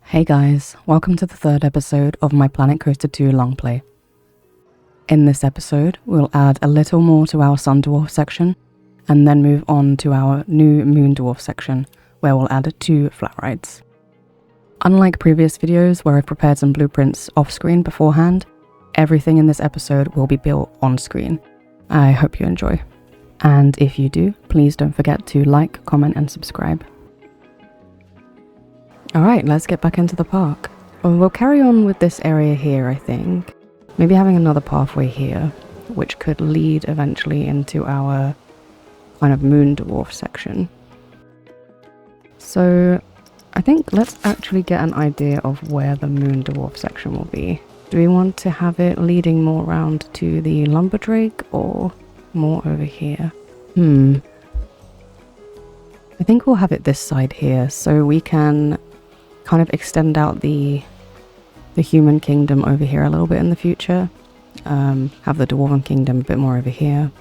Hey guys, welcome to the third episode of my Planet Coaster 2 Longplay. In this episode, we'll add a little more to our Sun Dwarf section, and then move on to our new Moon Dwarf section, where we'll add 2 flat rides. Unlike previous videos where I've prepared some blueprints off-screen beforehand, everything in this episode will be built on-screen. I hope you enjoy. And if you do, please don't forget to like, comment and subscribe. Alright, let's get back into the park. We'll carry on with this area here, I think. Maybe having another pathway here, which could lead eventually into our kind of Moon Dwarf section. So, I think let's actually get an idea of where the Moon Dwarf section will be. Do we want to have it leading more around to the Lumberdrake or more over here? I think we'll have it this side here, so we can kind of extend out the human kingdom over here a little bit in the future. Have the dwarven kingdom a bit more over here.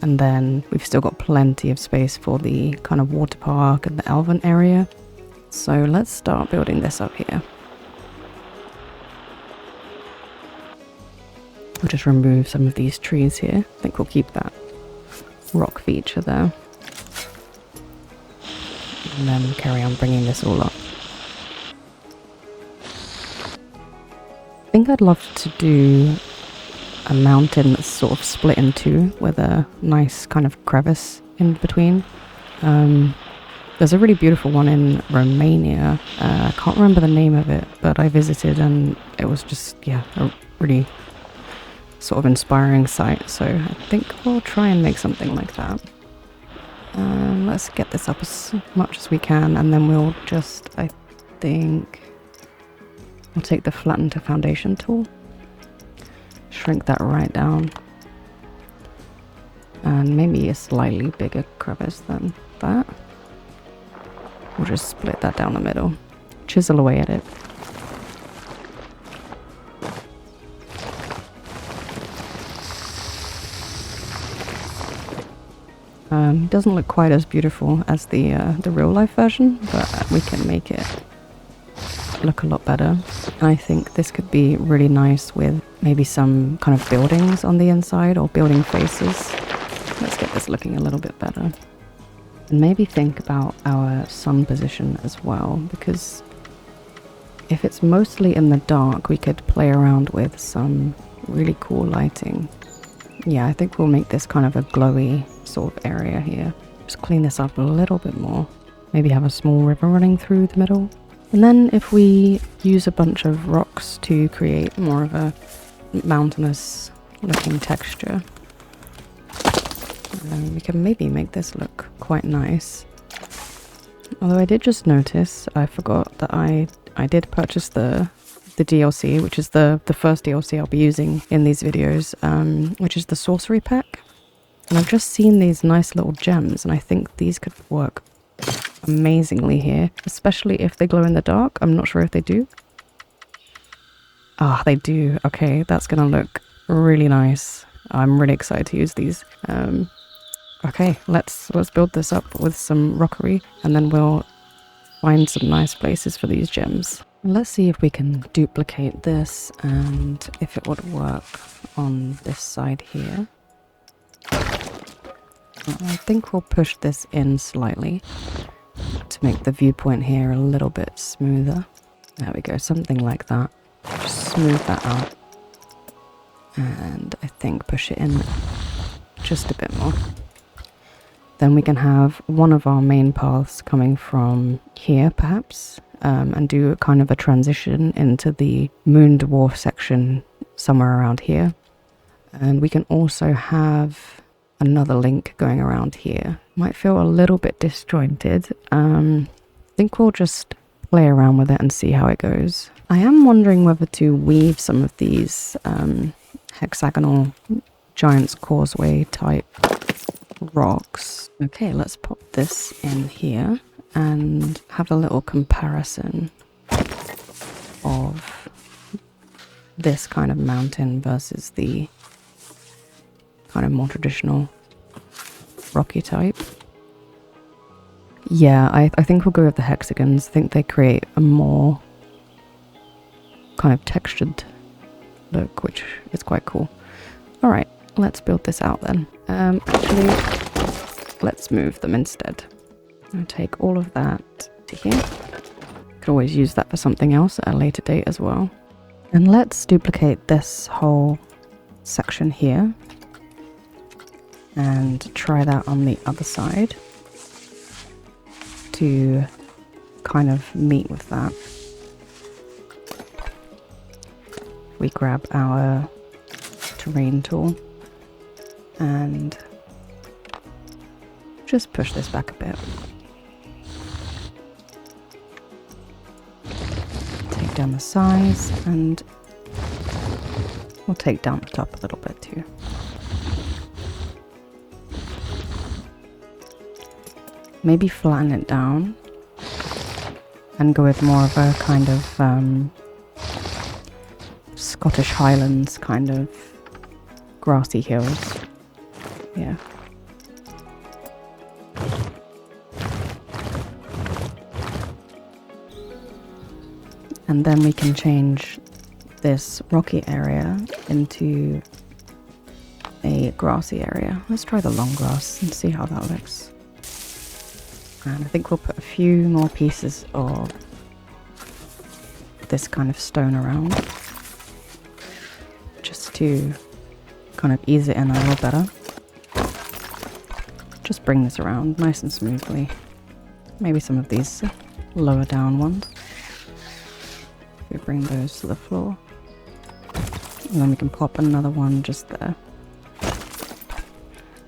And then we've still got plenty of space for the kind of water park and the elven area. So let's start building this up here. We'll just remove some of these trees here. I think we'll keep that rock feature there. And then carry on bringing this all up. I think I'd love to do a mountain that's sort of split in two with a nice kind of crevice in between. There's a really beautiful one in Romania. I can't remember the name of it, but I visited and it was just, yeah, a really sort of inspiring sight. So I think we'll try and make something like that. Let's get this up as much as we can, and then we'll just, I think, we'll take the flatten to foundation tool, shrink that right down, and maybe a slightly bigger crevice than that. We'll just split that down the middle, chisel away at it. Doesn't look quite as beautiful as the real life version, but we can make it look a lot better. And I think this could be really nice with maybe some kind of buildings on the inside or building faces. Let's get this looking a little bit better. And maybe think about our sun position as well, because if it's mostly in the dark, we could play around with some really cool lighting. Yeah, I think we'll make this kind of a glowy sort of area here. Just clean this up a little bit more. Maybe have a small river running through the middle. And then if we use a bunch of rocks to create more of a mountainous looking texture, we can maybe make this look quite nice. Although I did just notice, I forgot that I did purchase the DLC, which is the first DLC I'll be using in these videos, which is the sorcery pack. And I've just seen these nice little gems, and I think these could work amazingly here, especially if they glow in the dark. I'm not sure if they do. Ah, they do. Okay, that's gonna look really nice. I'm really excited to use these. Okay, let's build this up with some rockery, and then we'll find some nice places for these gems. Let's see if we can duplicate this and if it would work on this side here. I think we'll push this in slightly to make the viewpoint here a little bit smoother. There we go, something like that. Just smooth that out. And I think push it in just a bit more. Then we can have one of our main paths coming from here, perhaps, and do kind of a transition into the Moon Dwarf section somewhere around here. And we can also have another link going around here. Might feel a little bit disjointed. I think we'll just play around with it and see how it goes. I am wondering whether to weave some of these hexagonal Giant's Causeway type rocks. Okay, let's pop this in here and have a little comparison of this kind of mountain versus the kind of more traditional rocky type. Yeah, I think we'll go with the hexagons. I think they create a more kind of textured look, which is quite cool. Alright, let's build this out then. Actually, let's move them instead. I'll take all of that to here. Could always use that for something else at a later date as well. And let's duplicate this whole section here. And try that on the other side. To kind of meet with that. We grab our terrain tool and just push this back a bit. Take down the size and we'll take down the top a little bit too. Maybe flatten it down and go with more of a kind of Scottish Highlands kind of grassy hills. Yeah. And then we can change this rocky area into a grassy area. Let's try the long grass and see how that looks. And I think we'll put a few more pieces of this kind of stone around. Just to kind of ease it in a little better. Just bring this around nice and smoothly. Maybe some of these lower down ones. We bring those to the floor. And then we can pop another one just there.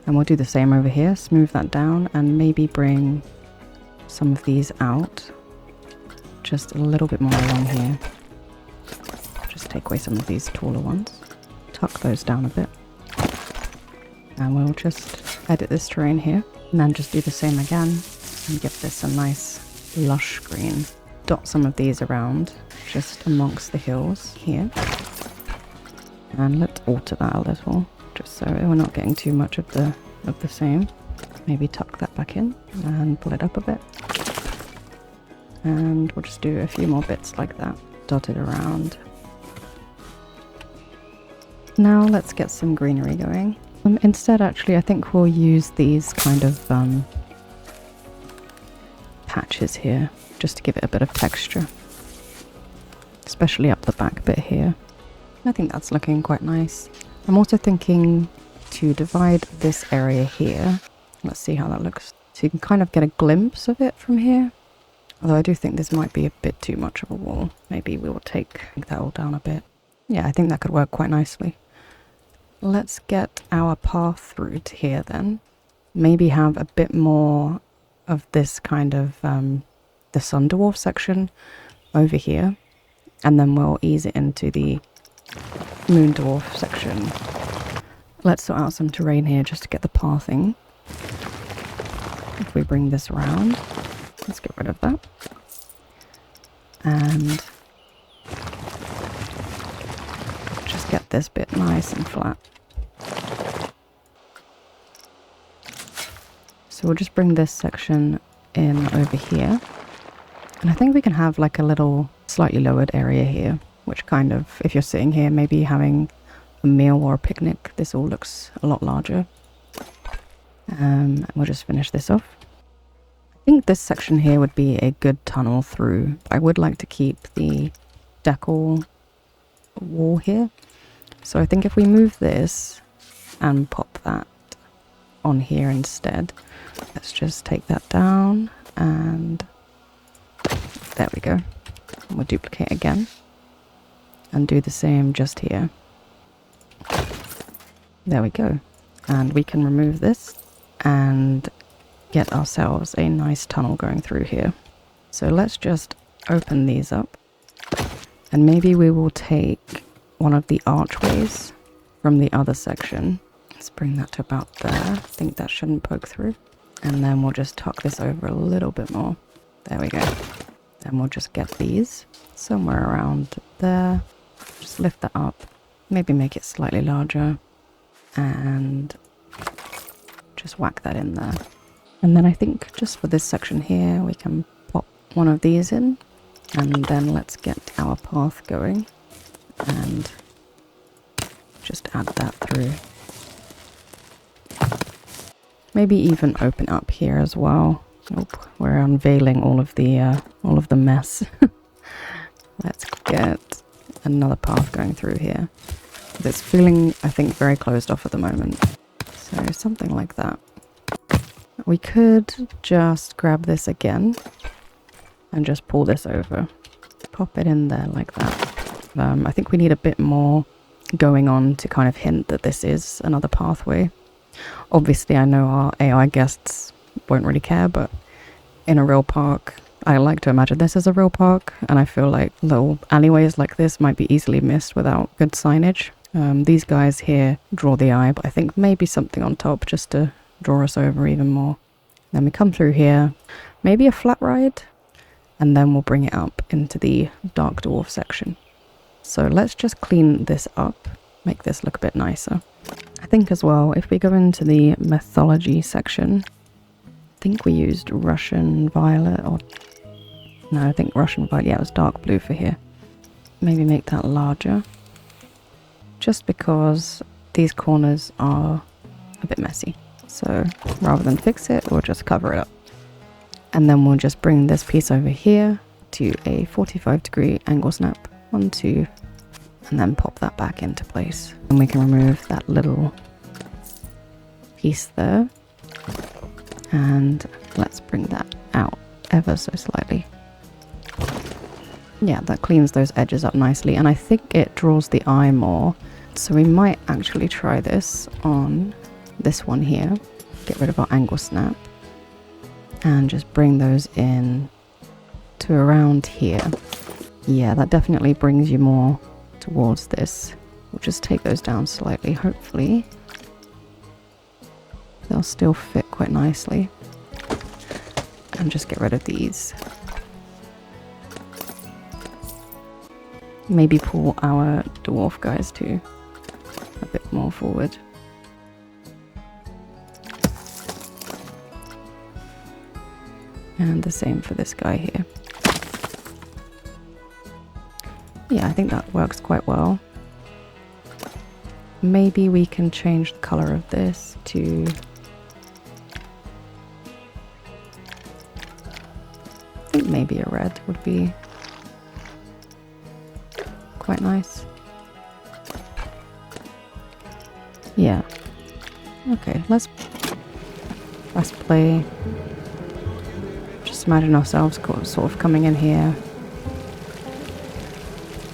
And we'll do the same over here. Smooth that down and maybe bring some of these out. Just a little bit more along here. Just take away some of these taller ones. Tuck those down a bit. And we'll just edit this terrain here. And then just do the same again. And give this a nice lush green. Dot some of these around. Just amongst the hills here. And let's alter that a little. Just so we're not getting too much of the same. Maybe tuck that back in. And pull it up a bit. And we'll just do a few more bits like that. Dotted around. Now let's get some greenery going. Instead, actually, I think we'll use these kind of patches here, just to give it a bit of texture. Especially up the back bit here. I think that's looking quite nice. I'm also thinking to divide this area here. Let's see how that looks. So you can kind of get a glimpse of it from here. Although I do think this might be a bit too much of a wall. Maybe we will take that all down a bit. Yeah, I think that could work quite nicely. Let's get our path through to here then. Maybe have a bit more of this kind of the Sun Dwarf section over here. And then we'll ease it into the Moon Dwarf section. Let's sort out some terrain here just to get the pathing. If we bring this around, let's get rid of that. And just get this bit nice and flat. So we'll just bring this section in over here. And I think we can have like a little slightly lowered area here, which kind of, if you're sitting here, maybe having a meal or a picnic, this all looks a lot larger. And we'll just finish this off. I think this section here would be a good tunnel through. I would like to keep the decor wall here. So I think if we move this and pop that on here instead, let's just take that down and there we go. And we'll duplicate again and do the same just here. There we go. And we can remove this and get ourselves a nice tunnel going through here. So let's just open these up and maybe we will take one of the archways from the other section. Let's bring that to about there. I think that shouldn't poke through. And then we'll just tuck this over a little bit more. There we go. Then we'll just get these somewhere around there. Just lift that up. Maybe make it slightly larger. And just whack that in there. And then I think just for this section here, we can pop one of these in. And then let's get our path going. and just add that through. Maybe even open up here as well. Oh, we're unveiling all of the mess. Let's get another path going through here. It's feeling, I think, very closed off at the moment. So something like that. We could just grab this again and just pull this over. Pop it in there like that. I think we need a bit more going on to kind of hint that this is another pathway. Obviously, I know our AI guests won't really care, but in a real park, I like to imagine this as a real park, and I feel like little alleyways like this might be easily missed without good signage. These guys here draw the eye, but I think maybe something on top just to draw us over even more. Then we come through here, maybe a flat ride, and then we'll bring it up into the dark dwarf section. So let's just clean this up, make this look a bit nicer. I think as well, if we go into the mythology section, I think we used Russian violet, or no, I think Russian violet, yeah, it was dark blue for here. Maybe make that larger, just because these corners are a bit messy. So rather than fix it, we'll just cover it up. And then we'll just bring this piece over here to a 45-degree angle snap. 1, 2, and then pop that back into place. And we can remove that little piece there. And let's bring that out ever so slightly. Yeah, that cleans those edges up nicely. And I think it draws the eye more. So we might actually try this on this one here. Get rid of our angle snap. And just bring those in to around here. Yeah, that definitely brings you more towards this. We'll just take those down slightly, hopefully. They'll still fit quite nicely. And just get rid of these. Maybe pull our dwarf guys too a bit more forward. And the same for this guy here. Yeah, I think that works quite well. Maybe we can change the color of this to... I think maybe a red would be quite nice. Yeah. Okay, let's play. Just imagine ourselves sort of coming in here.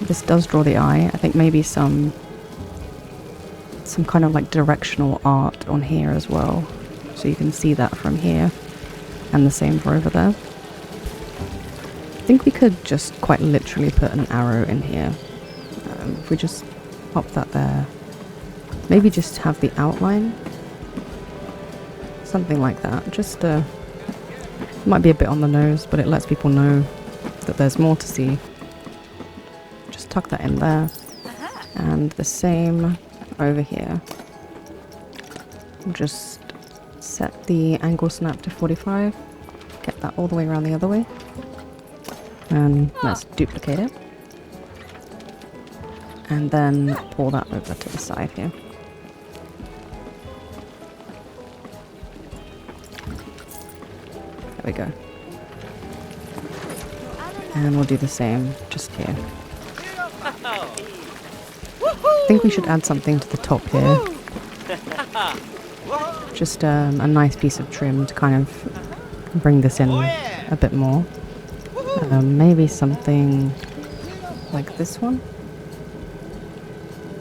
This does draw the eye. I think maybe some kind of like directional art on here as well. So you can see that from here. And the same for over there. I think we could just quite literally put an arrow in here. If we just pop that there. Maybe just have the outline. Something like that. Just it might be a bit on the nose, but it lets people know that there's more to see. Just tuck that in there. And the same over here. We'll just set the angle snap to 45. Get that all the way around the other way. And let's duplicate it. And then pull that over to the side here. There we go. And we'll do the same just here. I think we should add something to the top here. Just a nice piece of trim to kind of bring this in a bit more. Maybe something like this one.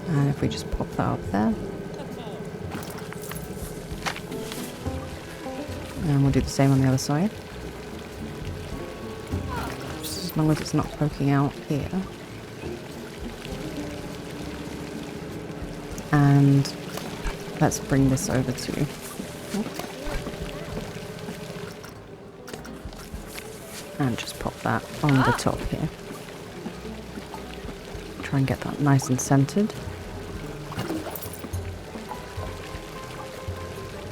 And if we just pop that up there. And we'll do the same on the other side. Just as long as it's not poking out here. And let's bring this over to... And just pop that on the top here. Try and get that nice and centered.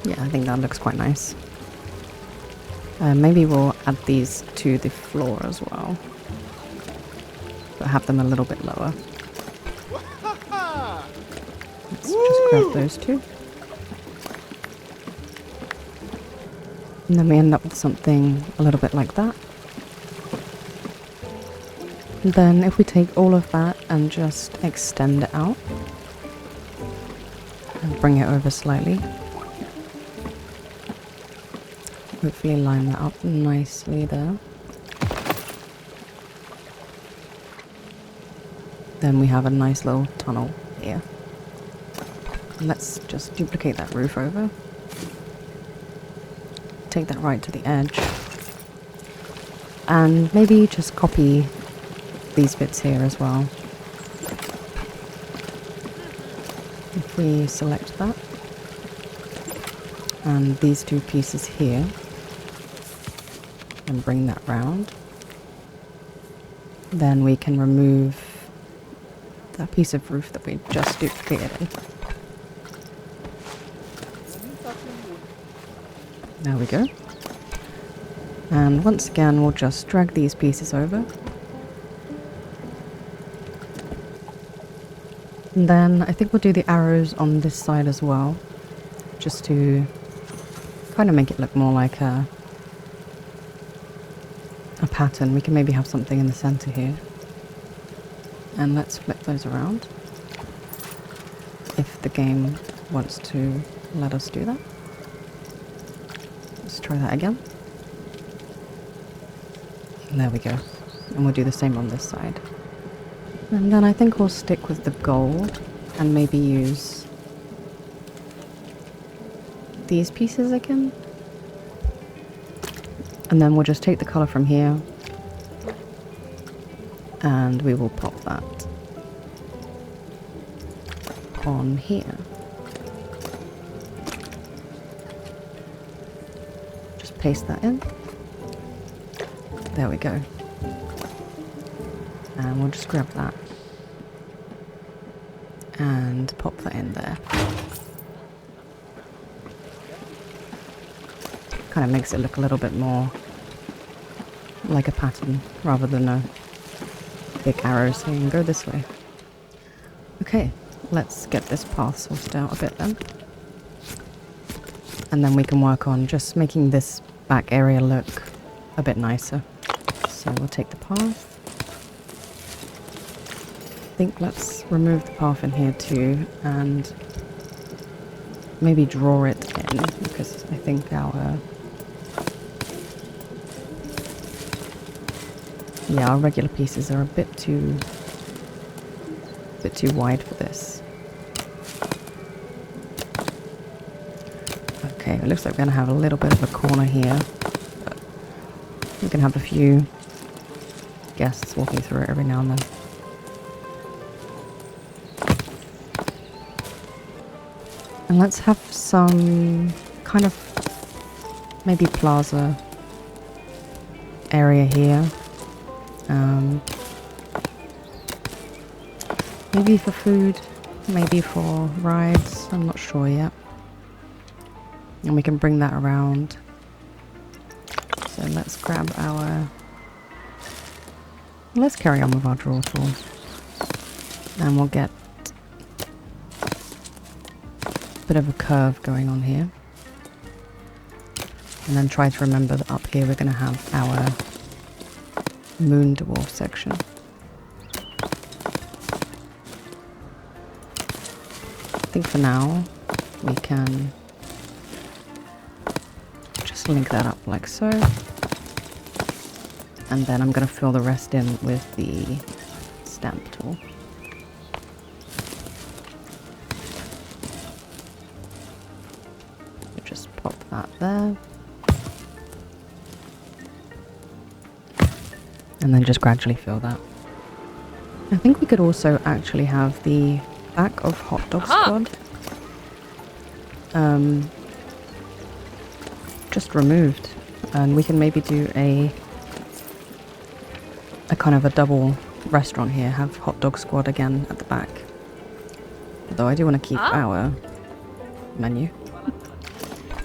Yeah, I think that looks quite nice. Maybe we'll add these to the floor as well. But have them a little bit lower. let's just grab those two. And then we end up with something a little bit like that. And then if we take all of that and just extend it out and bring it over slightly, hopefully line that up nicely there. Then we have a nice little tunnel here. Let's just duplicate that roof over. Take that right to the edge. And maybe just copy these bits here as well. If we select that. And these two pieces here. And bring that round. Then we can remove that piece of roof that we just duplicated. There we go. And once again, we'll just drag these pieces over. And then I think we'll do the arrows on this side as well, just to kind of make it look more like a pattern. We can maybe have something in the center here. And let's flip those around if the game wants to let us do that. Let's try that again. And there we go. And we'll do the same on this side. And then I think we'll stick with the gold and maybe use these pieces again. And then we'll just take the color from here and we will pop that on here. Just paste that in. There we go. And we'll just grab that and pop that in there. Kind of makes it look a little bit more like a pattern rather than a big arrow saying go this way. Okay, let's get this path sorted out a bit then. And then we can work on just making this back area look a bit nicer. So we'll take the path. I think let's remove the path in here too and maybe draw it in because I think our regular pieces are a bit too wide for this. Okay, it looks like we're going to have a little bit of a corner here, but we can have a few guests walking through it every now and then. And let's have some kind of maybe plaza area here. Maybe for food, maybe for rides, I'm not sure yet. And we can bring that around. So let's grab our... Let's carry on with our draw tool. And we'll get a bit of a curve going on here. And then try to remember that up here we're going to have our moon dwarf section. I think for now we can just link that up like so. And then I'm going to fill the rest in with the stamp tool. Just pop that there. And then just gradually fill that. I think we could also actually have the back of Hot Dog Squad just removed. And we can maybe do a kind of a double restaurant here, have Hot Dog Squad again at the back. Although I do want to keep our menu.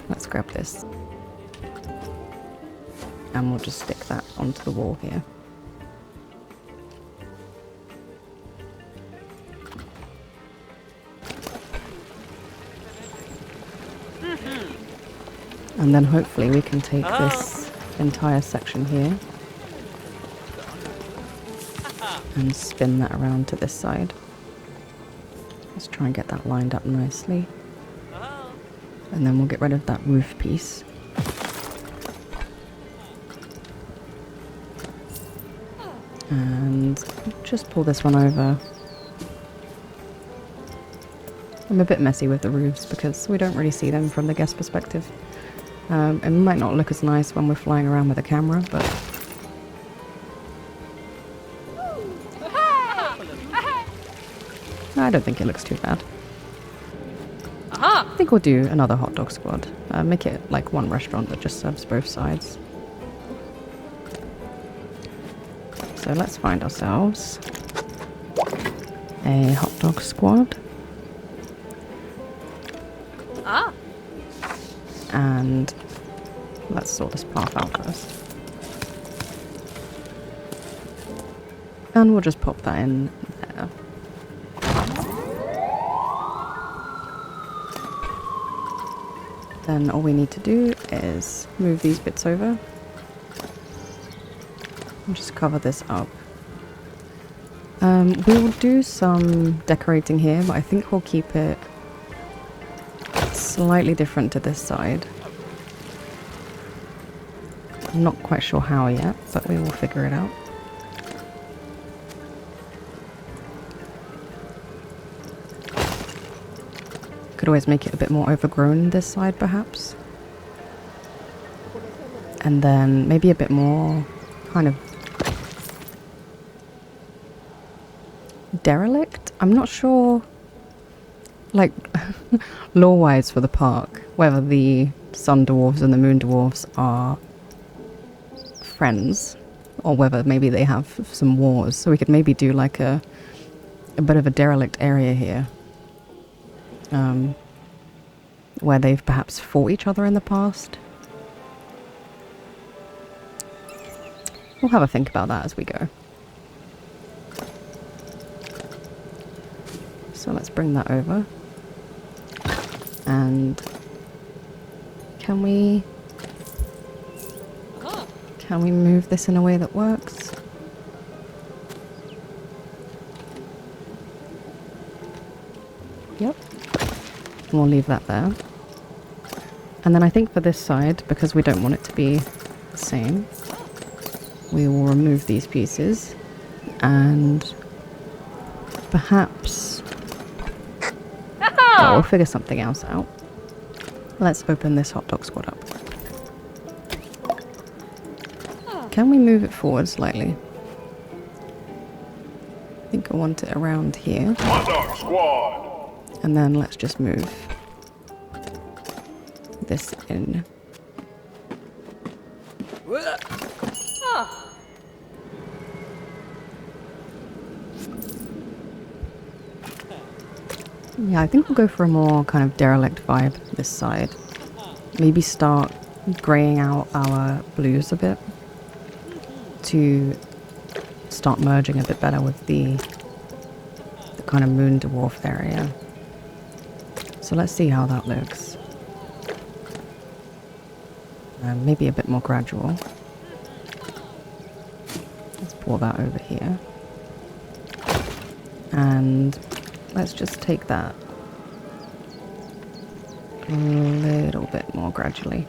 Let's grab this. And we'll just stick that onto the wall here. And then hopefully we can take this entire section here and spin that around to this side. Let's try and get that lined up nicely. And then we'll get rid of that roof piece. And just pull this one over. I'm a bit messy with the roofs because we don't really see them from the guest perspective. It might not look as nice when we're flying around with a camera, but I don't think it looks too bad. I think we'll do another hot dog squad. Make it like one restaurant that just serves both sides. So let's find ourselves a hot dog squad. And let's sort this path out first. And we'll just pop that in there. Then all we need to do is move these bits over. And just cover this up. We'll do some decorating here, but I think we'll keep it slightly different to this side. I'm not quite sure how yet, but we will figure it out. Could always make it a bit more overgrown this side perhaps. And then maybe a bit more kind of derelict? I'm not sure, like, lore-wise for the park, whether the sun dwarves and the moon dwarves are friends, or whether maybe they have some wars. So we could maybe do like a bit of a derelict area here, where they've perhaps fought each other in the past. We'll have a think about that as we go. So let's bring that over. And can we move this in a way that works? Yep. We'll leave that there. And then I think for this side, because we don't want it to be the same, we will remove these pieces and perhaps we'll figure something else out. Let's open this hot dog squad up. Can we move it forward slightly? I think I want it around here. Hot dog squad. And then let's just move this in. Yeah, I think we'll go for a more kind of derelict vibe this side. Maybe start greying out our blues a bit to start merging a bit better with the kind of moon dwarf area. So let's see how that looks. Maybe a bit more gradual. Let's pour that over here. And let's just take that a little bit more gradually.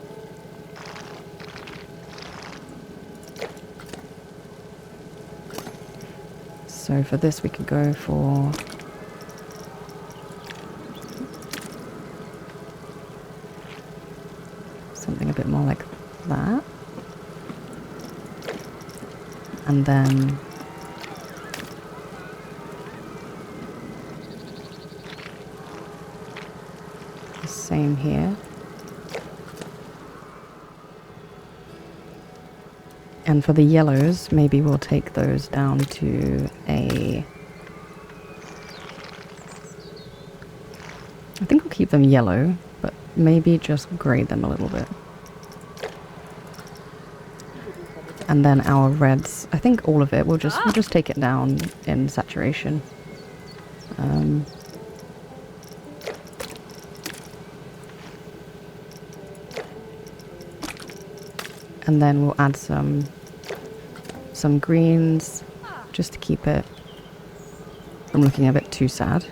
So for this we could go for something a bit more like that. And then the same here. And for the yellows, maybe we'll take those down to a... I think we'll keep them yellow, but maybe just grade them a little bit. And then our reds, I think all of it, we'll just take it down in saturation. And then we'll add some greens just to keep it from looking a bit too sad.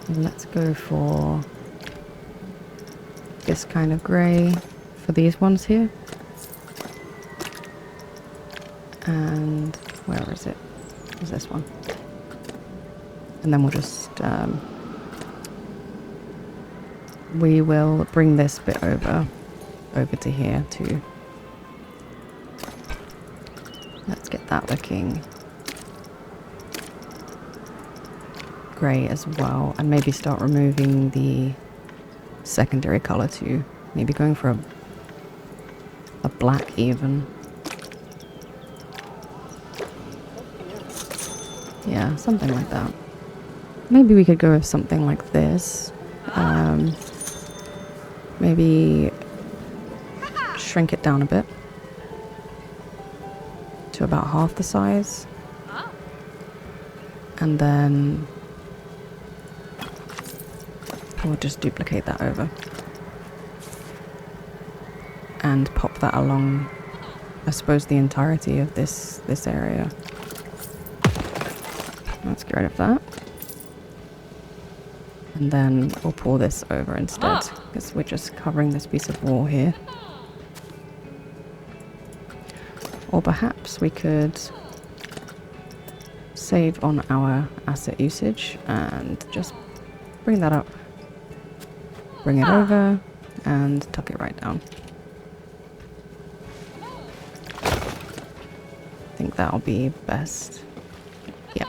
And let's go for this kind of grey for these ones here. And where is it? Is this one? And then we'll just we will bring this bit over to here too. Let's get that looking grey as well, and maybe start removing the secondary colour too. Maybe going for a black even. Yeah, something like that. Maybe we could go with something like this. Maybe shrink it down a bit to about half the size. And then we'll just duplicate that over. And pop that along, I suppose, the entirety of this area. Let's get rid of that. And then we'll pull this over instead, because we're just covering this piece of wall here. Or perhaps we could save on our asset usage and just bring that up, bring it over, and tuck it right down. I think that'll be best. Yeah.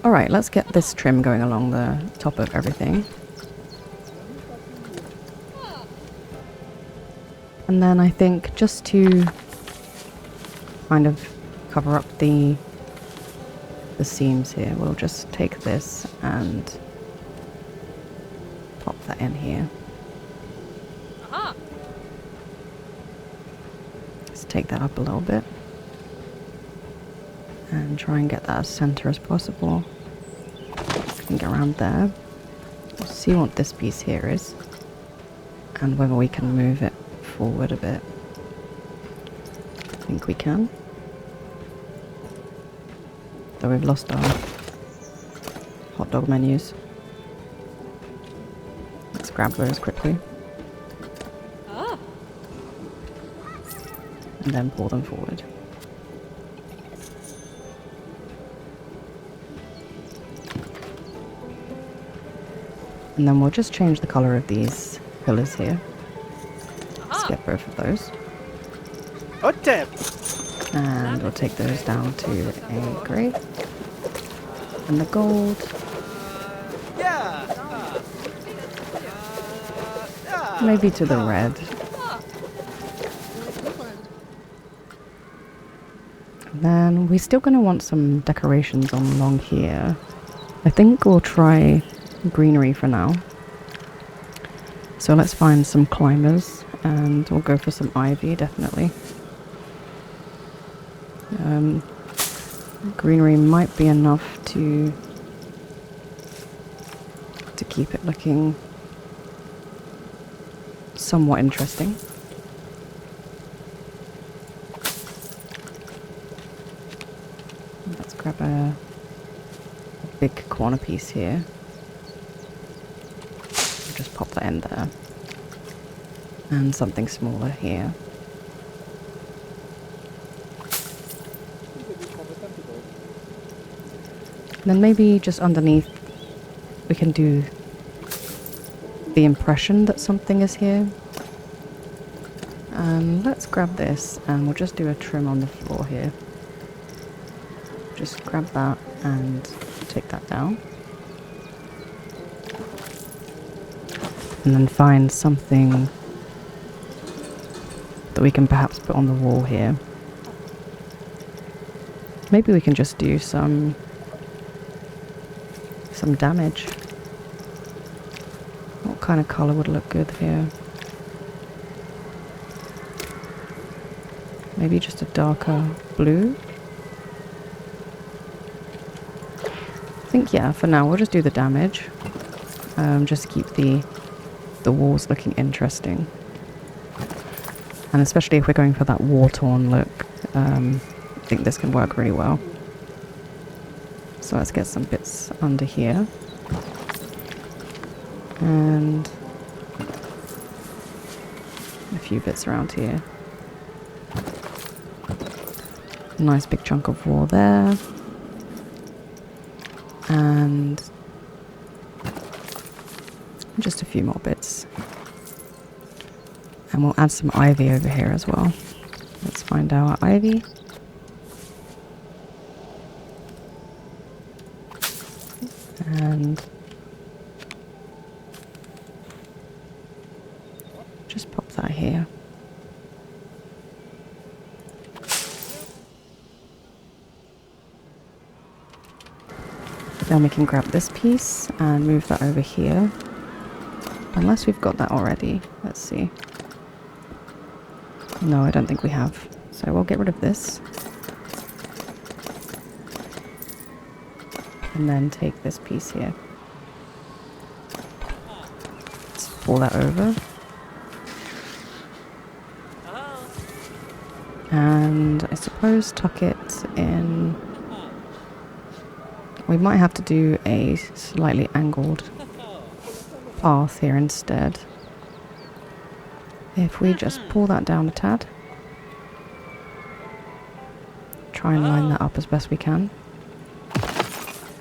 Alright, let's get this trim going along the top of everything. And then I think just to kind of cover up the seams here, we'll just take this and pop that in here. Let's take that up a little bit and try and get that as center as possible. I can get around there. We'll see what this piece here is and whether we can move it forward a bit. I think we can. Though we've lost our hot dog menus. Let's grab those quickly. And then pull them forward. And then we'll just change the color of these pillars here. Let's get both of those. And we'll take those down to a grey. And the gold. Maybe to the red. And then we're still going to want some decorations on along here. I think we'll try greenery for now. So let's find some climbers and we'll go for some ivy, definitely. Greenery might be enough to keep it looking somewhat interesting. Let's grab a big corner piece here. Just pop that in there. And something smaller here. And then maybe just underneath we can do the impression that something is here. Let's grab this and we'll just do a trim on the floor here. Just grab that and take that down. And then find something that we can perhaps put on the wall here. Maybe we can just do some damage. What kind of colour would look good here? Maybe just a darker blue? I think, yeah, for now we'll just do the damage. Just keep the the walls looking interesting. And especially if we're going for that war-torn look, I think this can work really well. So let's get some bits under here. And a few bits around here. Nice big chunk of wall there. And just a few more bits. And we'll add some ivy over here as well. Let's find our ivy. And just pop that here. Then we can grab this piece and move that over here. Unless we've got that already. Let's see. No, I don't think we have. So we'll get rid of this. And then take this piece here. Let's pull that over. And I suppose tuck it in. We might have to do a slightly angled path here instead. If we just pull that down a tad. Try and line that up as best we can.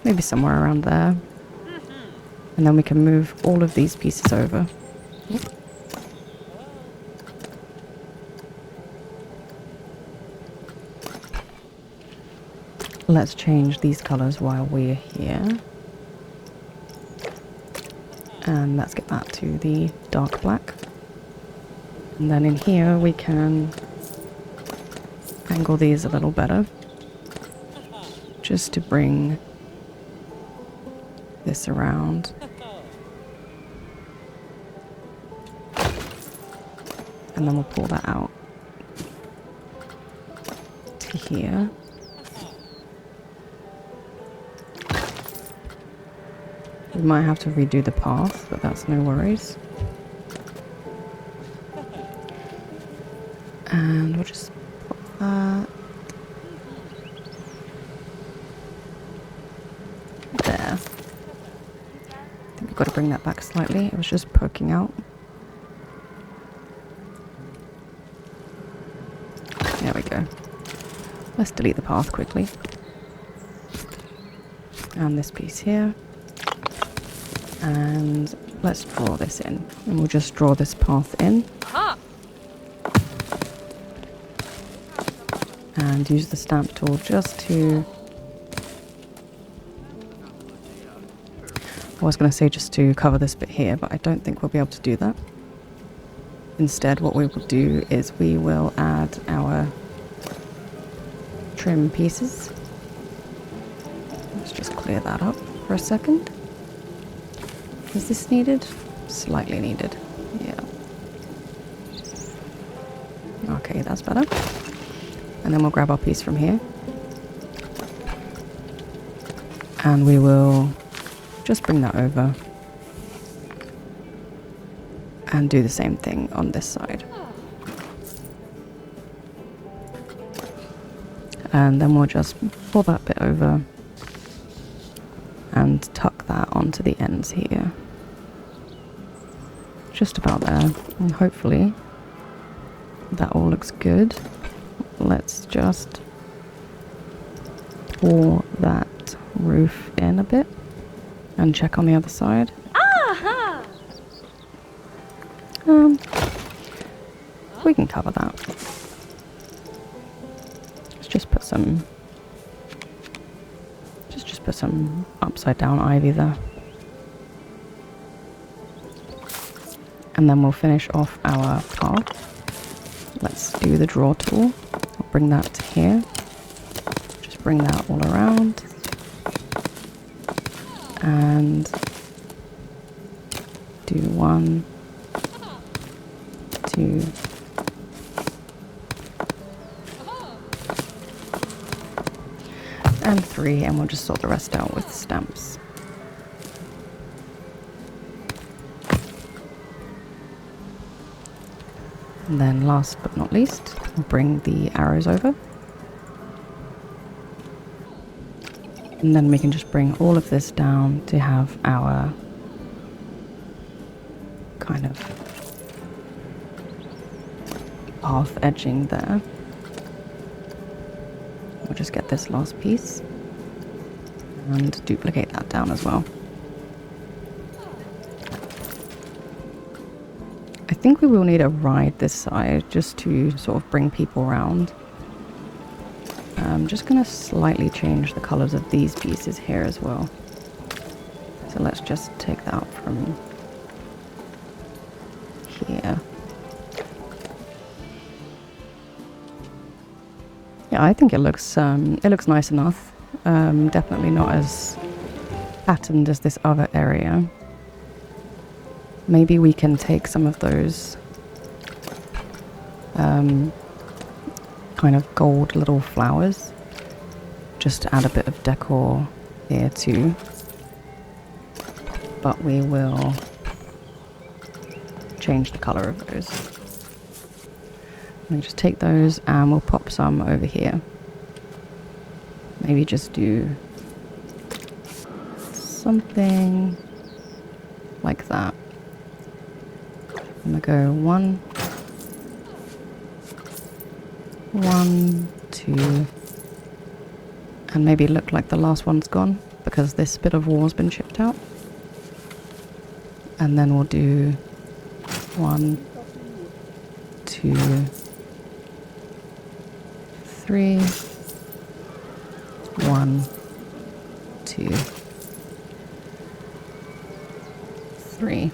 Maybe somewhere around there. And then we can move all of these pieces over. Let's change these colours while we're here. And let's get that to the dark black. And then in here we can angle these a little better. Just to bring this around. And then we'll pull that out to here. We might have to redo the path, but that's no worries. And we'll just put that there. I think we've got to bring that back slightly. It was just poking out. There we go. Let's delete the path quickly. And this piece here. And let's draw this in. And we'll just draw this path in. And use the stamp tool just to... I was going to say just to cover this bit here, but I don't think we'll be able to do that. Instead, what we will do is we will add our trim pieces. Let's just clear that up for a second. Is this needed? Slightly needed. Yeah. Okay, that's better. And then we'll grab our piece from here. And we will just bring that over. And do the same thing on this side. And then we'll just pull that bit over. And tuck that onto the ends here. Just about there. And hopefully that all looks good. Let's just pull that roof in a bit and check on the other side. We can cover that. Let's just put some put some upside down ivy there. And then we'll finish off our path. Let's do the draw tool. I'll bring that to here. Just bring that all around. And do 1, 2, and 3, and we'll just sort the rest out with stamps. And then last but not least, we'll bring the arrows over. And then we can just bring all of this down to have our kind of path edging there. We'll just get this last piece and duplicate that down as well. I think we will need a ride this side just to sort of bring people around. I'm just going to slightly change the colors of these pieces here as well. So let's just take that out from here. Yeah, I think it looks nice enough. Definitely not as patterned as this other area. Maybe we can take some of those kind of gold little flowers, just to add a bit of decor here too. But we will change the color of those. We just take those and we'll pop some over here. Maybe just do something like that. I'm gonna go 1, 2, and maybe look like the last one's gone because this bit of wall's been chipped out. And then we'll do 1, 2, 3, 1, 2, 3.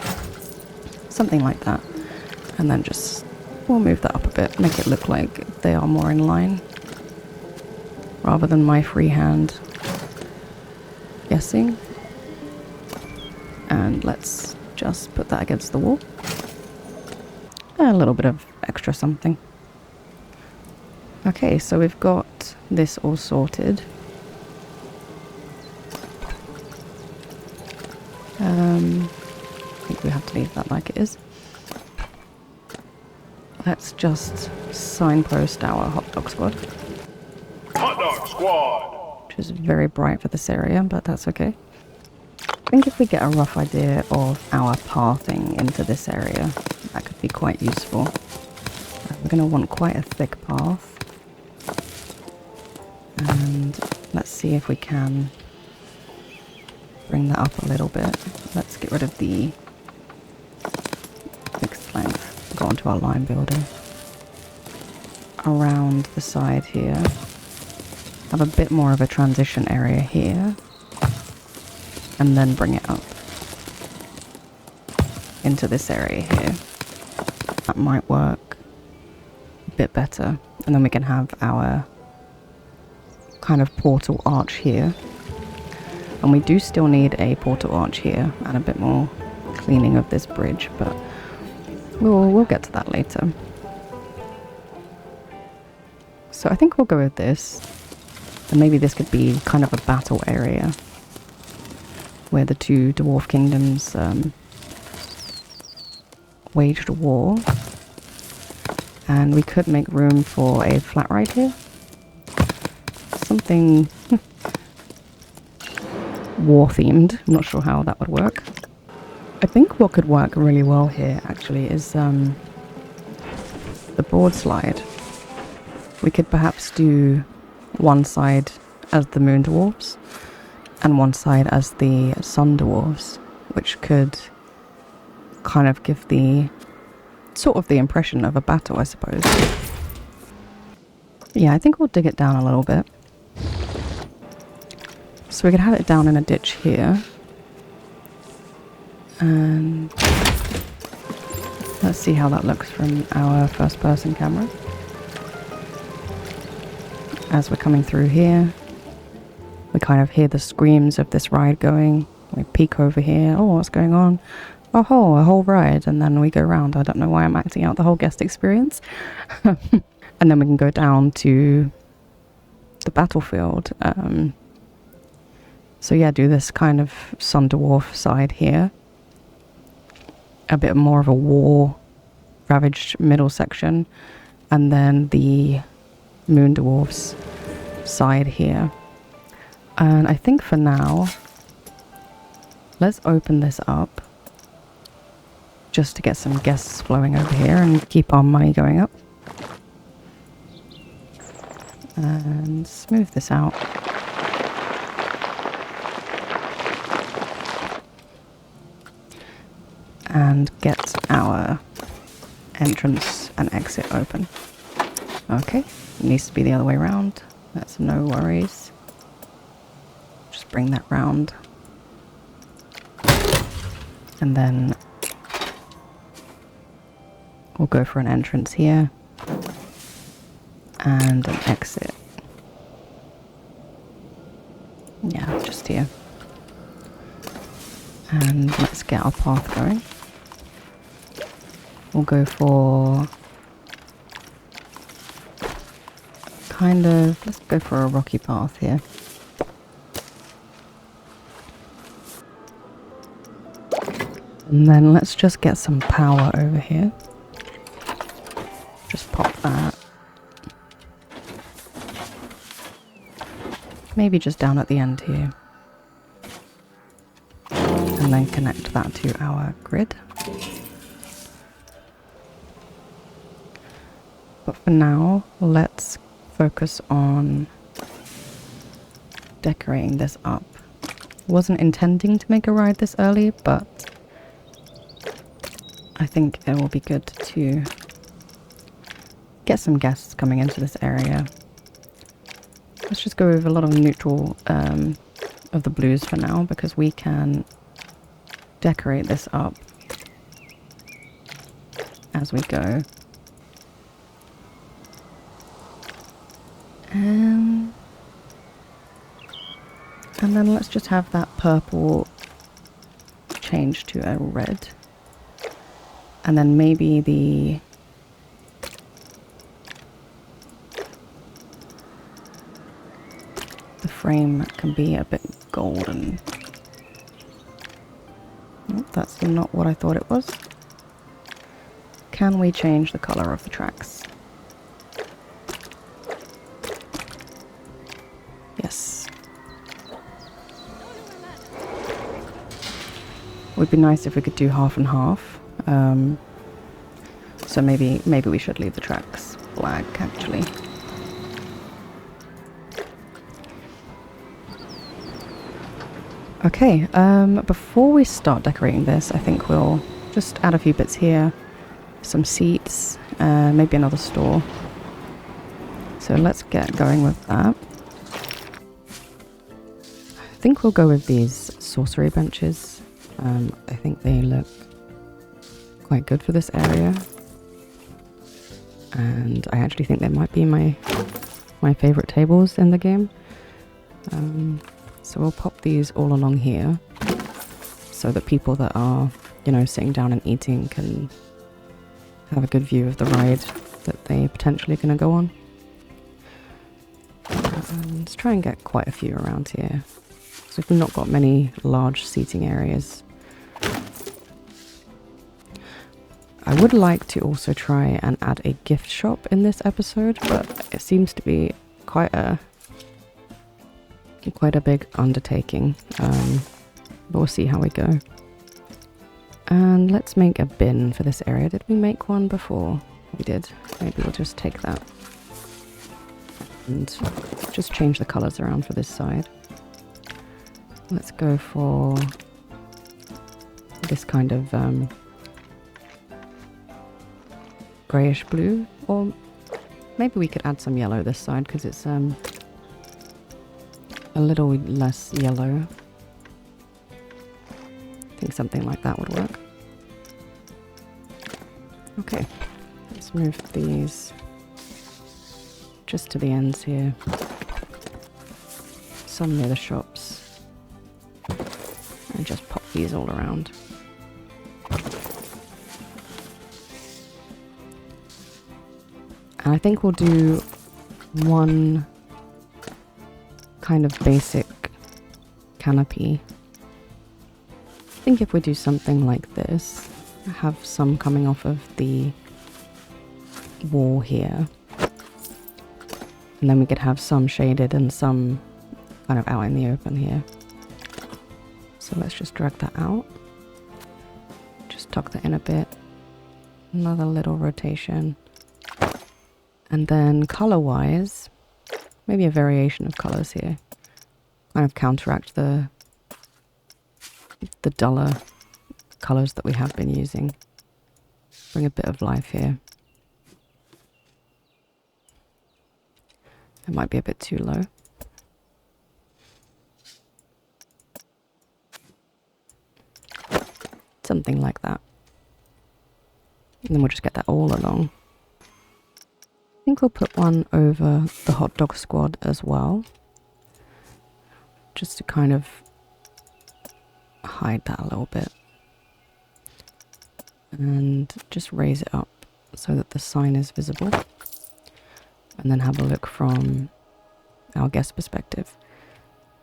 Something like that. And then just, we'll move that up a bit, make it look like they are more in line, rather than my freehand guessing. And let's just put that against the wall. A little bit of extra something. Okay, so we've got this all sorted. I think we have to leave that like it is. Let's just signpost our hot dog squad. Hot dog squad. Which is very bright for this area, but that's okay. I think if we get a rough idea of our pathing into this area, that could be quite useful. We're going to want quite a thick path. And let's see if we can bring that up a little bit. Let's get rid of the fixed length. Go onto our line builder. Around the side here. Have a bit more of a transition area here. And then bring it up into this area here. That might work a bit better. And then we can have our kind of portal arch here. And we do still need a portal arch here and a bit more cleaning of this bridge, but we'll get to that later. So I think we'll go with this. And maybe this could be kind of a battle area where the two dwarf kingdoms waged a war. And we could make room for a flat ride here. Something war themed. I'm not sure how that would work. I think what could work really well here actually is the board slide. We could perhaps do one side as the moon dwarfs and one side as the sun dwarfs, which could kind of give the sort of the impression of a battle, I suppose. Yeah, I think we'll dig it down a little bit. So we could have it down in a ditch here. And let's see how that looks from our first person camera. As we're coming through here, we kind of hear the screams of this ride going. We peek over here. Oh, what's going on? Oh, a whole ride. And then we go around. I don't know why I'm acting out the whole guest experience. And then we can go down to the battlefield. So yeah, do this kind of sun dwarf side here. A bit more of a war ravaged middle section, and then the moon dwarfs side here. And I think for now, let's open this up just to get some guests flowing over here and keep our money going up. And smooth this out. And get our entrance and exit open. Okay, it needs to be the other way around. That's no worries. Just bring that round. And then we'll go for an entrance here. And an exit. Yeah, just here. And let's get our path going. We'll go for let's go for a rocky path here. And then let's just get some power over here. Just pop that. Maybe just down at the end here. And then connect that to our grid. But for now, let's focus on decorating this up. Wasn't intending to make a ride this early, but I think it will be good to get some guests coming into this area. Let's just go with a lot of neutral of the blues for now, because we can decorate this up as we go. And then let's just have that purple change to a red. And then maybe the frame can be a bit golden. Oh, that's not what I thought it was. Can we change the color of the tracks? Yes. Would be nice if we could do half and half. So maybe we should leave the tracks black, actually. Okay, before we start decorating this, I think we'll just add a few bits here. Some seats, maybe another store. So let's get going with that. I think we'll go with these sorcery benches. I think they look quite good for this area. And I actually think they might be my favorite tables in the game. So we'll pop these all along here so that people that are, sitting down and eating can have a good view of the ride that they potentially going to go on. And let's try and get quite a few around here. So we've not got many large seating areas. I would like to also try and add a gift shop in this episode, but it seems to be quite a big undertaking, but we'll see how we go. And let's make a bin for this area. Did we make one before? We did. Maybe we'll just take that and just change the colors around for this side. Let's go for this kind of grayish blue, or maybe we could add some yellow this side because it's a little less yellow. I think something like that would work. Okay, let's move these just to the ends here. Some near the shops. And just pop these all around. And I think we'll do one kind of basic canopy. I think if we do something like this, have some coming off of the wall here. And then we could have some shaded and some kind of out in the open here. So let's just drag that out. Just tuck that in a bit. Another little rotation. And then color-wise, maybe a variation of colors here. Kind of counteract the duller colors that we have been using. Bring a bit of life here. It might be a bit too low. Something like that. And then we'll just get that all along. I think we'll put one over the hot dog squad as well. Just to kind of hide that a little bit. And just raise it up so that the sign is visible. And then have a look from our guest perspective.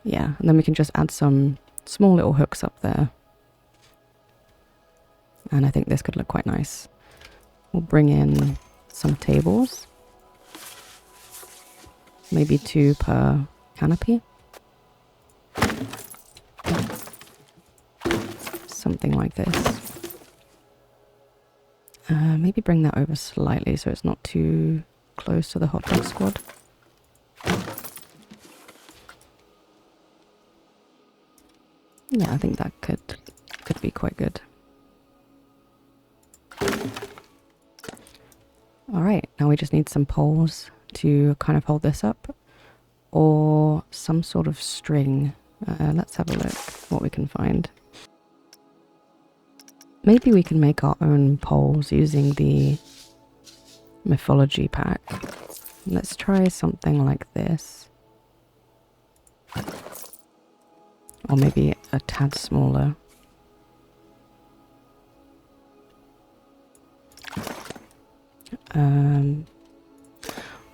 Yeah, and then we can just add some small little hooks up there. And I think this could look quite nice. We'll bring in some tables. Maybe 2 per canopy. Something like this. Maybe bring that over slightly so it's not too close to the hot dog squad. Yeah, I think that could be quite good. Alright, now we just need some poles to kind of hold this up. Or some sort of string. Let's have a look what we can find. Maybe we can make our own poles using the mythology pack. Let's try something like this. Or maybe a tad smaller.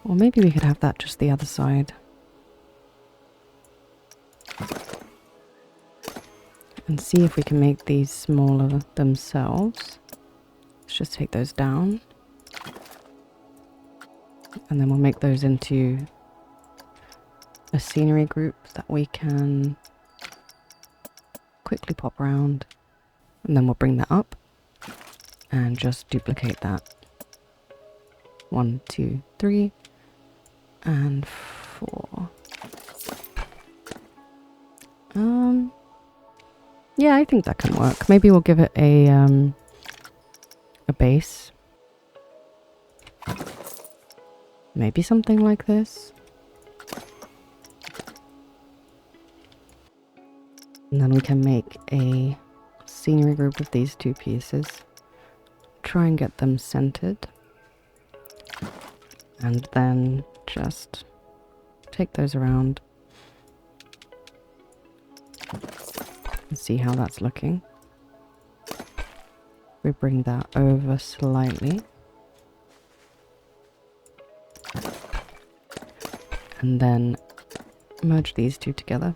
Or maybe we could have that just the other side. And see if we can make these smaller themselves. Let's just take those down. And then we'll make those into a scenery group that we can quickly pop around. And then we'll bring that up and just duplicate that. 1, 2, 3, and 4. Yeah, I think that can work. Maybe we'll give it a base. Maybe something like this. And then we can make a scenery group of these 2 pieces. Try and get them centered. And then just take those around. And see how that's looking. We bring that over slightly. And then merge these 2 together.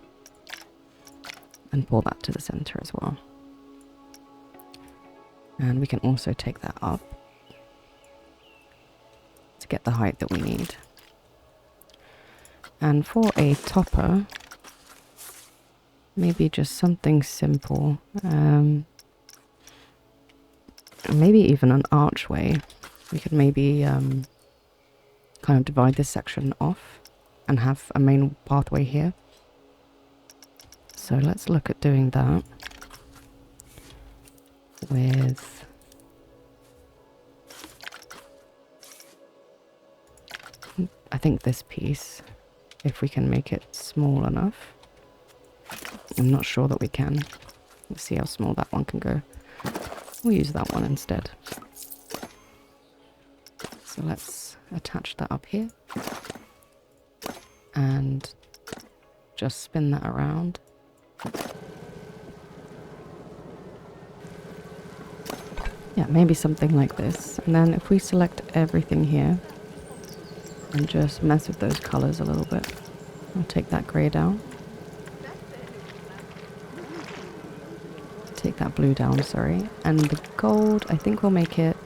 And pull that to the center as well. And we can also take that up to get the height that we need. And for a topper, maybe just something simple. Maybe even an archway. We could maybe kind of divide this section off and have a main pathway here. So let's look at doing that with I think this piece, if we can make it small enough. I'm not sure that we can. Let's see how small that one can go. We'll use that one instead. So let's attach that up here. And just spin that around. Yeah, maybe something like this. And then if we select everything here and just mess with those colors a little bit. I'll take that grey down. Take that blue down, sorry. And the gold, I think we'll make it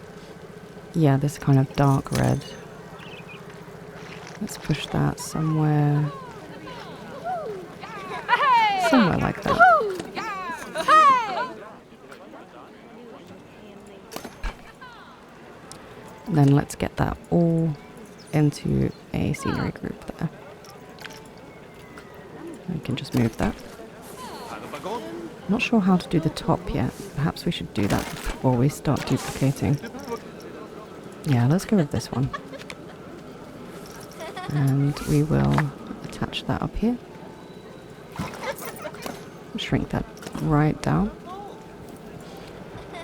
Yeah, this kind of dark red. Let's push that somewhere like that. And then let's get that all into a scenery group there. We can just move that. Not sure how to do the top yet. Perhaps we should do that before we start duplicating. Yeah, let's go with this one. And we will attach that up here. Shrink that right down.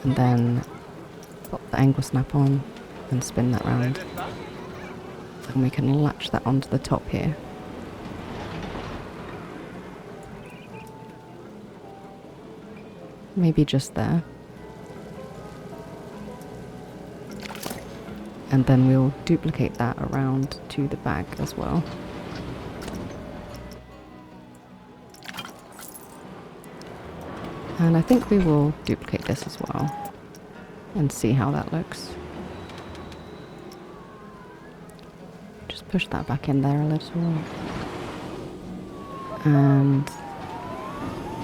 And then pop the angle snap on and spin that round. And we can latch that onto the top here. Maybe just there. And then we'll duplicate that around to the back as well. And I think we will duplicate this as well and see how that looks. Just push that back in there a little. And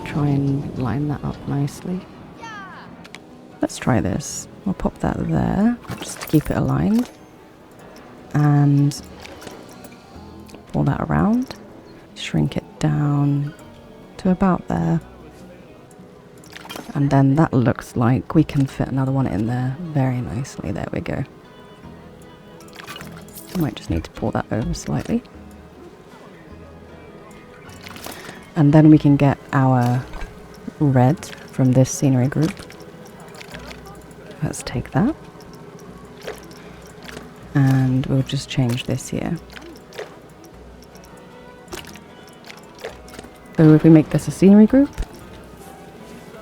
try and line that up nicely. Let's try this. We'll pop that there just to keep it aligned. And pull that around. Shrink it down to about there. And then that looks like we can fit another one in there very nicely. There we go. Might just need to pull that over slightly. And then we can get our red from this scenery group. Let's take that. And we'll just change this here. So if we make this a scenery group,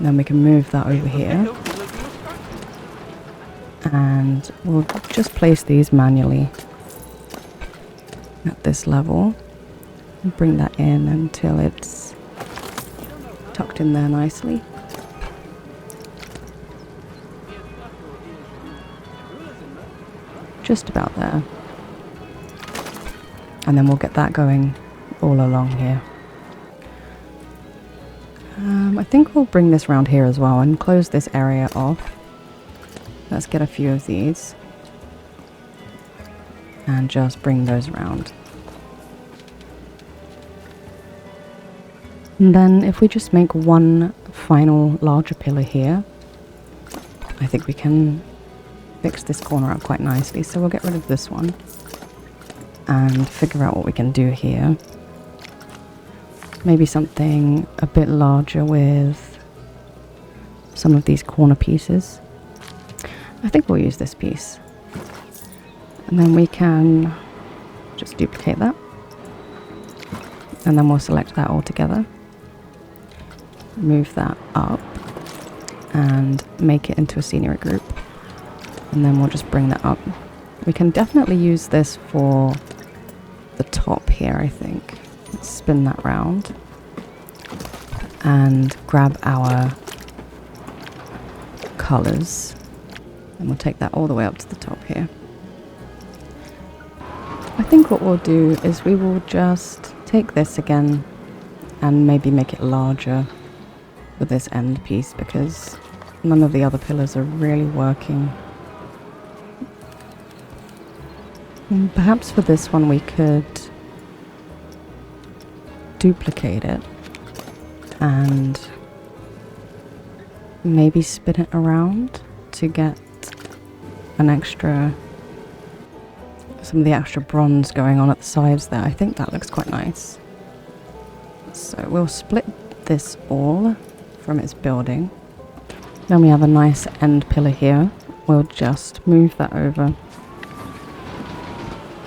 then we can move that over here. And we'll just place these manually at this level. And bring that in until it's tucked in there nicely. Just about there. And then we'll get that going all along here. I think we'll bring this round here as well and close this area off. Let's get a few of these. And just bring those around. And then if we just make one final larger pillar here, I think we can fix this corner up quite nicely. So we'll get rid of this one and figure out what we can do here. Maybe something a bit larger with some of these corner pieces. I think we'll use this piece. And then we can just duplicate that. And then we'll select that all together. Move that up and make it into a scenery group. And then we'll just bring that up. We can definitely use this for the top here, I think. Let's spin that round and grab our colors, and we'll take that all the way up to the top here. I think what we'll do is we will just take this again and maybe make it larger with this end piece, because none of the other pillars are really working. And perhaps for this one we could duplicate it and maybe spin it around to get an extra, some of the extra bronze going on at the sides there. I think that looks quite nice. So we'll split this all from its building. Then we have a nice end pillar here. We'll just move that over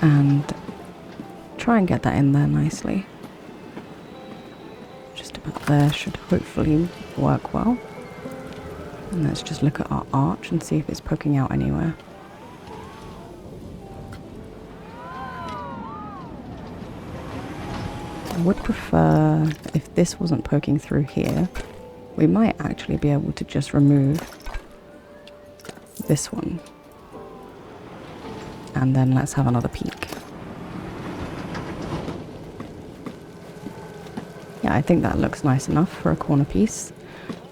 and try and get that in there nicely. Just about there should hopefully work well. And let's just look at our arch and see if it's poking out anywhere. I would prefer if this wasn't poking through here. We might actually be able to just remove this one And then let's have another peek. Yeah, I think that looks nice enough for a corner piece.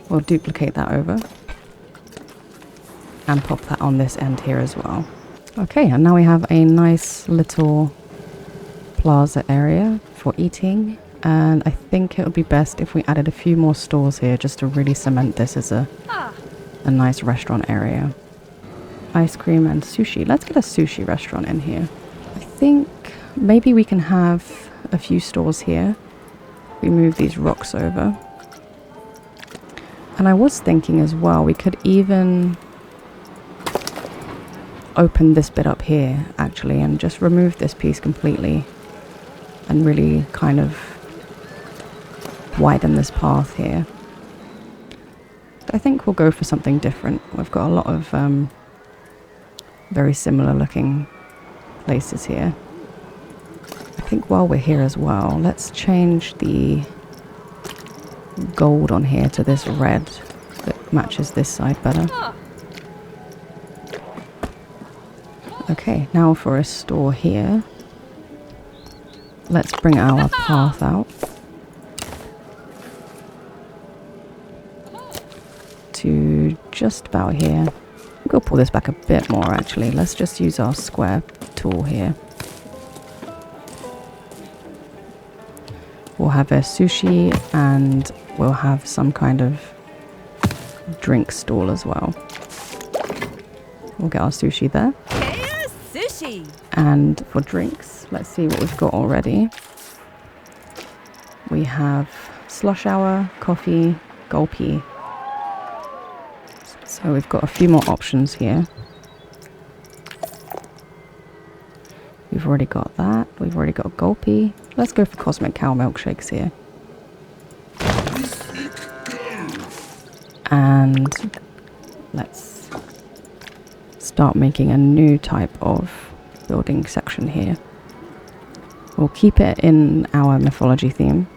We'll duplicate that over. And pop that on this end here as well. Okay, and now we have a nice little plaza area for eating. And I think it would be best if we added a few more stores here just to really cement this as a nice restaurant area. Ice cream and sushi. Let's get a sushi restaurant in here. I think maybe we can have a few stores here. We move these rocks over. And I was thinking as well, we could even open this bit up here actually and just remove this piece completely and really kind of widen this path here. But I think we'll go for something different. We've got a lot of very similar looking places here. I think while we're here as well, let's change the gold on here to this red that matches this side better. Okay, now for a store here. Let's bring our path out to just about here. We'll pull this back a bit more actually. Let's just use our square tool here. We'll have a sushi and we'll have some kind of drink stall as well. We'll get our sushi there. Sushi. And for drinks, let's see what we've got already. We have slush hour, coffee, gulpy. So we've got a few more options here. We've already got that. We've already got gulpy. Let's go for cosmic cow milkshakes here. And let's start making a new type of building section here. We'll keep it in our mythology theme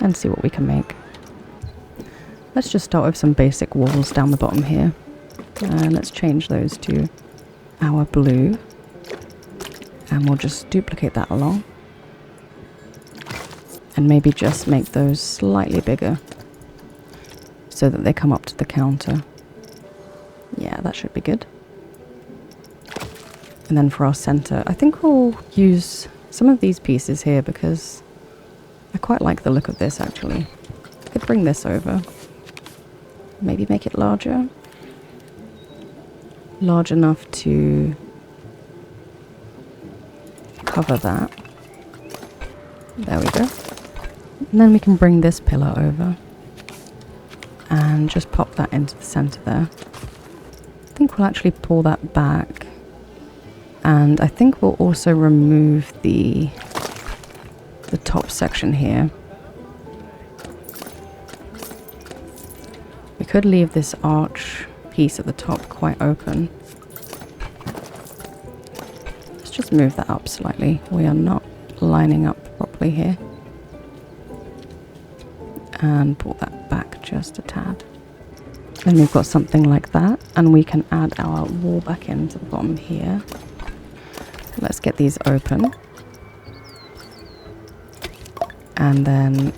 and see what we can make. Let's just start with some basic walls down the bottom here. And let's change those to our blue. And we'll just duplicate that along. And maybe just make those slightly bigger so that they come up to the counter. Yeah, that should be good. And then for our center, I think we'll use some of these pieces here because I quite like the look of this actually. I could bring this over. Maybe make it larger. Large enough to cover that. There we go. And then we can bring this pillar over and just pop that into the center there. I think we'll actually pull that back, and I think we'll also remove the top section here. We could leave this arch piece at the top quite open. Let's just move that up slightly. We are not lining up properly here. And pull that back just a tad. Then we've got something like that, and we can add our wall back into the bottom here. Let's get these open. And then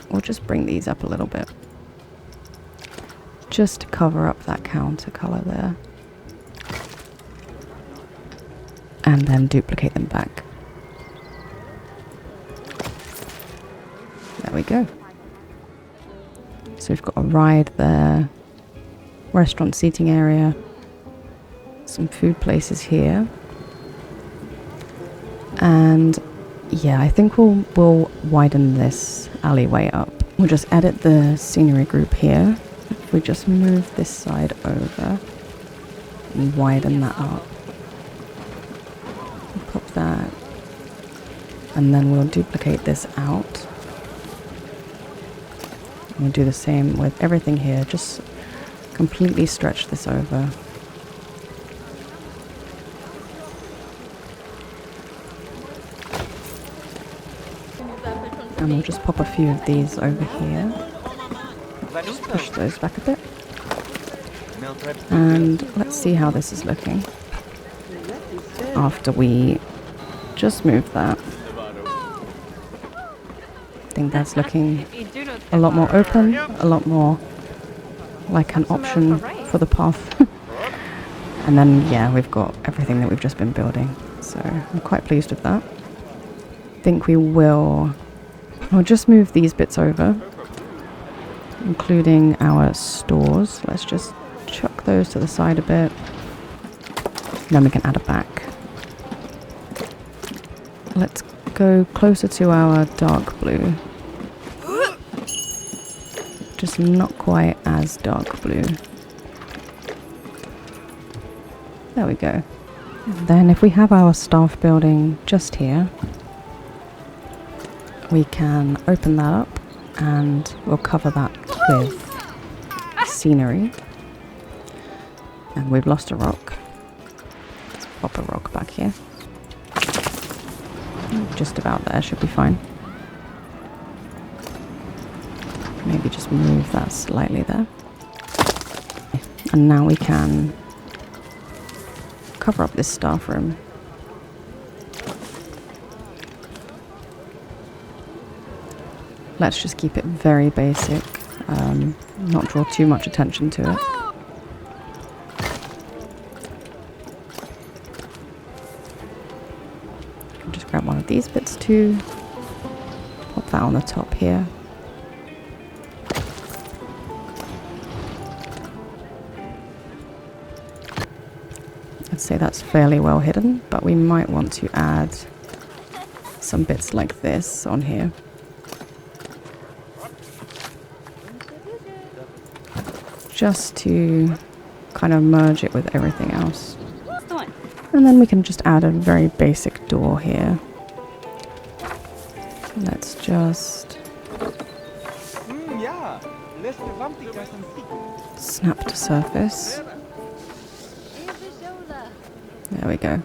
we'll just bring these up a little bit. Just to cover up that counter color there. And then duplicate them back. There we go. So we've got a ride there, restaurant seating area, some food places here. And yeah, I think we'll widen this alleyway up. We'll just edit the scenery group here. If we just move this side over and widen that up. We'll pop that. And then we'll duplicate this out. We'll do the same with everything here. Just completely stretch this over. And we'll just pop a few of these over here. Just push those back a bit. And let's see how this is looking. after we just move that. I think that's looking a lot more open, a lot more like an option for the path. And then, yeah, we've got everything that we've just been building. So I'm quite pleased with that. I think we'll just move these bits over, including our stores. Let's just chuck those to the side a bit. Then we can add a back. Let's go closer to our dark blue. Just not quite as dark blue. There we go. And then if we have our staff building just here, we can open that up and we'll cover that with scenery. And we've lost a rock. Let's pop a rock back here. Just about there, should be fine. Maybe just move that slightly there. And now we can cover up this staff room. Let's just keep it very basic, not draw too much attention to it. Just grab one of these bits too, pop that on the top here. I'd say that's fairly well hidden, but we might want to add some bits like this on here. Just to kind of merge it with everything else. And then we can just add a very basic door here. Let's just snap to surface. There we go.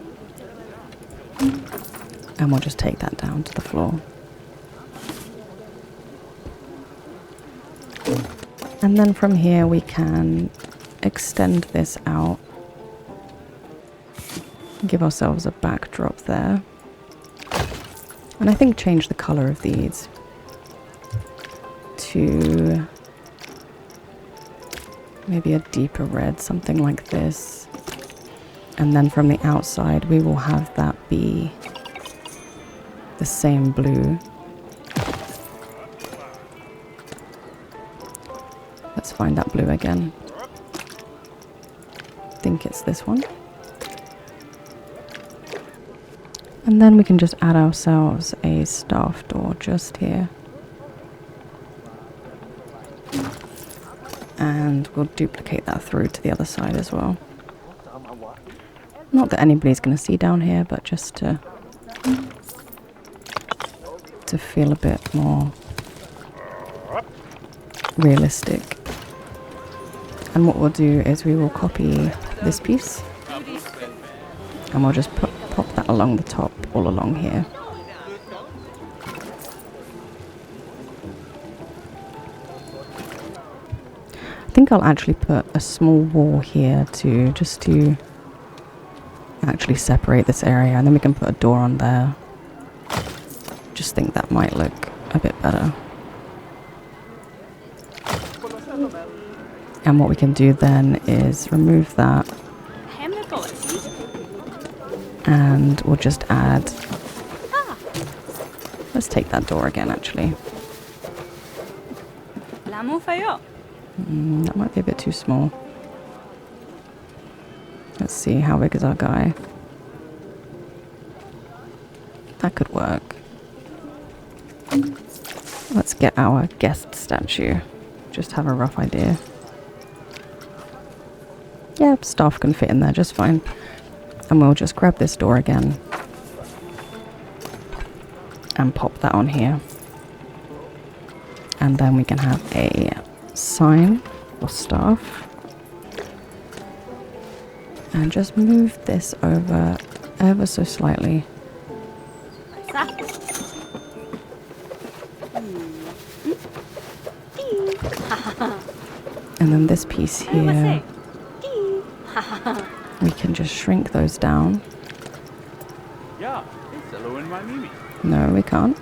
And we'll just take that down to the floor. And then from here we can extend this out. Give ourselves a backdrop there. And I think change the color of these to maybe a deeper red, something like this. And then from the outside we will have that be the same blue. Let's find that blue again. I think it's this one. And then we can just add ourselves a staff door just here. And we'll duplicate that through to the other side as well. Not that anybody's going to see down here, but just to feel a bit more realistic. And what we'll do is we will copy this piece and we'll just pop that along the top, all along here. I think I'll actually put a small wall here too, just to actually separate this area, and then we can put a door on there. Just think that might look a bit better. And what we can do then is remove that. And we'll just add... Let's take that door again, actually. That might be a bit too small. Let's see, how big is our guy? That could work. Let's get our guest statue. Just have a rough idea. Yeah, staff can fit in there just fine. And we'll just grab this door again. And pop that on here. And then we can have a sign for staff. And just move this over ever so slightly. And then this piece here, we can just shrink those down. No, we can't.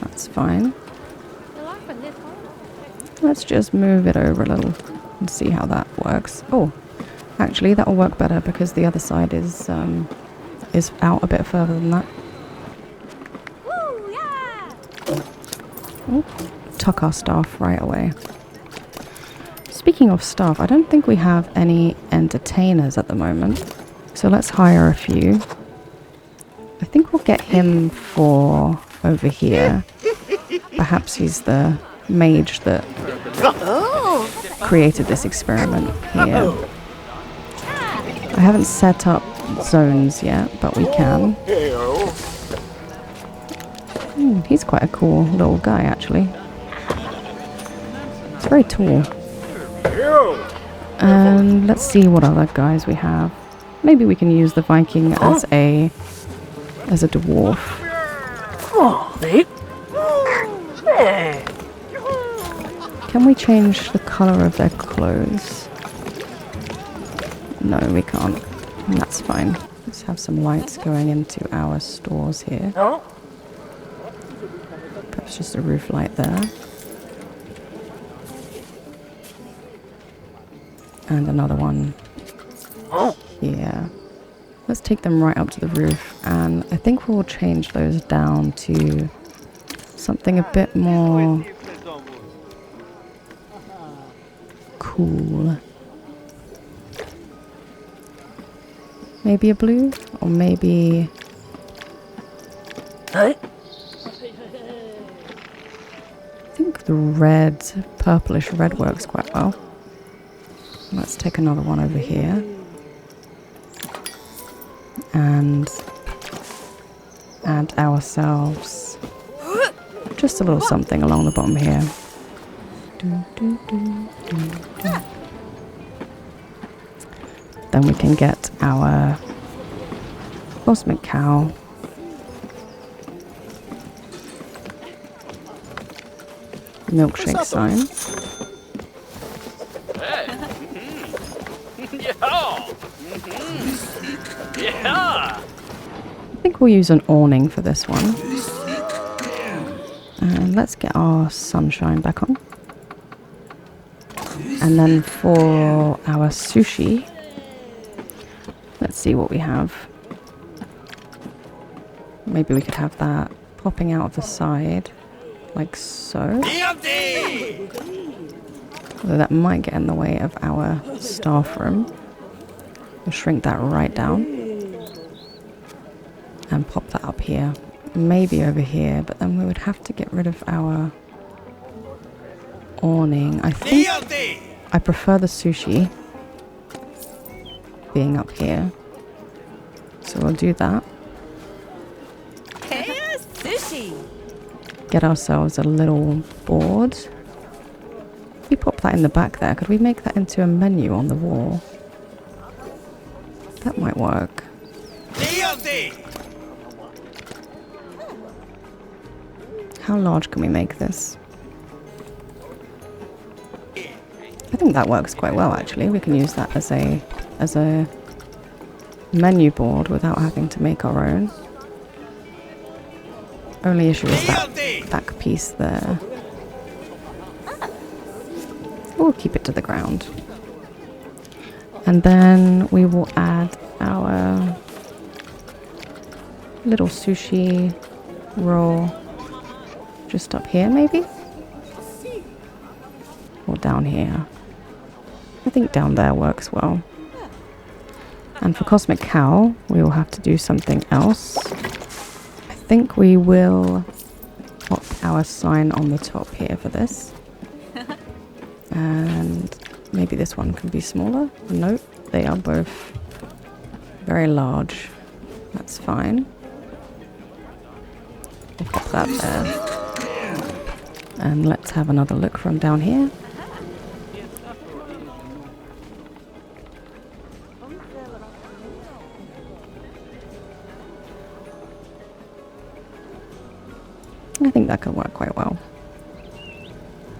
That's fine. Let's just move it over a little and see how that works. Oh, actually that will work better because the other side is out a bit further than that. Woo, yeah! Oh, tuck our staff right away. Speaking of staff, I don't think we have any entertainers at the moment. So let's hire a few. I think we'll get him for over here. Perhaps he's the mage that created this experiment here. I haven't set up zones yet, but we can. He's quite a cool little guy, actually. He's very tall. And let's see what other guys we have. Maybe we can use the Viking as a dwarf. Can we change the color of their clothes? No, we can't. That's fine. Let's have some lights going into our stores here. Perhaps just a roof light there. And another one here. Let's take them right up to the roof, and I think we'll change those down to something a bit more cool. Maybe a blue, or maybe I think the red, purplish red works quite well. Let's take another one over here. And add ourselves just a little something along the bottom here. Then we can get our cosmic cow. Milkshake sign. I think we'll use an awning for this one. And let's get our sunshine back on. And then for our sushi, let's see what we have. Maybe we could have that popping out of the side, like so. Although that might get in the way of our staff room. We'll shrink that right down. And pop that up here. Maybe over here, but then we would have to get rid of our awning. I think I prefer the sushi being up here. So we'll do that. Hey, sushi! Get ourselves a little board. If we pop that in the back there, could we make that into a menu on the wall? That might work. How large can we make this? I think that works quite well, actually. We can use that as a menu board without having to make our own. Only issue is that back piece there. We'll keep it to the ground. And then we will add our little sushi roll just up here, maybe? Or down here. I think down there works well. And for Cosmic Cow, we will have to do something else. I think we will pop our sign on the top here for this. And maybe this one can be smaller. Nope, they are both very large. That's fine. We'll pop that there. And let's have another look from down here. I think that can work quite well.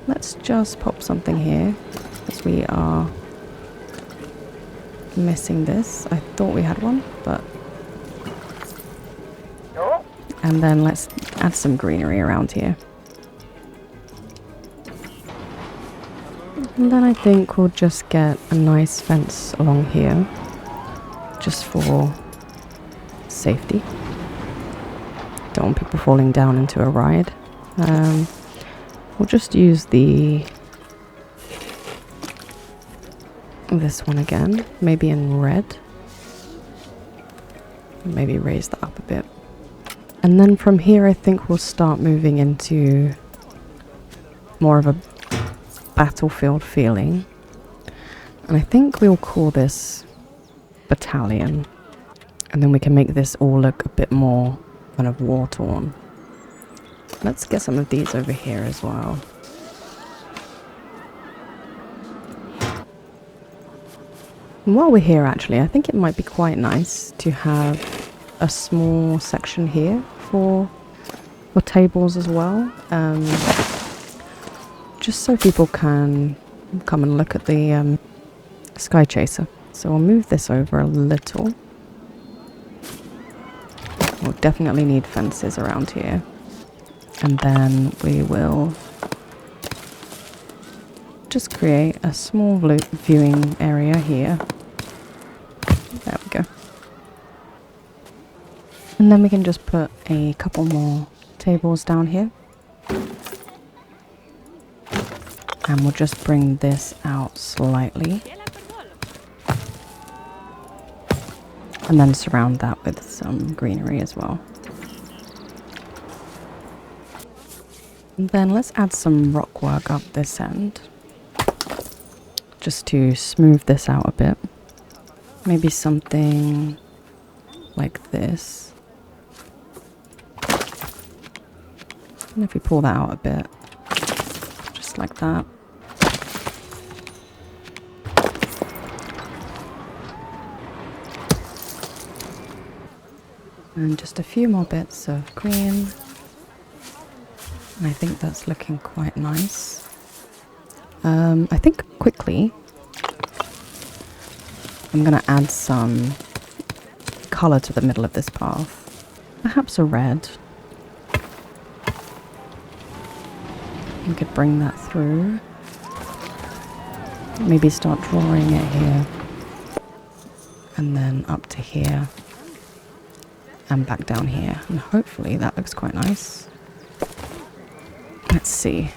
Let's just pop something here, as we are missing this. I thought we had one, but And then let's add some greenery around here. And then I think we'll just get a nice fence along here, just for safety. Don't want people falling down into a ride. We'll just use this one again, maybe in red. Maybe raise that up a bit. And then from here I think we'll start moving into more of a battlefield feeling. And I think we'll call this battalion. And then we can make this all look a bit more kind of war-torn. Let's get some of these over here as well. And while we're here actually, I think it might be quite nice to have a small section here for tables as well. Just so people can come and look at the Sky Chaser. So I'll move this over a little. We'll definitely need fences around here. And then we will just create a small viewing area here. There we go. And then we can just put a couple more tables down here. And we'll just bring this out slightly. And then surround that with some greenery as well. And then let's add some rock work up this end. Just to smooth this out a bit. Maybe something like this. And if we pull that out a bit, just like that. And just a few more bits of green. And I think that's looking quite nice. I think quickly I'm going to add some colour to the middle of this path. Perhaps a red. You could bring that through. Maybe start drawing it here. And then up to here. And back down here. And hopefully that looks quite nice. Let's see.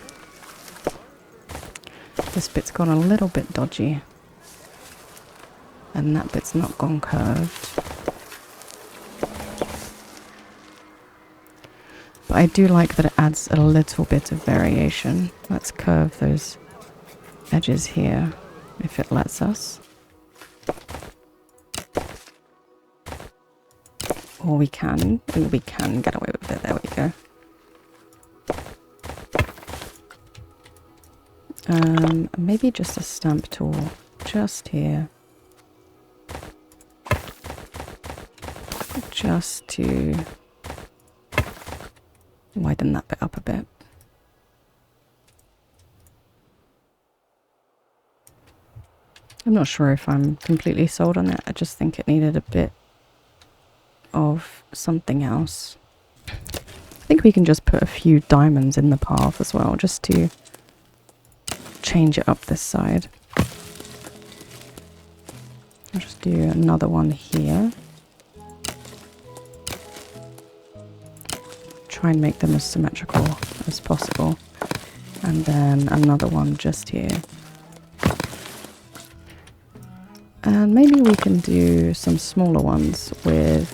This bit's gone a little bit dodgy. And that bit's not gone curved. But I do like that it adds a little bit of variation. Let's curve those edges here, if it lets us. Or we can get away with it. There we go. Maybe just a stamp tool just here. Just to widen that bit up a bit. I'm not sure if I'm completely sold on it. I just think it needed a bit of something else. I think we can just put a few diamonds in the path as well, just to change it up this side. I'll just do another one here. Try and make them as symmetrical as possible. And then another one just here. And maybe we can do some smaller ones with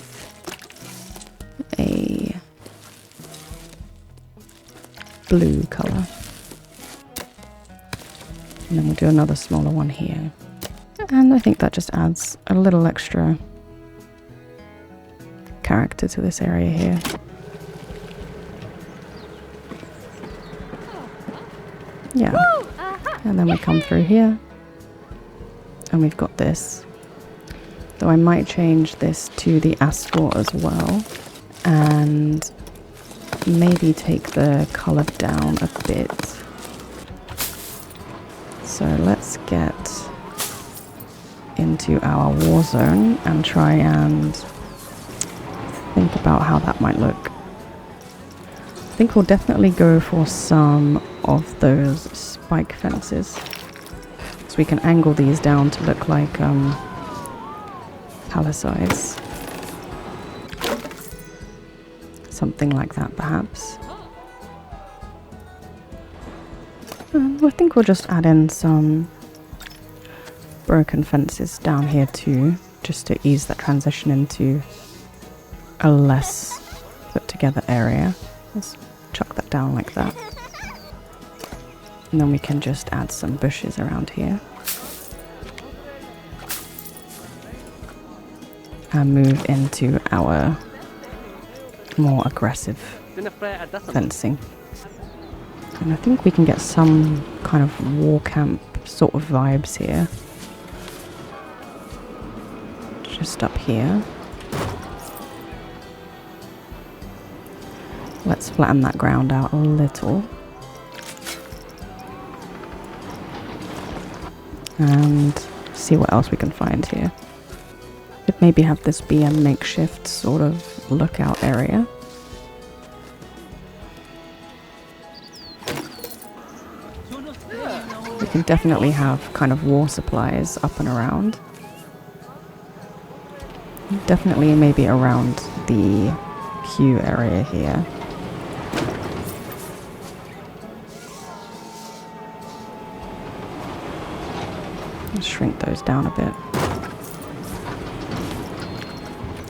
a blue colour. And then we'll do another smaller one here. And I think that just adds a little extra character to this area here. Yeah. And then we come through here. And we've got this. Though I might change this to the asphalt as well. And maybe take the colour down a bit. So let's get into our war zone and try and think about how that might look. I think we'll definitely go for some of those spike fences. So we can angle these down to look like palisades. Something like that, perhaps. I think we'll just add in some broken fences down here too, just to ease that transition into a less put together area. Let's chuck that down like that. And then we can just add some bushes around here. And move into our more aggressive fencing. And I think we can get some kind of war camp sort of vibes here. Just up here. Let's flatten that ground out a little. And see what else we can find here. Could maybe have this be a makeshift sort of lookout area. We can definitely have kind of war supplies up and around. Definitely maybe around the queue area here. Let's shrink those down a bit.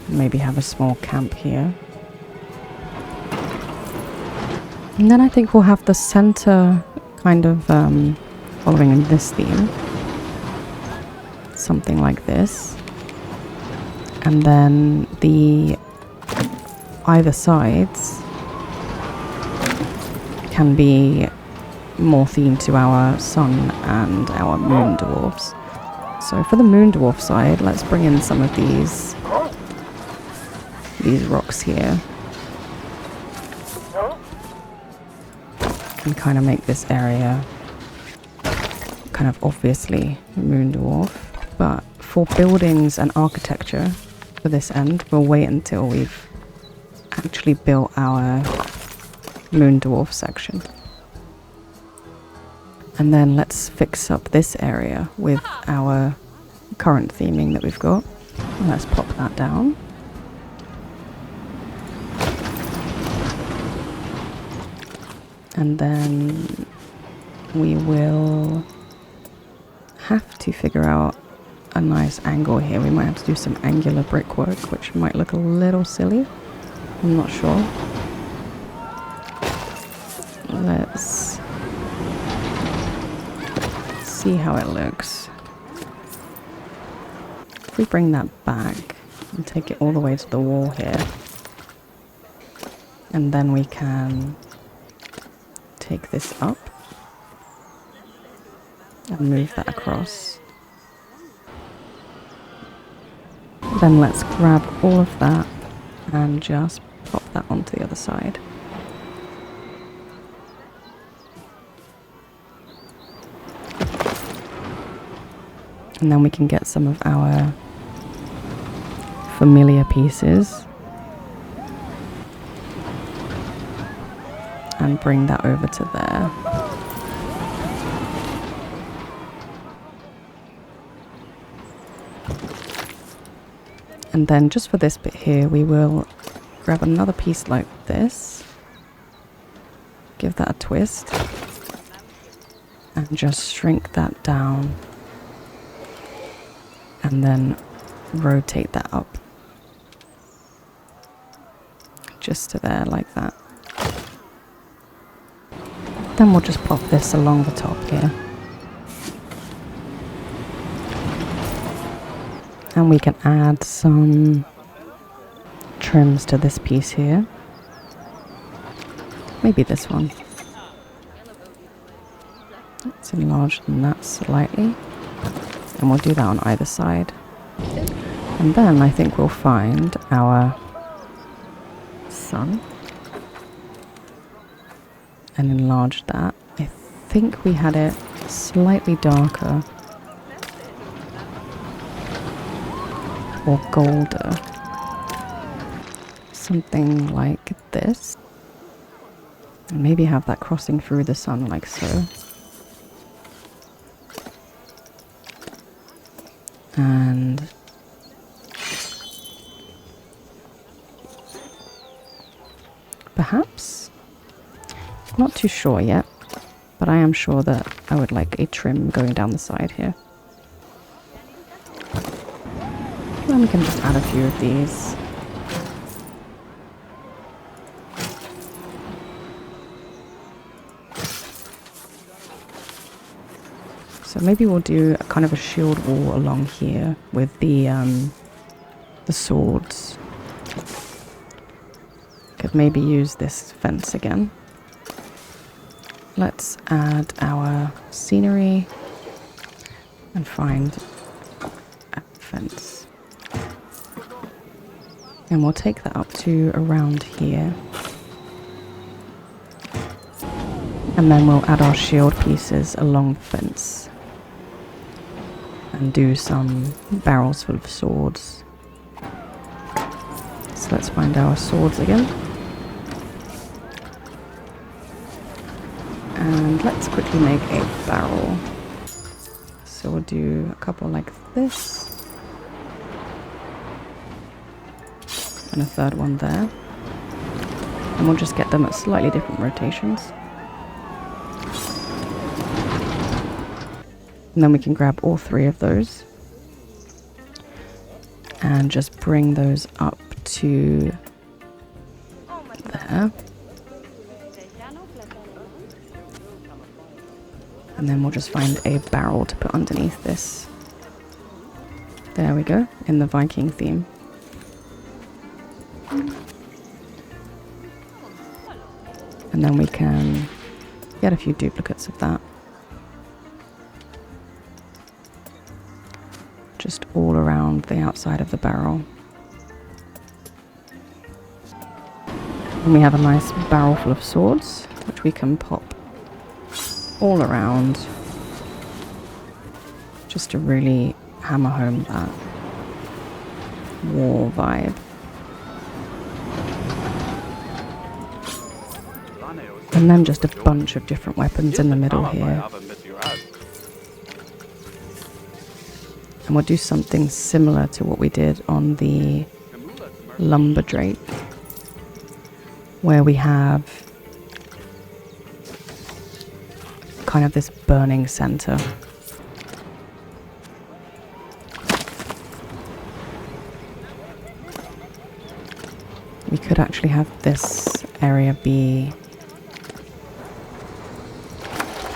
Maybe have a small camp here. And then I think we'll have the center kind of following this theme. Something like this. And then the either sides can be more themed to our sun and our moon dwarfs. So for the moon dwarf side, let's bring in some of these rocks here. And kind of make this area kind of obviously moon dwarf. But for buildings and architecture for this end, we'll wait until we've actually built our moon dwarf section. And then let's fix up this area with our current theming that we've got. And let's pop that down. And then we will have to figure out a nice angle here. We might have to do some angular brickwork, which might look a little silly. I'm not sure. Let's see how it looks. If we bring that back and take it all the way to the wall here, and then we can take this up and move that across. Then let's grab all of that and just pop that onto the other side. And then we can get some of our familiar pieces and bring that over to there. And then just for this bit here, we will grab another piece like this, give that a twist, and just shrink that down, and then rotate that up just to there like that. Then we'll just pop this along the top here. And we can add some trims to this piece here. Maybe this one. Let's enlarge that slightly. And we'll do that on either side. And then I think we'll find our sun. And enlarge that. I think we had it slightly darker. Or golder. Something like this. And maybe have that crossing through the sun like so. And perhaps, not too sure yet, but I am sure that I would like a trim going down the side here. Then we can just add a few of these. So maybe we'll do a kind of a shield wall along here with the swords. Could maybe use this fence again. Let's add our scenery and find a fence. And we'll take that up to around here. And then we'll add our shield pieces along the fence. And do some barrels full of swords. So let's find our swords again. And let's quickly make a barrel. So we'll do a couple like this. And a third one there. And we'll just get them at slightly different rotations. And then we can grab all three of those. And just bring those up to there. And then we'll just find a barrel to put underneath this. There we go, in the Viking theme. And then we can get a few duplicates of that. Just all around the outside of the barrel. And we have a nice barrel full of swords, which we can pop all around, just to really hammer home that war vibe. And then just a bunch of different weapons in the middle here. And we'll do something similar to what we did on the lumberdrake, where we have kind of this burning center. We could actually have this area be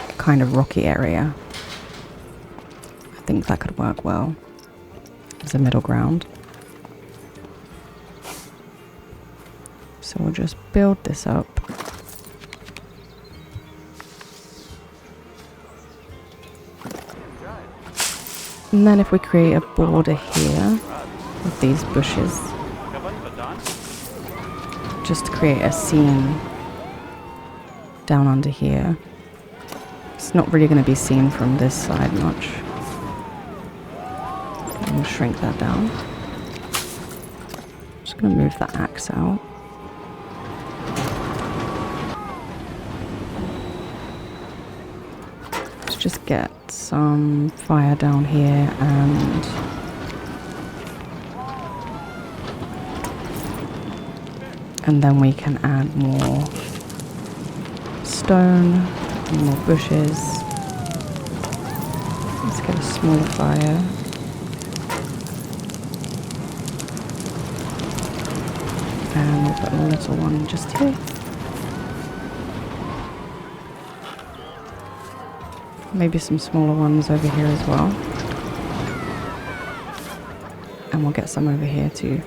a kind of rocky area. I think that could work well as a middle ground. So we'll just build this up. And then if we create a border here with these bushes, just to create a scene down under here. It's not really going to be seen from this side much. We'll shrink that down. Just going to move that axe out. Let's just get some fire down here and then we can add more stone, more bushes. Let's get a smaller fire. And we'll put a little one just here. Maybe some smaller ones over here as well. And we'll get some over here too.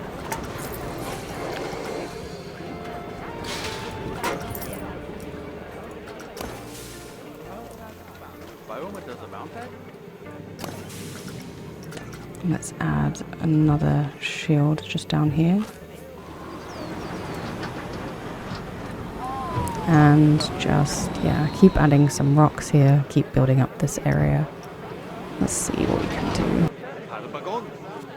Let's add another shield just down here. And just, yeah, keep adding some rocks here, keep building up this area. Let's see what we can do.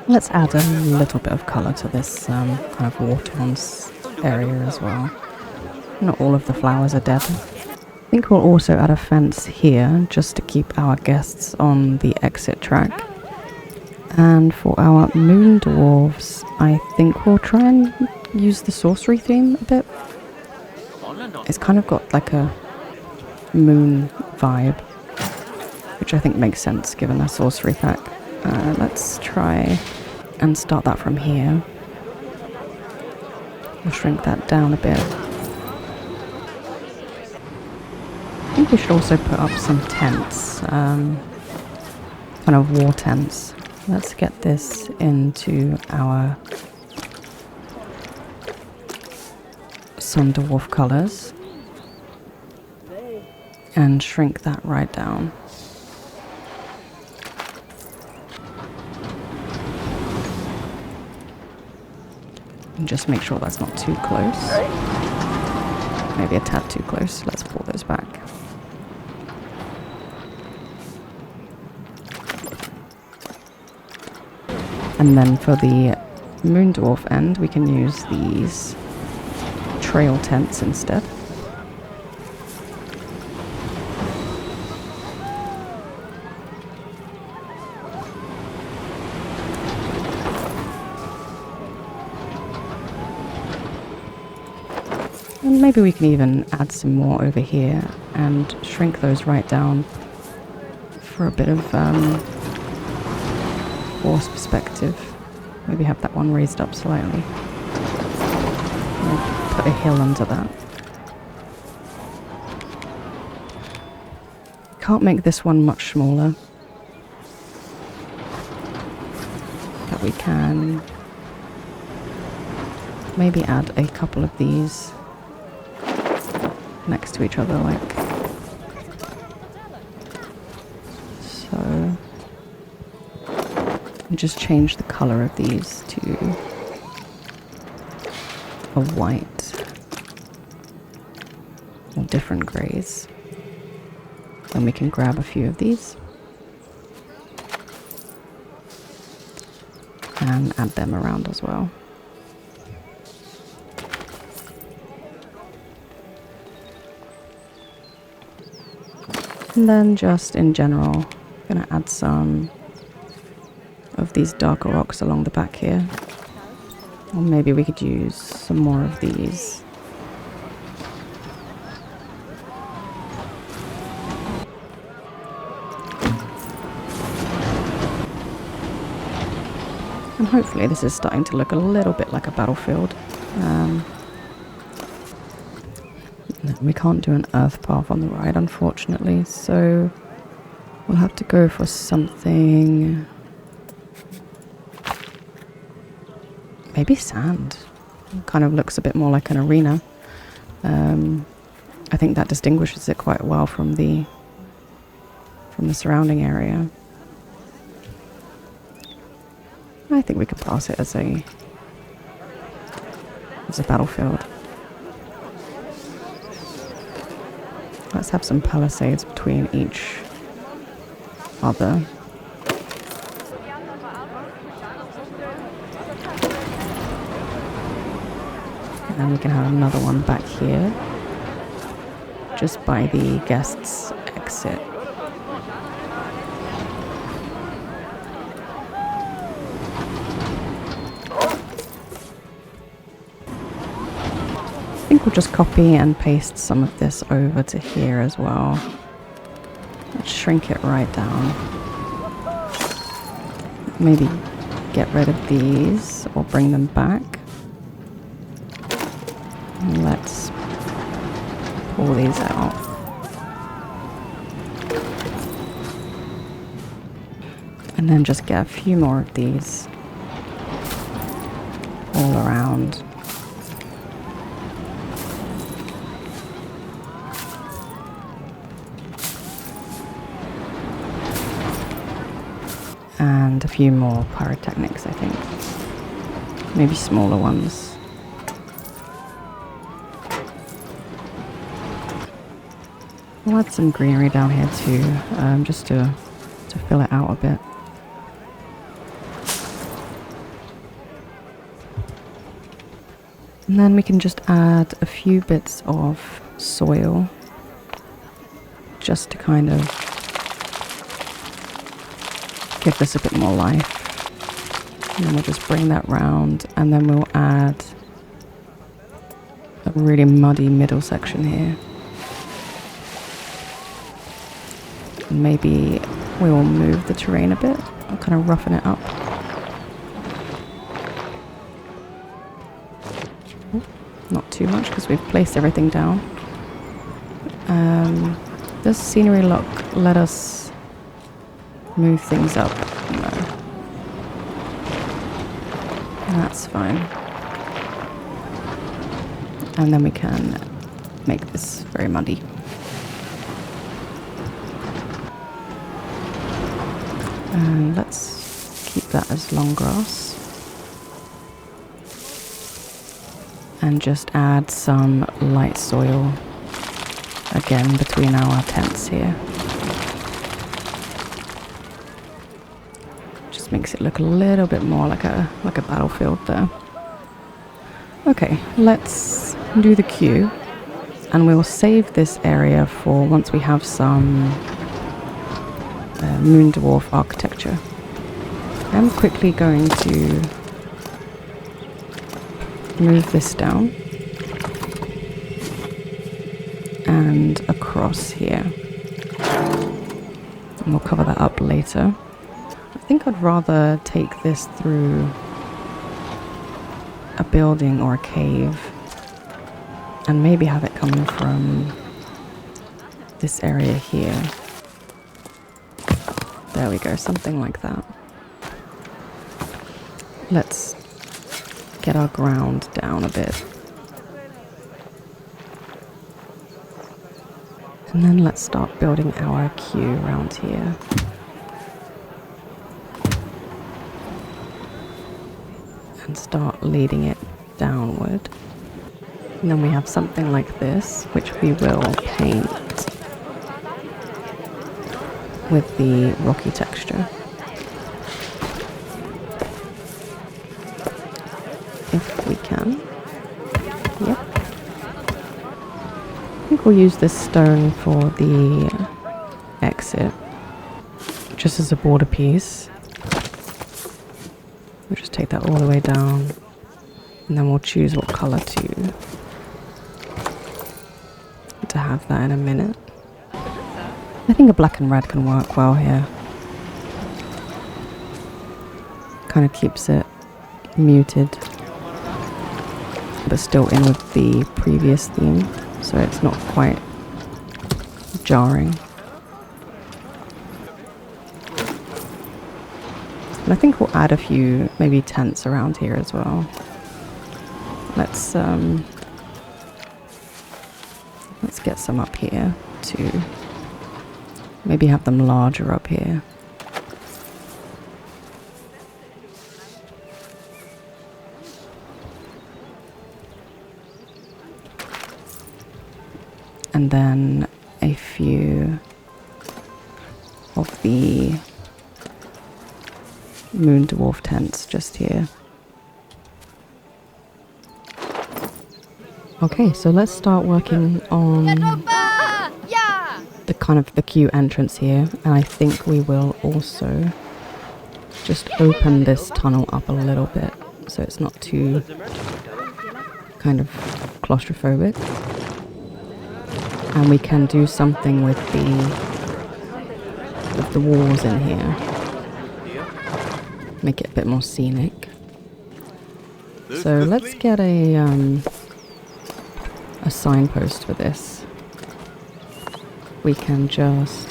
Let's add a little bit of colour to this kind of water area as well. Not all of the flowers are dead. I think we'll also add a fence here just to keep our guests on the exit track. And for our moon dwarves, I think we'll try and use the sorcery theme a bit. It's kind of got like a moon vibe, which I think makes sense given the sorcery pack. Let's try and start that from here. We'll shrink that down a bit. I think we should also put up some tents, kind of war tents. Let's get this into our Sun Dwarf colours and shrink that right down. And just make sure that's not too close. Maybe a tad too close. Let's pull those back. And then for the moon dwarf end, we can use these trail tents instead. And maybe we can even add some more over here and shrink those right down for a bit of force perspective. Maybe have that one raised up slightly. We'll put a hill under that. Can't make this one much smaller. But we can maybe add a couple of these next to each other, like so. And just change the color of these to a white or different grays. Then we can grab a few of these and add them around as well. And then just in general, I'm gonna add some of these darker rocks along the back here. Or maybe we could use some more of these. And hopefully this is starting to look a little bit like a battlefield. We can't do an earth path on the ride, unfortunately, so we'll have to go for something. Maybe sand. Kind of looks a bit more like an arena. I think that distinguishes it quite well from the surrounding area. I think we could pass it as a battlefield. Let's have some palisades between each other. And then we can have another one back here, just by the guests' exit. I think we'll just copy and paste some of this over to here as well. Let's shrink it right down. Maybe get rid of these or bring them back. And let's pull these out. And then just get a few more of these all around. And a few more pyrotechnics, I think. Maybe smaller ones. We'll add some greenery down here too, just to fill it out a bit. And then we can just add a few bits of soil just to kind of give this a bit more life. And then we'll just bring that round, and then we'll add a really muddy middle section here. And maybe we will move the terrain a bit. I'll kind of roughen it up. Not too much because we've placed everything down. Does scenery lock let us move things up? No. That's fine. And then we can make this very muddy. And let's keep that as long grass. And just add some light soil again between our tents here. Just makes it look a little bit more like a battlefield there. Okay, let's do the queue, and we'll save this area for once we have some moon dwarf architecture. I'm quickly going to move this down and across here, and we'll cover that up later. I think I'd rather take this through a building or a cave and maybe have it coming from this area here. There we go, something like that. Let's get our ground down a bit. And then let's start building our queue around here. And start leading it downward. And then we have something like this, which we will paint with the rocky texture. If we can. Yep. I think we'll use this stone for the exit, just as a border piece. We'll just take that all the way down, and then we'll choose what color to have that in a minute. I think a black and red can work well here. Kind of keeps it muted, but still in with the previous theme, so it's not quite jarring. And I think we'll add a few maybe tents around here as well. Let's get some up here too. Maybe have them larger up here. And then a few of the moon dwarf tents just here. Okay, so let's start working on the kind of the queue entrance here, and I think we will also just open this tunnel up a little bit so it's not too kind of claustrophobic. And we can do something with the walls in here. Make it a bit more scenic. So let's get a signpost for this. We can just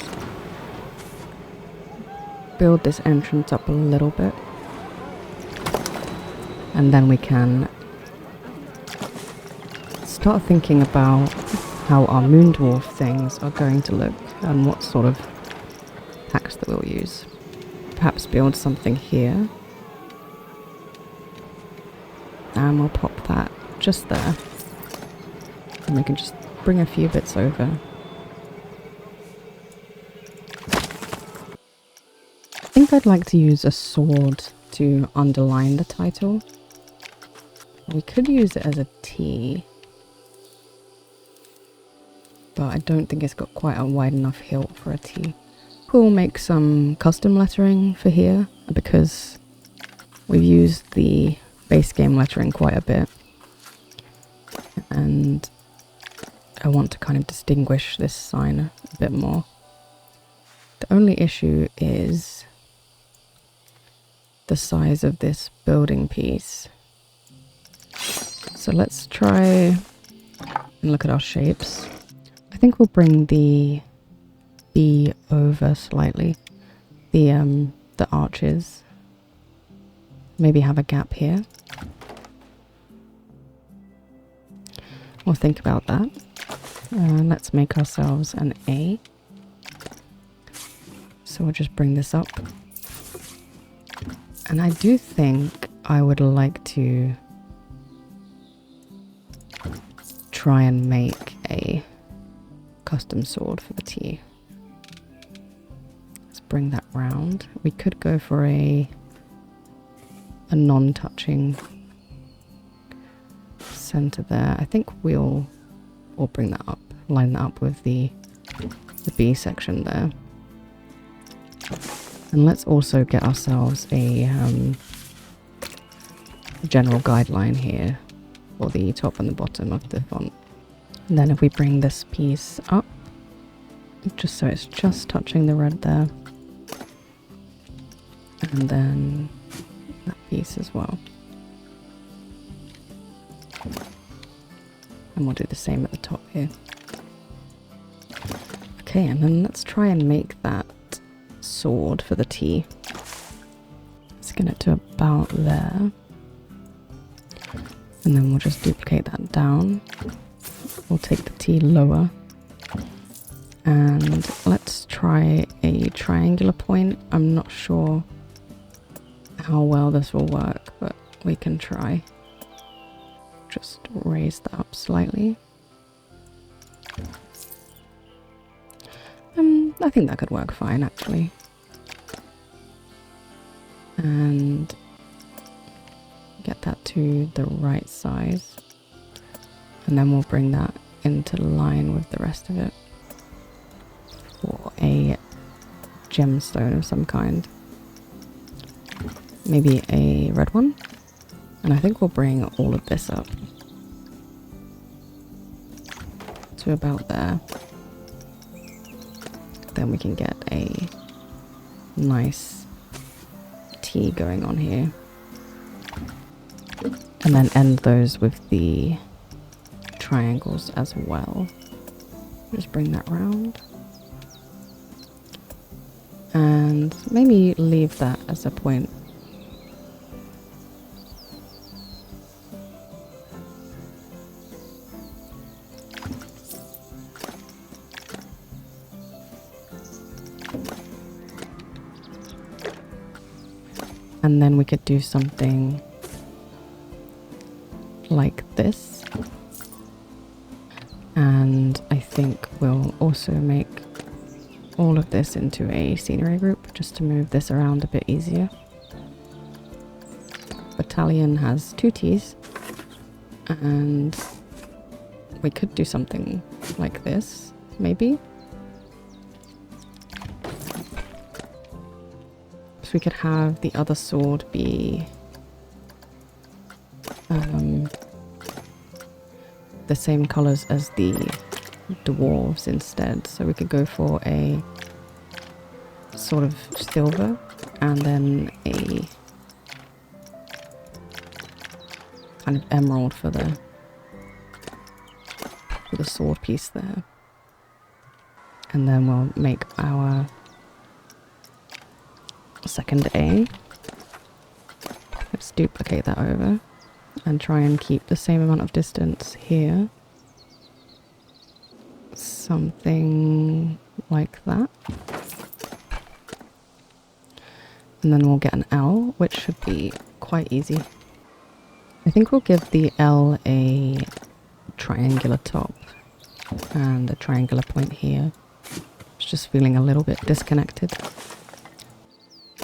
build this entrance up a little bit, and then we can start thinking about how our moon dwarf things are going to look and what sort of packs that we'll use. Perhaps build something here, and we'll pop that just there, and we can just bring a few bits over. I think I'd like to use a sword to underline the title, We could use it as a T, but I don't think it's got quite a wide enough hilt for a T. We'll make some custom lettering for here because we've used the base game lettering quite a bit, and I want to kind of distinguish this sign a bit more. The only issue is the size of this building piece. So let's try and look at our shapes. I think we'll bring the B over slightly, the arches. Maybe have a gap here. We'll think about that. Let's make ourselves an A. So we'll just bring this up. And I do think I would like to try and make a custom sword for the T. Let's bring that round. We could go for a non-touching center there. I think we'll bring that up, line that up with the B section there. And let's also get ourselves a general guideline here for the top and the bottom of the font. And then if we bring this piece up, just so it's just touching the red there, and then that piece as well. And we'll do the same at the top here. Okay, and then let's try and make that sword for the T. Let's get it to about there. And then we'll just duplicate that down. We'll take the T lower. And let's try a triangular point. I'm not sure how well this will work, but we can try. Just raise that up slightly. I think that could work fine, actually. And get that to the right size. And then we'll bring that into line with the rest of it for a gemstone of some kind. Maybe a red one. And I think we'll bring all of this up to about there. Then we can get a nice T going on here. And then end those with the triangles as well. Just bring that round. And maybe leave that as a point. And then we could do something like this. And I think we'll also make all of this into a scenery group just to move this around a bit easier. Battalion has 2 T's, and we could do something like this, maybe. So we could have the other sword be the same colors as the dwarves instead. So we could go for a sort of silver and then a kind of emerald for the sword piece there. And then we'll make our second A. Let's duplicate that over and try and keep the same amount of distance here. Something like that. And then we'll get an L, which should be quite easy. I think we'll give the L a triangular top and a triangular point here. It's just feeling a little bit disconnected.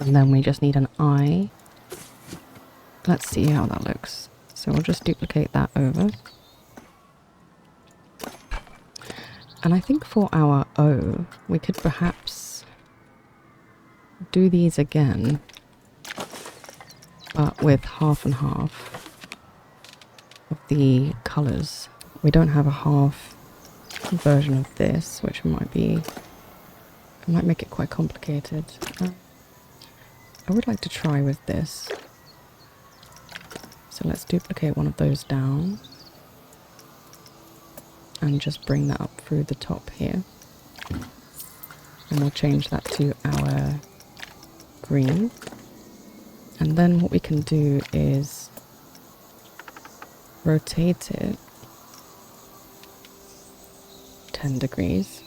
And then we just need an I. Let's see how that looks. So we'll just duplicate that over. And I think for our O, we could perhaps do these again, but with half and half of the colours. We don't have a half version of this, which might make it quite complicated. I would like to try with this. So let's duplicate one of those down and just bring that up through the top here. And we'll change that to our green. And then what we can do is rotate it 10 degrees.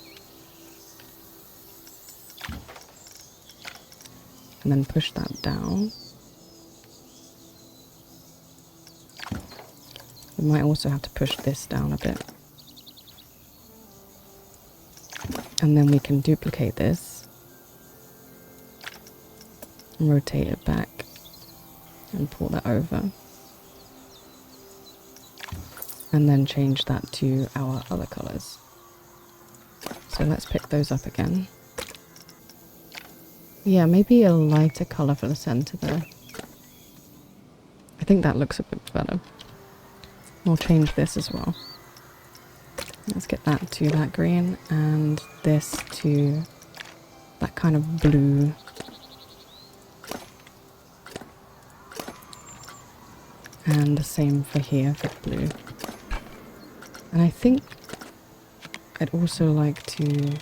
And then push that down. We might also have to push this down a bit. And then we can duplicate this and rotate it back and pull that over. And then change that to our other colours. So let's pick those up again. Yeah, maybe a lighter colour for the centre there. I think that looks a bit better. We'll change this as well. Let's get that to that green and this to that kind of blue. And the same for here for blue. And I think I'd also like to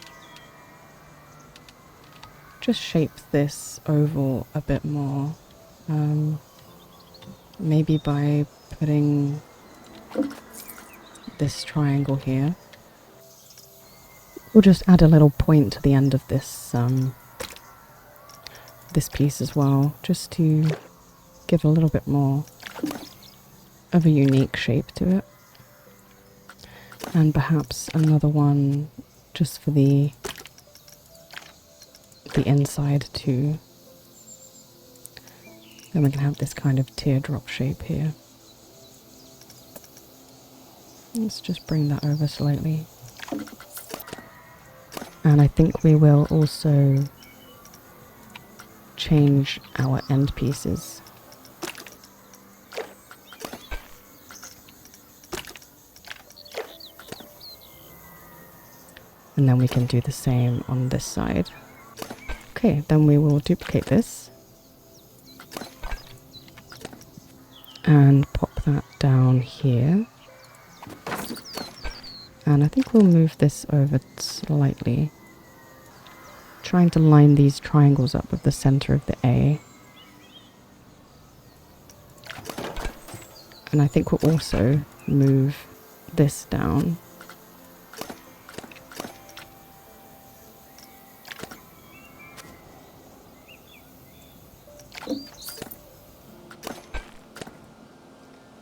just shape this oval a bit more. Maybe by putting this triangle here. We'll just add a little point to the end of this this piece as well, just to give a little bit more of a unique shape to it. And perhaps another one just for the inside too. Then we can have this kind of teardrop shape here. Let's just bring that over slightly. And I think we will also change our end pieces. And then we can do the same on this side. Okay, then we will duplicate this. And pop that down here. And I think we'll move this over slightly. Trying to line these triangles up with the center of the A. And I think we'll also move this down.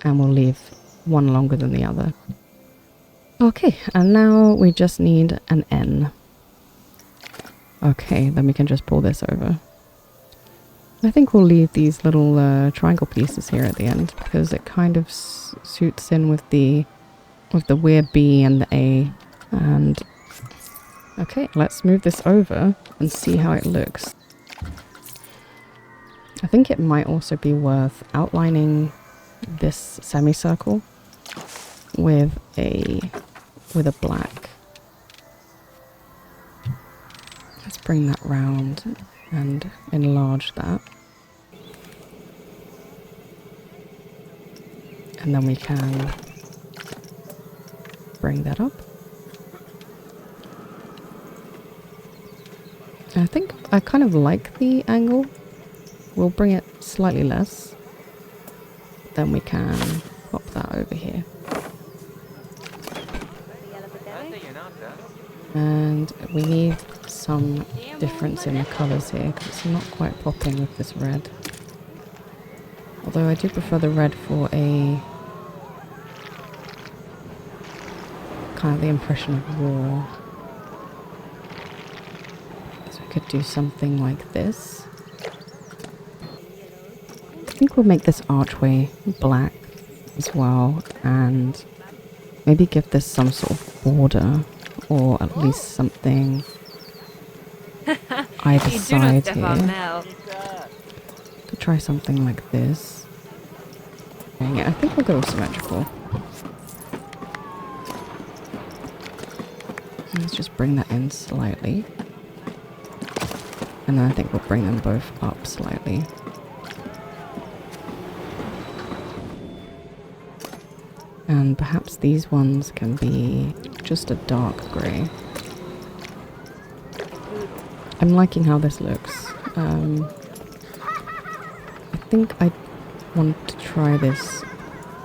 And we'll leave one longer than the other. Okay, and now we just need an N. Okay, then we can just pull this over. I think we'll leave these little triangle pieces here at the end because it kind of suits in with the weird B and the A. And okay, let's move this over and see how it looks. I think it might also be worth outlining this semicircle with a black. Let's bring that round and enlarge that. And then we can bring that up. And I think I kind of like the angle. We'll bring it slightly less. Then we can pop that over here. And we need some difference in the colours here because it's not quite popping with this red. Although I do prefer the red for a kind of the impression of war. So we could do something like this. I think we'll make this archway black as well, and maybe give this some sort of border, or at least something either Die Dino side Stefan here. Mel. Could try something like this. Yeah, I think we'll go symmetrical. Let's just bring that in slightly. And then I think we'll bring them both up slightly. And perhaps these ones can be just a dark grey. I'm liking how this looks. I think I want to try this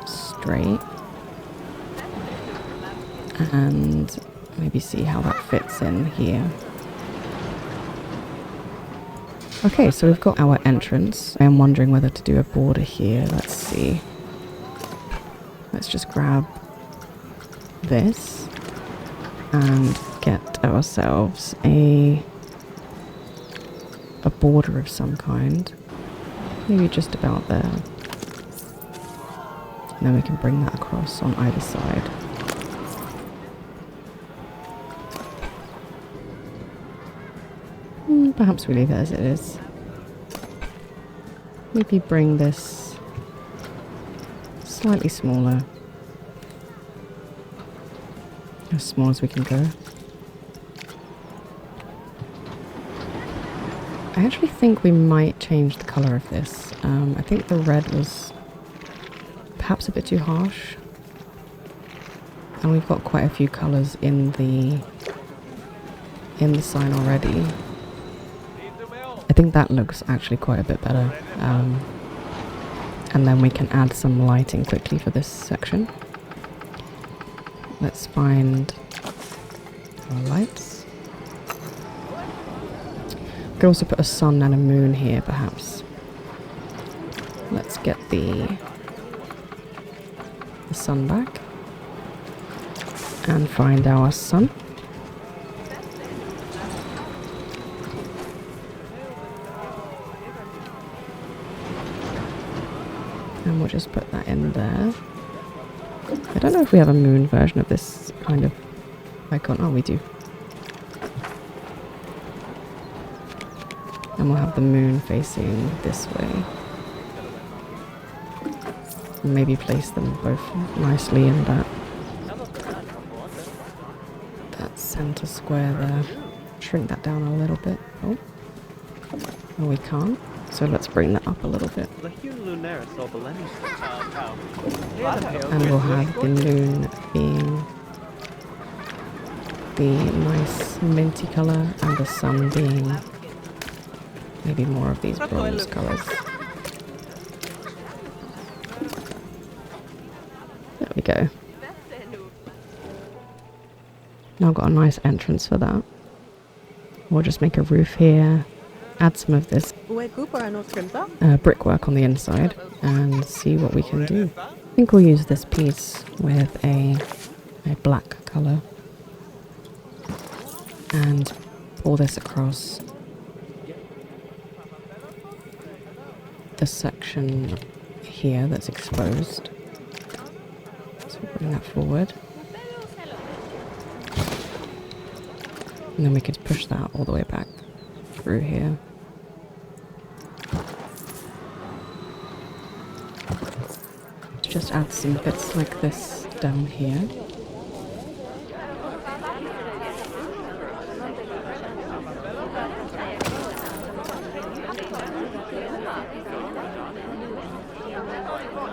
straight. And maybe see how that fits in here. Okay, so we've got our entrance. I am wondering whether to do a border here. Let's see. Let's just grab this and get ourselves a border of some kind. Maybe just about there. And then we can bring that across on either side. Perhaps we leave it as it is. Maybe bring this slightly smaller. As small as we can go. I actually think we might change the colour of this. I think the red was perhaps a bit too harsh. And we've got quite a few colours in the sign already. I think that looks actually quite a bit better. And then we can add some lighting quickly for this section. Let's find our lights. We could also put a sun and a moon here, perhaps. Let's get the sun back. And find our sun. And we'll just put that in there. I don't know if we have a moon version of this kind of icon. Oh, we do. And we'll have the moon facing this way. And maybe place them both nicely in that center square there. Shrink that down a little bit. Oh, we can't. So let's bring that up a little bit. And we'll have the moon being the nice minty colour and the sun being maybe more of these bronze colours. There we go. Now I've got a nice entrance for that. We'll just make a roof here. Add some of this brickwork on the inside and see what we can do. I think we'll use this piece with a black colour and pull this across the section here that's exposed. So bring that forward. And then we could push that all the way back through here. Just add some bits like this down here.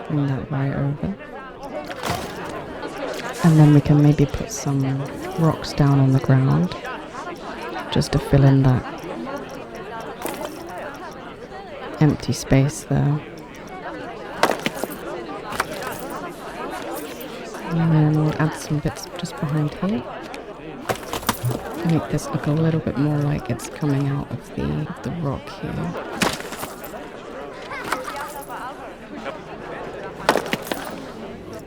Bring that right over. And then we can maybe put some rocks down on the ground just to fill in that empty space there. And then we'll add some bits just behind here. Make this look a little bit more like it's coming out of the rock here.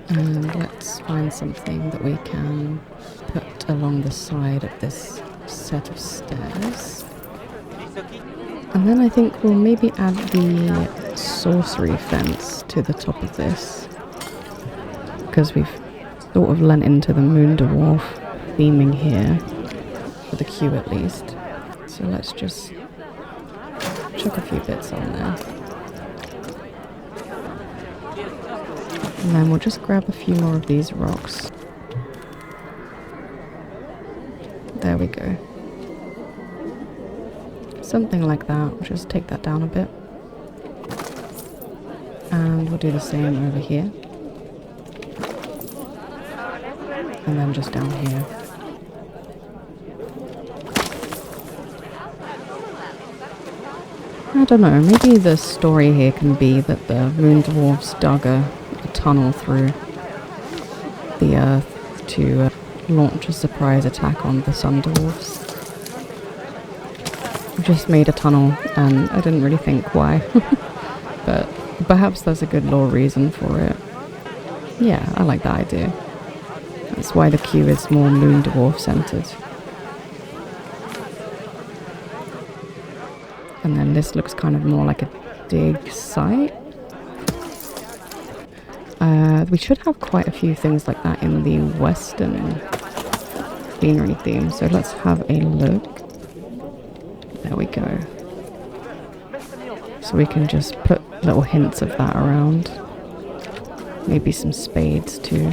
And let's find something that we can put along the side of this set of stairs. And then I think we'll maybe add the sorcery fence to the top of this. because we've sort of lent into the moon dwarf theming here, for the queue at least. So let's just chuck a few bits on there. And then we'll just grab a few more of these rocks. There we go. Something like that. We'll just take that down a bit. And we'll do the same over here. And then just down here. I don't know, maybe the story here can be that the moon dwarfs dug a tunnel through the earth to launch a surprise attack on the sun dwarfs. I just made a tunnel and I didn't really think why. But perhaps there's a good lore reason for it. Yeah, I like that idea. That's why the queue is more moon dwarf centered. And then this looks kind of more like a dig site. We should have quite a few things like that in the western scenery theme. So let's have a look. There we go. So we can just put little hints of that around. Maybe some spades too.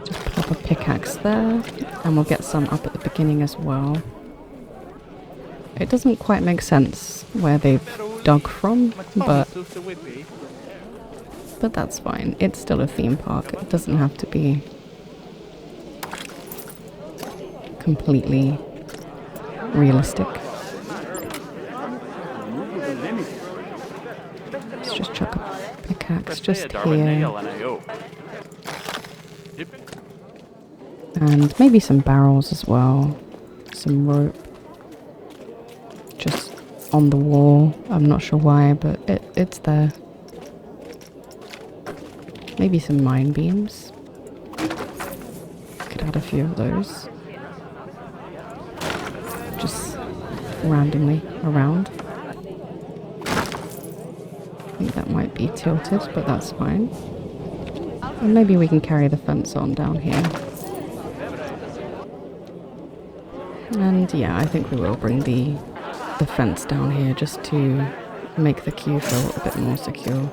Just pop a pickaxe there. And we'll get some up at the beginning as well. It doesn't quite make sense where they've dug from, but that's fine. It's still a theme park. It doesn't have to be completely realistic. Let's just chuck a pickaxe just here. And maybe some barrels as well. Some rope. Just on the wall. I'm not sure why, but it's there. Maybe some mine beams. Could add a few of those. Just randomly around. I think that might be tilted, but that's fine. And maybe we can carry the fence on down here. And yeah, I think we will bring the fence down here just to make the queue feel a bit more secure.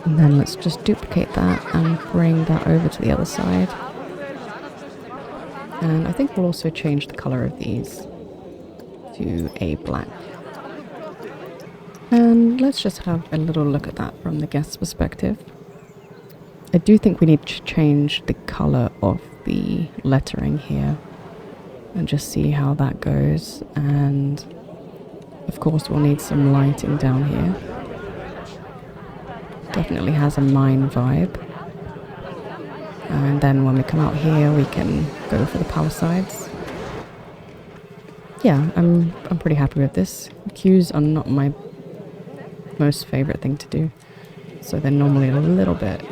And then let's just duplicate that and bring that over to the other side. And I think we'll also change the colour of these to a black. And let's just have a little look at that from the guest's perspective. I do think we need to change the colour of the lettering here and just see how that goes. And of course we'll need some lighting down here. Definitely has a mine vibe. And then when we come out here we can go for the palisades. Yeah, I'm pretty happy with this. Queues are not my most favourite thing to do, so they're normally a little bit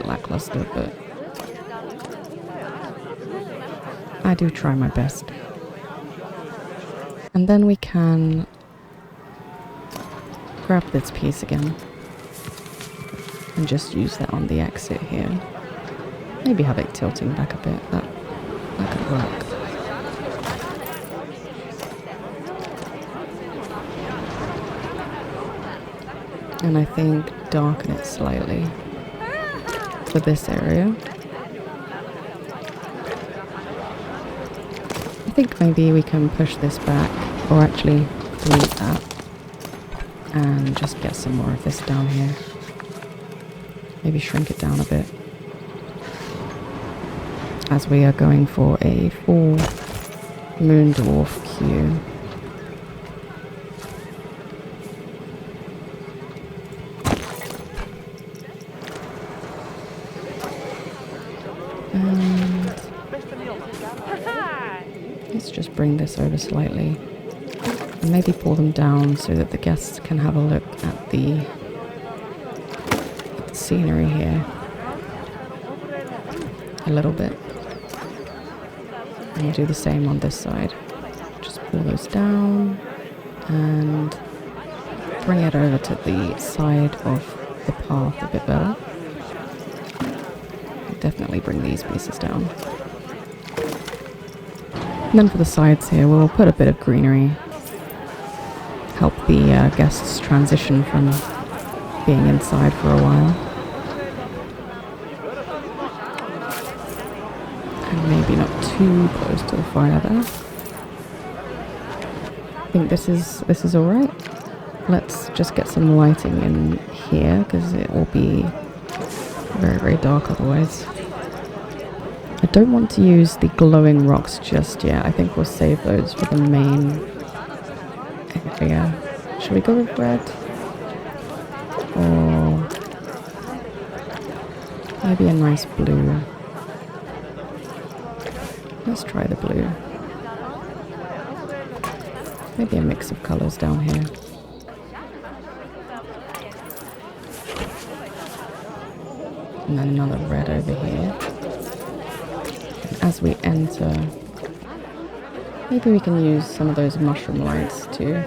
lackluster, but I do try my best. And then we can grab this piece again and just use that on the exit here. Maybe have it tilting back a bit. That could work. And I think darken it slightly for this area. I think maybe we can push this back, or actually delete that, and just get some more of this down here. Maybe shrink it down a bit, as we are going for a full moon dwarf queue. And let's just bring this over slightly and maybe pull them down so that the guests can have a look at the scenery here a little bit. And we'll do the same on this side. Just pull those down and bring it over to the side of the path a bit better. Definitely bring these pieces down. And then for the sides here, we'll put a bit of greenery. Help the guests transition from being inside for a while. And maybe not too close to the fire there. I think this is alright. Let's just get some lighting in here, because it will be very, very dark otherwise. I don't want to use the glowing rocks just yet. I think we'll save those for the main area. Should we go with red? Or maybe a nice blue? Let's try the blue. Maybe a mix of colours down here. And then another red over here. And as we enter, maybe we can use some of those mushroom lights too.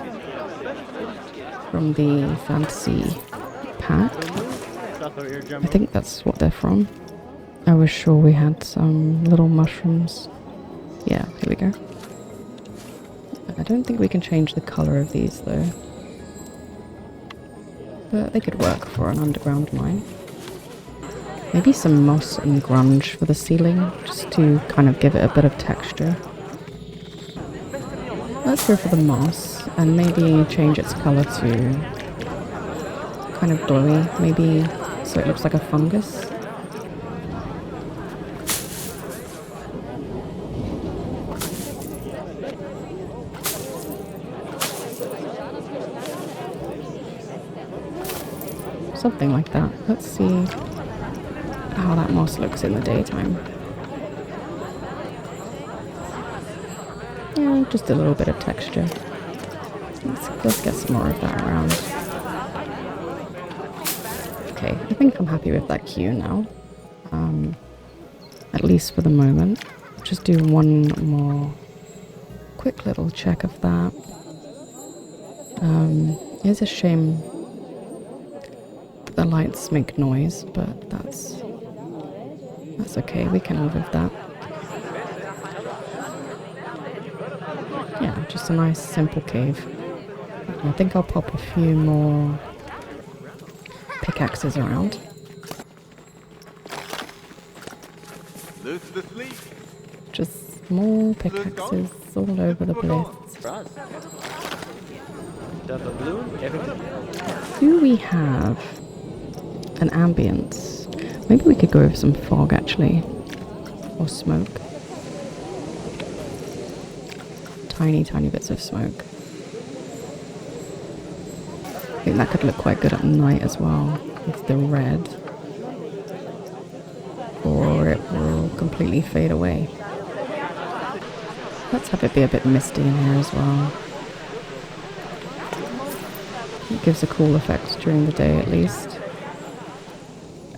From the fantasy pack. I think that's what they're from. I was sure we had some little mushrooms. Yeah, here we go. I don't think we can change the colour of these though. But they could work for an underground mine. Maybe some moss and grunge for the ceiling, just to kind of give it a bit of texture. Let's go for the moss, and maybe change its colour to kind of glowy, maybe so it looks like a fungus. Something like that. Let's see how that moss looks in the daytime. Yeah, just a little bit of texture. Let's get some more of that around. Okay, I think I'm happy with that queue now. At least for the moment. Just do one more quick little check of that. It's a shame the lights make noise, but that's okay, we can live with that. Yeah, just a nice simple cave. I think I'll pop a few more pickaxes around. Just small pickaxes all over the place. Do we have an ambience? Maybe we could go with some fog actually, or smoke. Tiny bits of smoke. I think that could look quite good at night as well, with the red. Or it will completely fade away. Let's have it be a bit misty in here as well. It gives a cool effect during the day at least.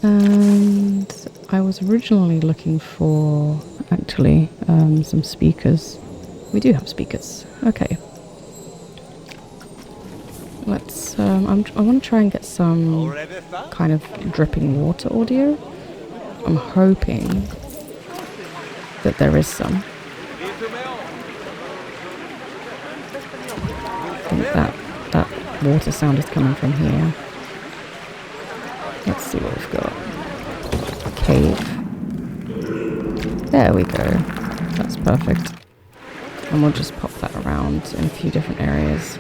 And I was originally looking for, actually, some speakers. We do have speakers. Okay. Let's, I want to try and get some kind of dripping water audio. I'm hoping that there is some. I think that water sound is coming from here. Let's see what we've got. Cave. There we go. That's perfect. And we'll just pop that around in a few different areas.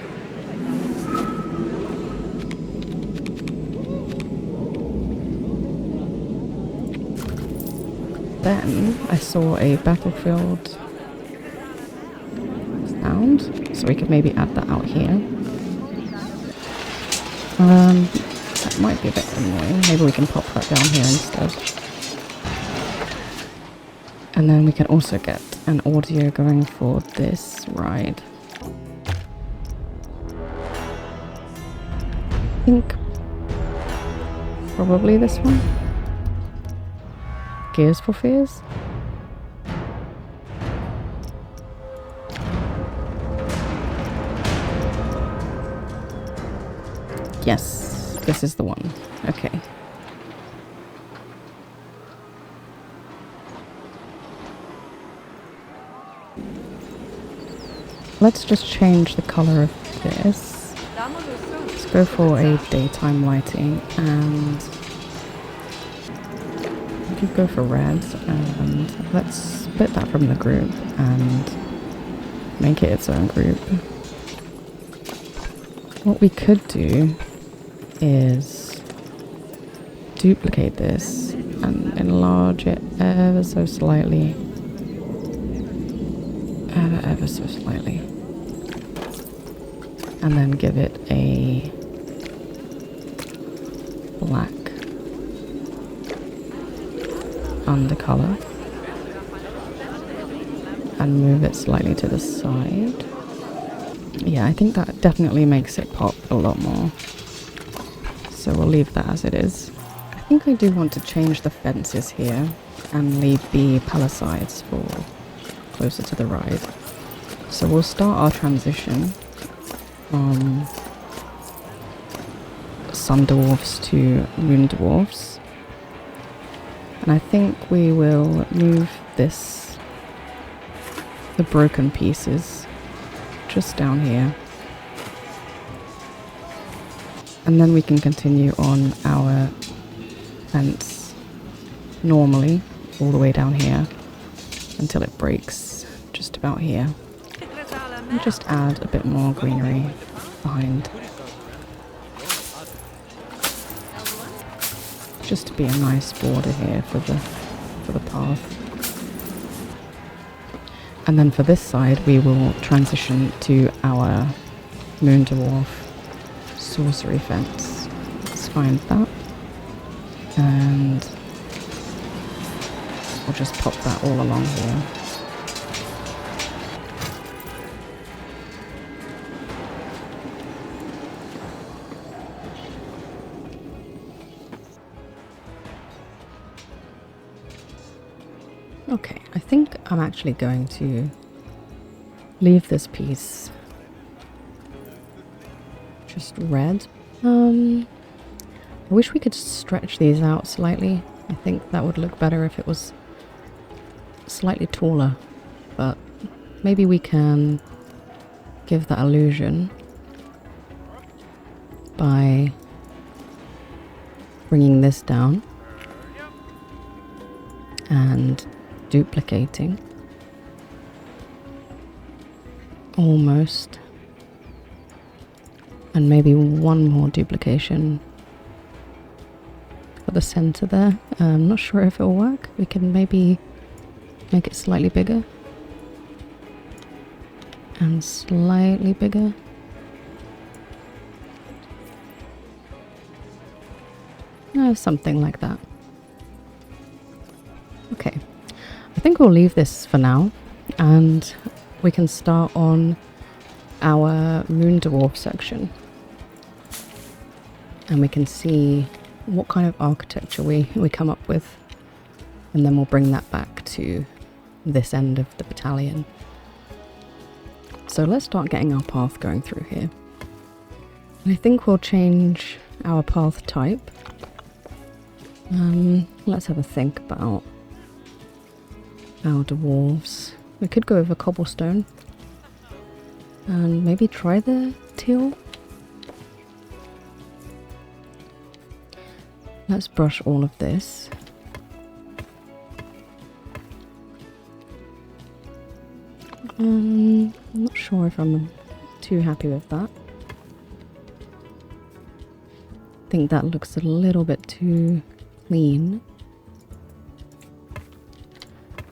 Then I saw a battlefield sound, so we could maybe add that out here. That might be a bit annoying. Maybe we can pop that down here instead. And then we can also get an audio going for this ride. I think probably this one. Gears for Fears. Yes, this is the one. Okay. Let's just change the color of this. Let's go for a daytime lighting, and we could go for red, and let's split that from the group and make it its own group. What we could do is duplicate this and enlarge it ever so slightly. Ever so slightly. And then give it a black undercolor. And move it slightly to the side. Yeah, I think that definitely makes it pop a lot more. So we'll leave that as it is. I think I do want to change the fences here and leave the palisades for closer to the ride. So we'll start our transition from sun dwarfs to moon dwarfs. And I think we will move this, the broken pieces, just down here. And then we can continue on our fence normally all the way down here until it breaks just about here. And just add a bit more greenery behind. Just to be a nice border here for the path. And then for this side we will transition to our moon dwarf sorcery fence. Let's find that. And we'll just pop that all along here. Okay, I think I'm actually going to leave this piece just red. I wish we could stretch these out slightly. I think that would look better if it was slightly taller, but maybe we can give that illusion by bringing this down and duplicating almost, and maybe one more duplication for the center there. I'm not sure if it'll work. We can maybe make it slightly bigger and slightly bigger. Something like that. Okay, I think we'll leave this for now, and we can start on our moon dwarf section, and we can see what kind of architecture we come up with, and then we'll bring that back to this end of the battalion. So let's start getting our path going through here. And I think we'll change our path type. Let's have a think about our dwarves. We could go over cobblestone and maybe try the teal. Let's brush all of this. I'm not sure if I'm too happy with that. I think that looks a little bit too clean.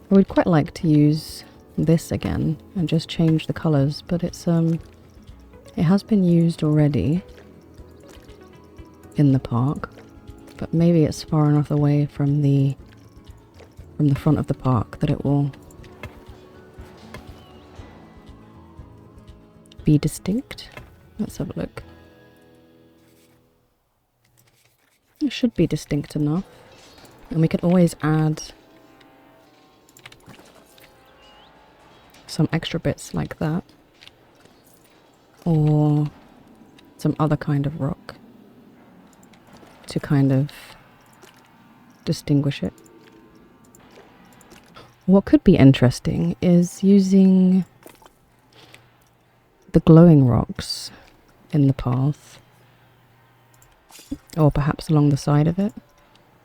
I would quite like to use this again and just change the colours, but it has been used already in the park, but maybe it's far enough away from the front of the park that it will be distinct. Let's have a look. It should be distinct enough, and we could always add some extra bits like that, or some other kind of rock. to kind of distinguish it. What could be interesting is using the glowing rocks in the path, or perhaps along the side of it.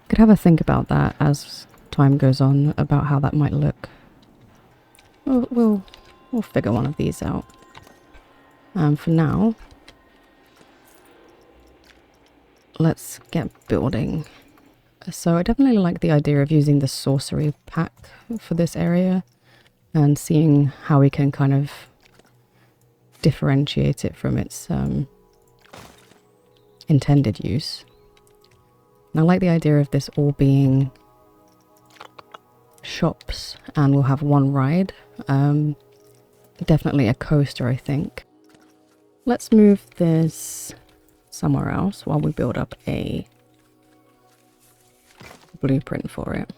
Could have a think about that as time goes on, about how that might look. We'll figure one of these out. For now, let's get building. So I definitely like the idea of using the sorcery pack for this area and seeing how we can kind of differentiate it from its intended use. And I like the idea of this all being shops, and we'll have one ride. Definitely a coaster, I think. Let's move this somewhere else while we build up a blueprint for it.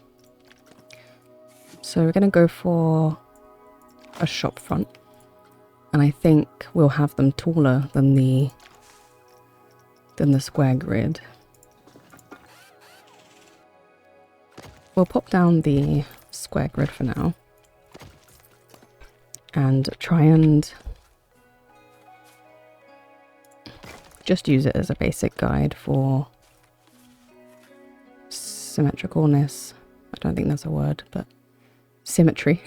So we're going to go for a shop front, and I think we'll have them taller than the square grid. We'll pop down the square grid for now and try and just use it as a basic guide for symmetricalness. I don't think that's a word, but symmetry.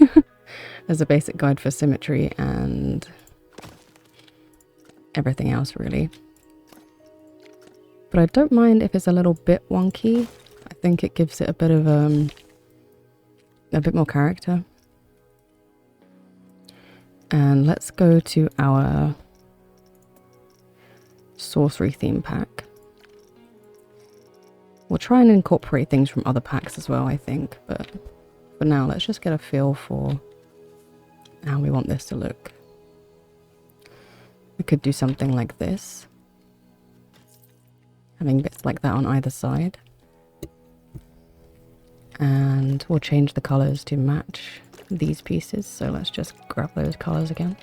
As a basic guide for symmetry and everything else, really. But I don't mind if it's a little bit wonky. I think it gives it a bit of a bit more character. And let's go to our sorcery theme pack. We'll try and incorporate things from other packs as well, I think, but for now let's just get a feel for how we want this to look. We could do something like this, having bits like that on either side. And we'll change the colours to match these pieces, so let's just grab those colours again.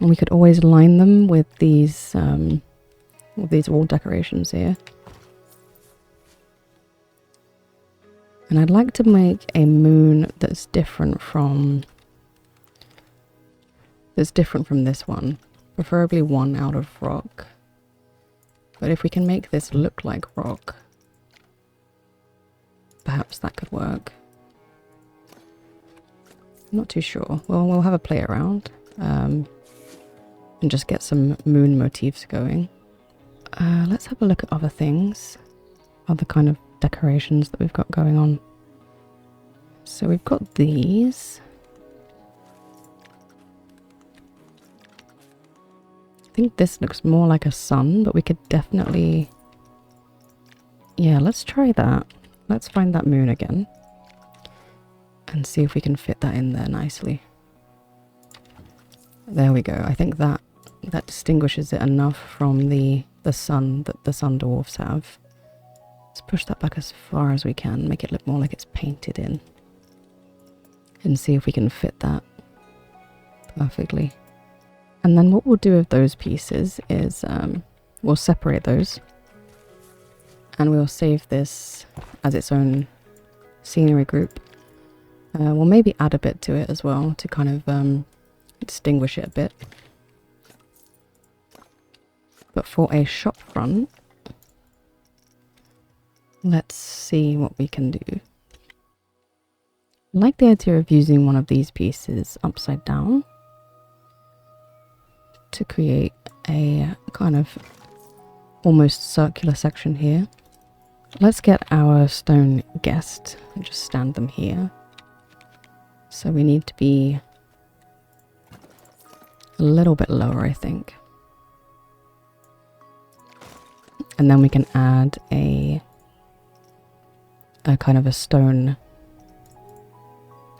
And we could always line them with these wall decorations here. And I'd like to make a moon that's different from this one. Preferably one out of rock. But if we can make this look like rock, perhaps that could work. Not too sure. Well, we'll have a play around and just get some moon motifs going. Let's have a look at other things, other kind of decorations that we've got going on. So we've got these. I think this looks more like a sun, but we could definitely... Yeah, let's try that. Let's find that moon again and see if we can fit that in there nicely. There we go. I think that distinguishes it enough from the sun that the sun dwarfs have. Let's push that back as far as we can, make it look more like it's painted in, and see if we can fit that perfectly. And then what we'll do with those pieces is we'll separate those and we'll save this as its own scenery group. We'll maybe add a bit to it as well to kind of distinguish it a bit. But for a shop front, let's see what we can do. I like the idea of using one of these pieces upside down to create a kind of almost circular section here. Let's get our stone guest and just stand them here. So we need to be a little bit lower, I think. And then we can add a kind of a stone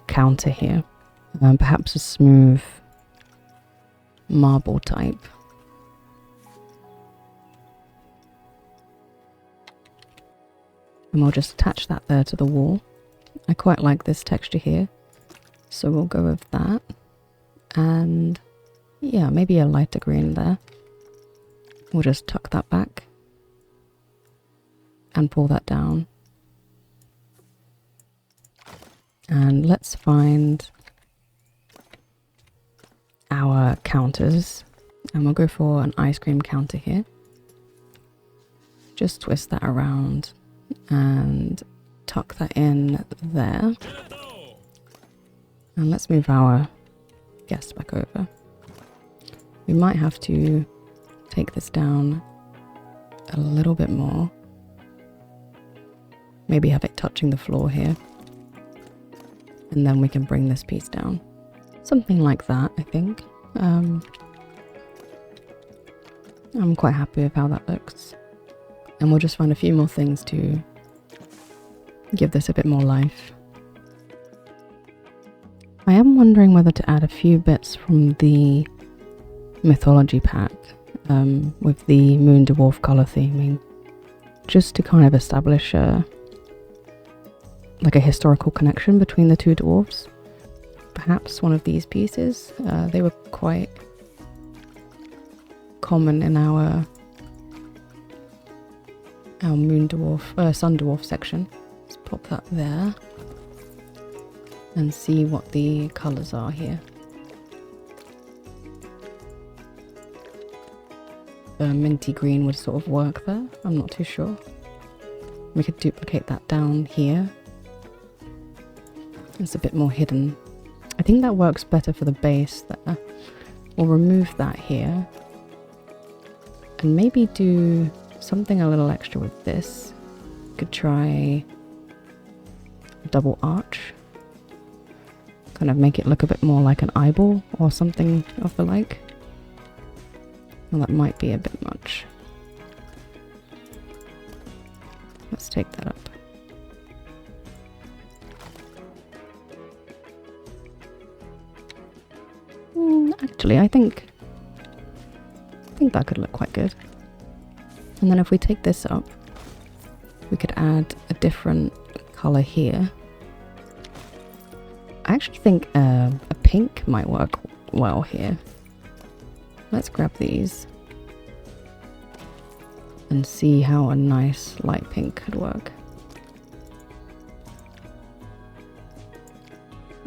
counter here. Perhaps a smooth marble type. And we'll just attach that there to the wall. I quite like this texture here, so we'll go with that. And yeah, maybe a lighter green there. We'll just tuck that back. and pull that down. And let's find our counters. And we'll go for an ice cream counter here. Just twist that around and tuck that in there. And let's move our guest back over. We might have to take this down a little bit more. Maybe have it touching the floor here. And then we can bring this piece down. Something like that, I think. I'm quite happy with how that looks. And we'll just find a few more things to give this a bit more life. I am wondering whether to add a few bits from the mythology pack with the moon dwarf color theming, just to kind of establish like a historical connection between the two dwarves. Perhaps one of these pieces. They were quite common in our moon dwarf, sun dwarf section. Let's pop that there and see what the colours are here. The minty green would sort of work there. I'm not too sure. We could duplicate that down here. It's a bit more hidden. I think that works better for the base there. We'll remove that here. And maybe do something a little extra with this. Could try a double arch. Kind of make it look a bit more like an eyeball or something of the like. Well, that might be a bit much. Let's take that up. Actually, I think that could look quite good. And then if we take this up, we could add a different color here. I actually think a pink might work well here. Let's grab these and see how a nice light pink could work.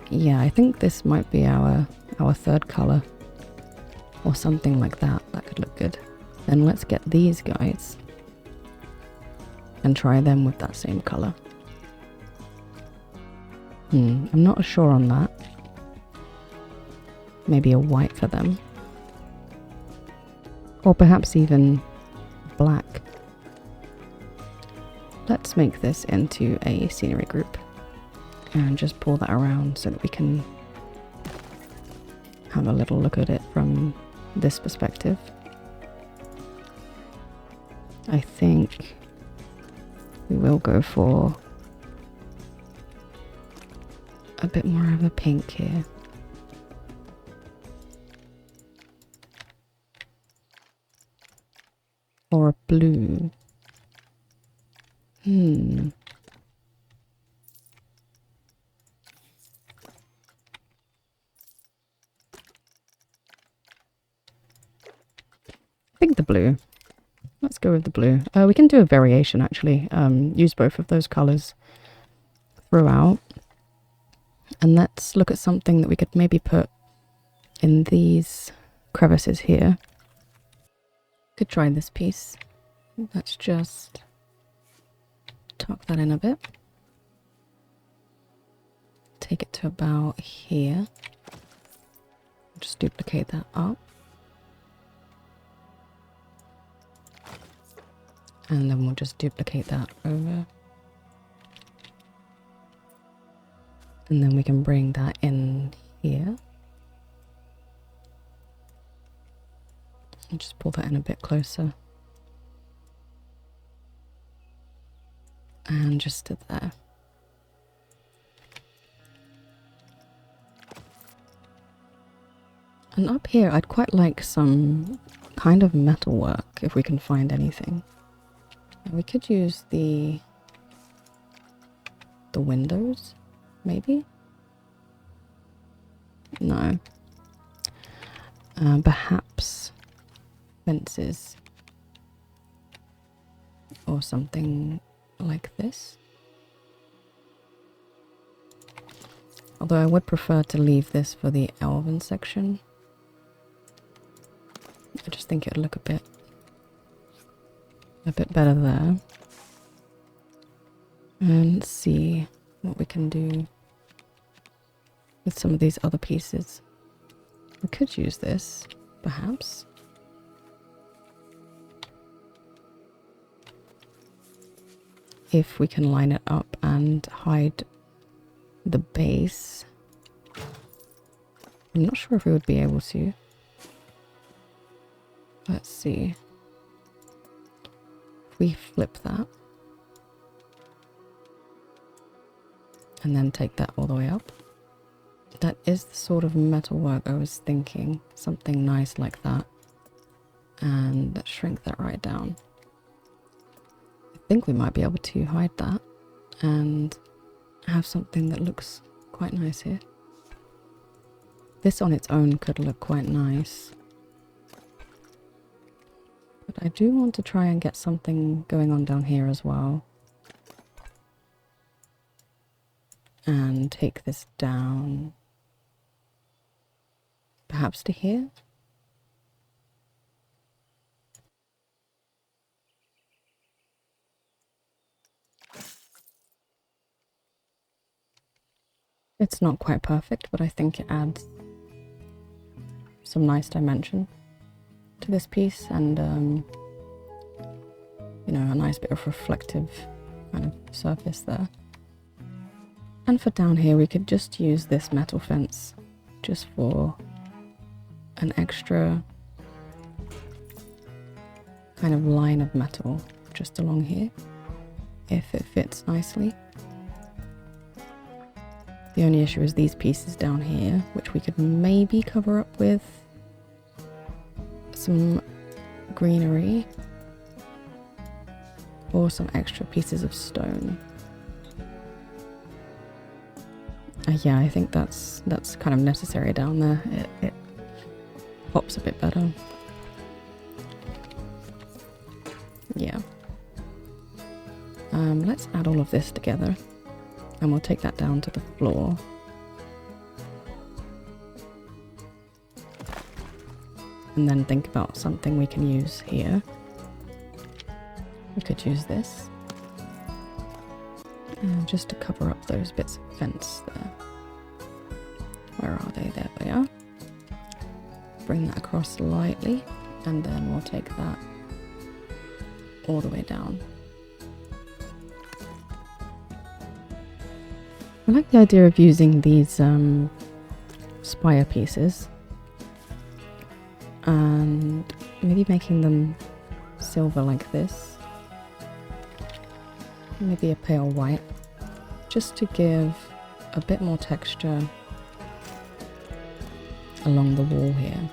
Yeah, I think this might be our third color or something like that. That could look good. Then let's get these guys and try them with that same color. I'm not sure on that. Maybe a white for them. Or perhaps even black. Let's make this into a scenery group and just pull that around so that we can have a little look at it from this perspective. I think we will go for a bit more of a pink here. Or a blue. I think the blue. Let's go with the blue. We can do a variation actually. Use both of those colors throughout. And let's look at something that we could maybe put in these crevices here. Could try this piece. Let's just tuck that in a bit. Take it to about here. Just duplicate that up. And then we'll just duplicate that over. And then we can bring that in here. And just pull that in a bit closer. And just to there. And up here, I'd quite like some kind of metal work, if we can find anything. We could use the windows, maybe? No. Perhaps fences or something like this. Although I would prefer to leave this for the elven section. I just think it would look a bit better there. And let's see what we can do with some of these other pieces. We could use this, perhaps. If we can line it up and hide the base. I'm not sure if we would be able to. Let's see. If we flip that. And then take that all the way up. That is the sort of metalwork I was thinking. Something nice like that. And let's shrink that right down. I think we might be able to hide that. And have something that looks quite nice here. This on its own could look quite nice. But I do want to try and get something going on down here as well. And take this down. Perhaps to here? It's not quite perfect, but I think it adds some nice dimension to this piece and, you know, a nice bit of reflective kind of surface there. And for down here, we could just use this metal fence just for an extra kind of line of metal just along here, if it fits nicely. The only issue is these pieces down here, which we could maybe cover up with some greenery or some extra pieces of stone. Yeah, I think that's kind of necessary down there. It pops a bit better. Yeah. Let's add all of this together. And we'll take that down to the floor. And then think about something we can use here. We could use this. Just to cover up those bits of fence there. Where are they? There they are. Bring that across slightly. And then we'll take that all the way down. I like the idea of using these spire pieces and maybe making them silver like this, maybe a pale white, just to give a bit more texture along the wall here.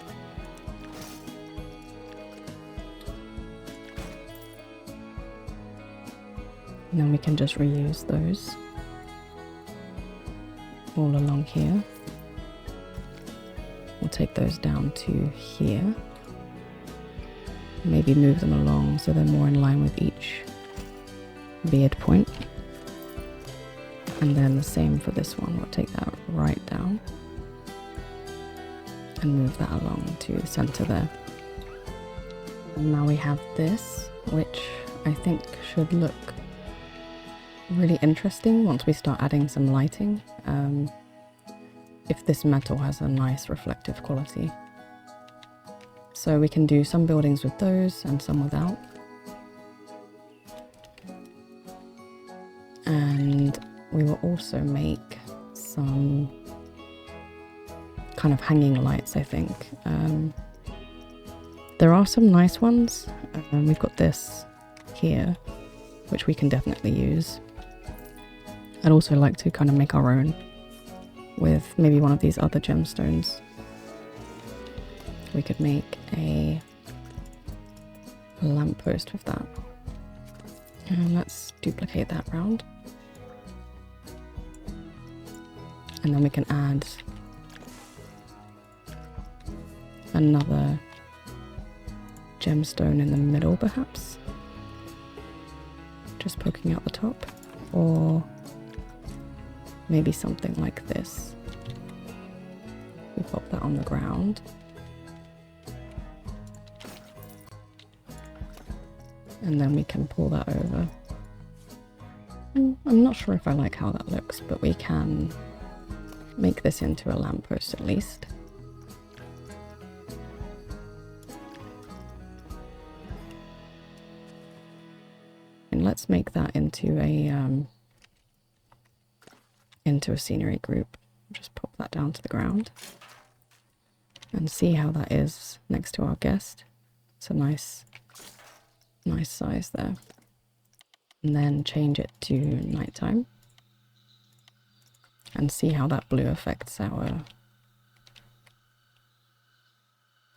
And then we can just reuse those all along here. We'll take those down to here. Maybe move them along so they're more in line with each beard point. And then the same for this one. We'll take that right down and move that along to the center there. And now we have this, which I think should look really interesting once we start adding some lighting, if this metal has a nice reflective quality. So we can do some buildings with those and some without. And we will also make some kind of hanging lights, I think. There are some nice ones. We've got this here, which we can definitely use. I'd also like to kind of make our own with maybe one of these other gemstones. We could make a lamppost with that. And let's duplicate that round. And then we can add another gemstone in the middle, perhaps. just poking out the top, or maybe something like this. We pop that on the ground. And then we can pull that over. I'm not sure if I like how that looks, but we can make this into a lamppost at least. And let's make that into a scenery group. Just pop that down to the ground and see how that is next to our guest. It's a nice size there. And then change it to nighttime and see how that blue affects our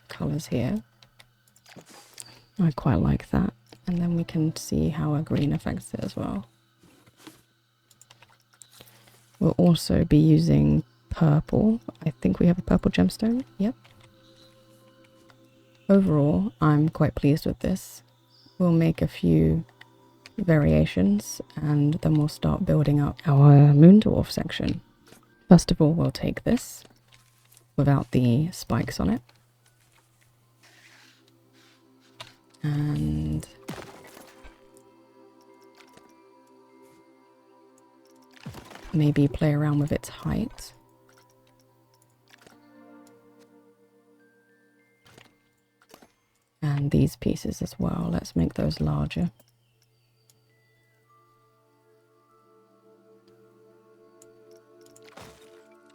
colors here. I quite like that. And then we can see how a green affects it as well. We'll also be using purple. I think we have a purple gemstone. Yep. Overall, I'm quite pleased with this. We'll make a few variations and then we'll start building up our moon dwarf section. First of all, we'll take this without the spikes on it. And maybe play around with its height. And these pieces as well, let's make those larger.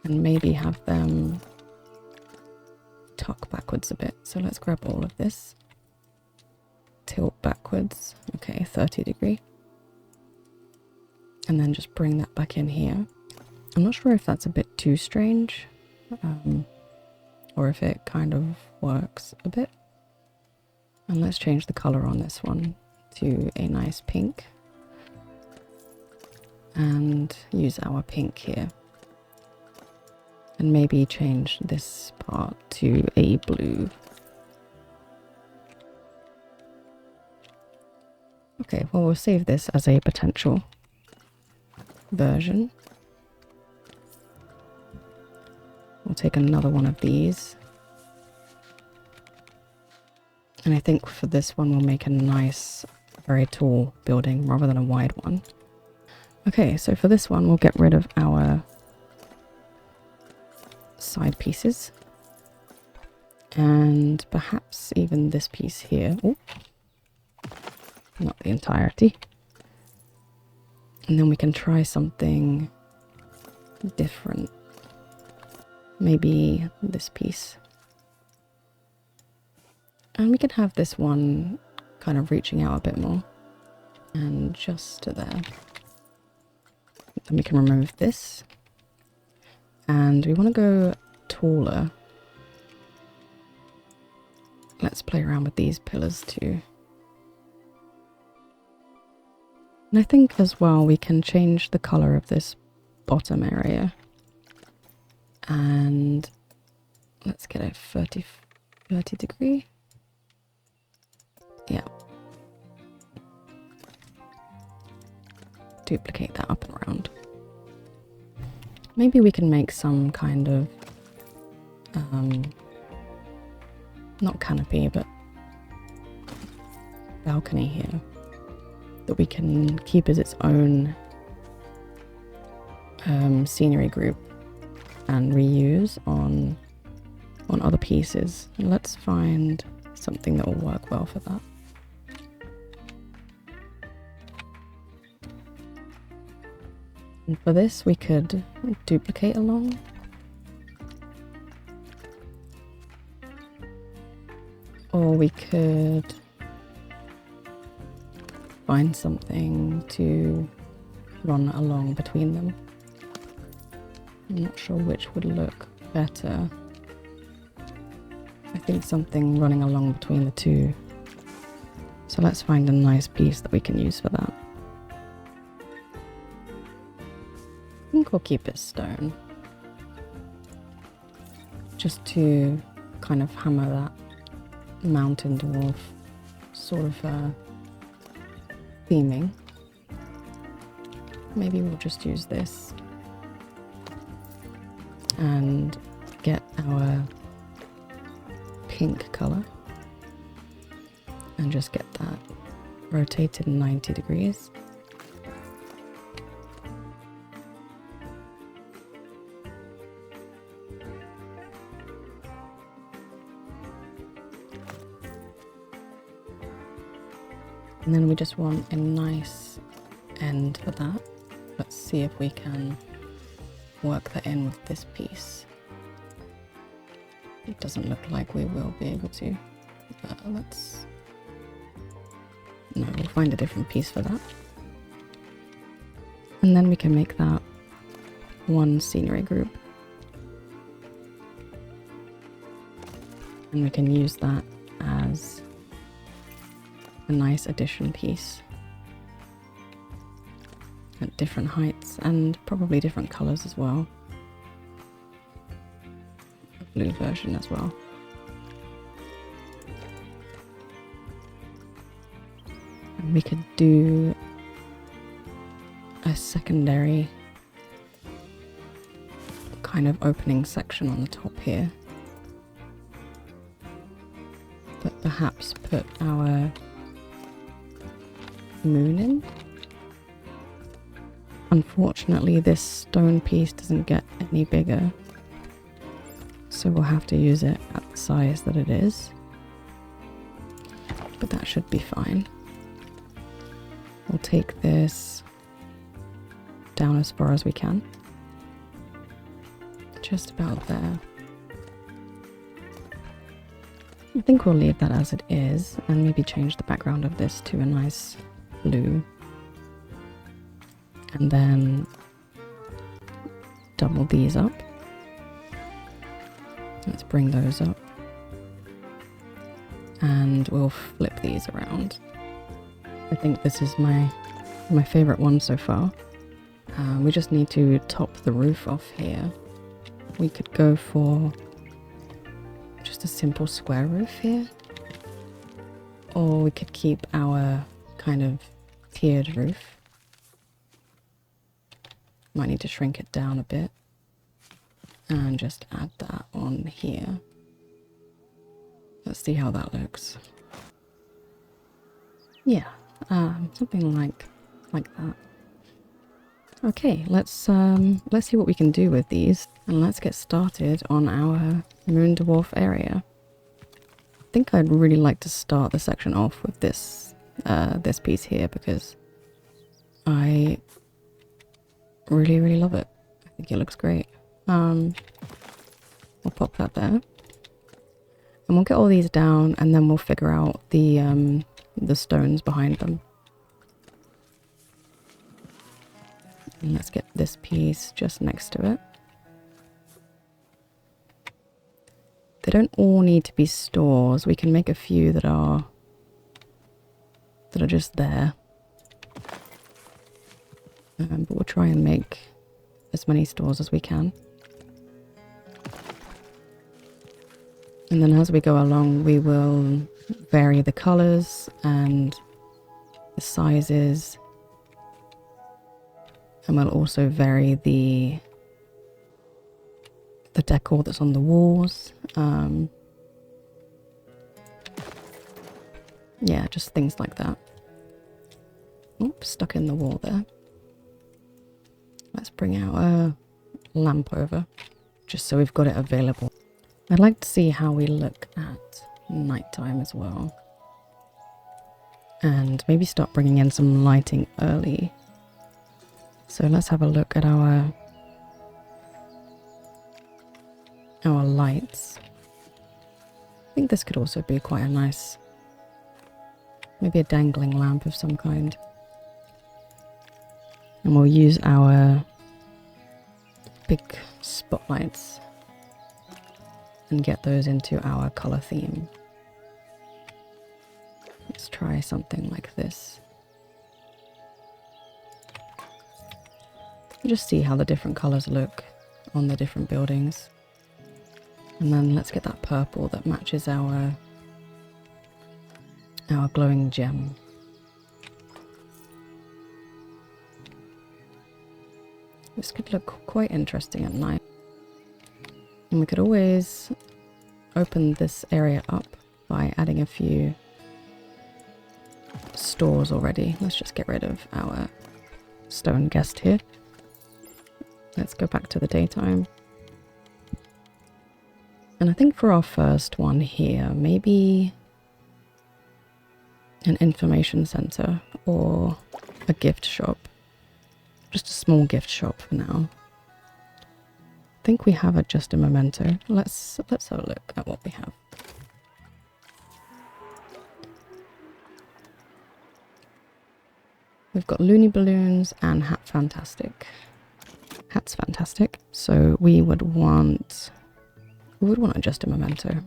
And maybe have them tuck backwards a bit. So let's grab all of this. Tilt backwards, okay, 30 degree. And then just bring that back in here. I'm not sure if that's a bit too strange, or if it kind of works a bit. And let's change the color on this one to a nice pink. And use our pink here. And maybe change this part to a blue. Okay, well, we'll save this as a potential version. We'll take another one of these. And I think for this one, we'll make a nice, very tall building rather than a wide one. Okay, so for this one, we'll get rid of our side pieces. And perhaps even this piece here. Oh, not the entirety. And then we can try something different. Maybe this piece. And we can have this one kind of reaching out a bit more. And just to there. Then we can remove this. And we want to go taller. Let's play around with these pillars too. And I think as well we can change the color of this bottom area. And let's get a 30 degree. Yeah. Duplicate that up and around. Maybe we can make some kind of, not canopy, but balcony here that we can keep as its own scenery group and reuse on other pieces. And let's find something that will work well for that. And for this, we could duplicate along. Or we could find something to run along between them. I'm not sure which would look better. I think something running along between the two. So let's find a nice piece that we can use for that. I think we'll keep it stone. Just to kind of hammer that mountain dwarf sort of theming. maybe we'll just use this and get our pink color and just get that rotated 90 degrees. And then we just want a nice end for that. Let's see if we can work that in with this piece. It doesn't look like we will be able to. No, we'll find a different piece for that. And then we can make that one scenery group. And we can use that as a nice addition piece at different heights and probably different colors as well. A blue version as well. And we could do a secondary kind of opening section on the top here, but perhaps put our moon in. Unfortunately, this stone piece doesn't get any bigger, so we'll have to use it at the size that it is, but that should be fine. We'll take this down as far as we can, just about there. I think we'll leave that as it is and maybe change the background of this to a nice blue, and then double these up. Let's bring those up and we'll flip these around. I think this is my favorite one so far. We just need to top the roof off here. We could go for just a simple square roof here, or we could keep our kind of tiered roof. Might need to shrink it down a bit and just add that on here. Let's see how that looks. Yeah, something like that. Okay, let's see what we can do with these, and let's get started on our moon dwarf area. I think I'd really like to start the section off with this this piece here, because I really love it. I think it looks great. We'll pop that there, and we'll get all these down, and then we'll figure out the stones behind them. And let's get this piece just next to it. They don't all need to be stores. We can make a few that are just there. But we'll try and make as many stores as we can. And then as we go along, we will vary the colors and the sizes. And we'll also vary the decor that's on the walls. Yeah, just things like that. Oops, stuck in the wall there. Let's bring out a lamp over, just so we've got it available. I'd like to see how we look at nighttime as well. And maybe start bringing in some lighting early. So let's have a look at our lights. I think this could also be quite a nice, maybe a dangling lamp of some kind. And we'll use our big spotlights and get those into our color theme. Let's try something like this. Just see how the different colors look on the different buildings. And then let's get that purple that matches our glowing gem. This could look quite interesting at night. And we could always open this area up by adding a few stores already. Let's just get rid of our stone guest here. Let's go back to the daytime. And I think for our first one here, maybe an information center or a gift shop. Just a small gift shop for now. I think we have just a memento. Let's have a look at what we have. We've got Looney Balloons and Hat Fantastic. Hat's fantastic. So we would want just a memento.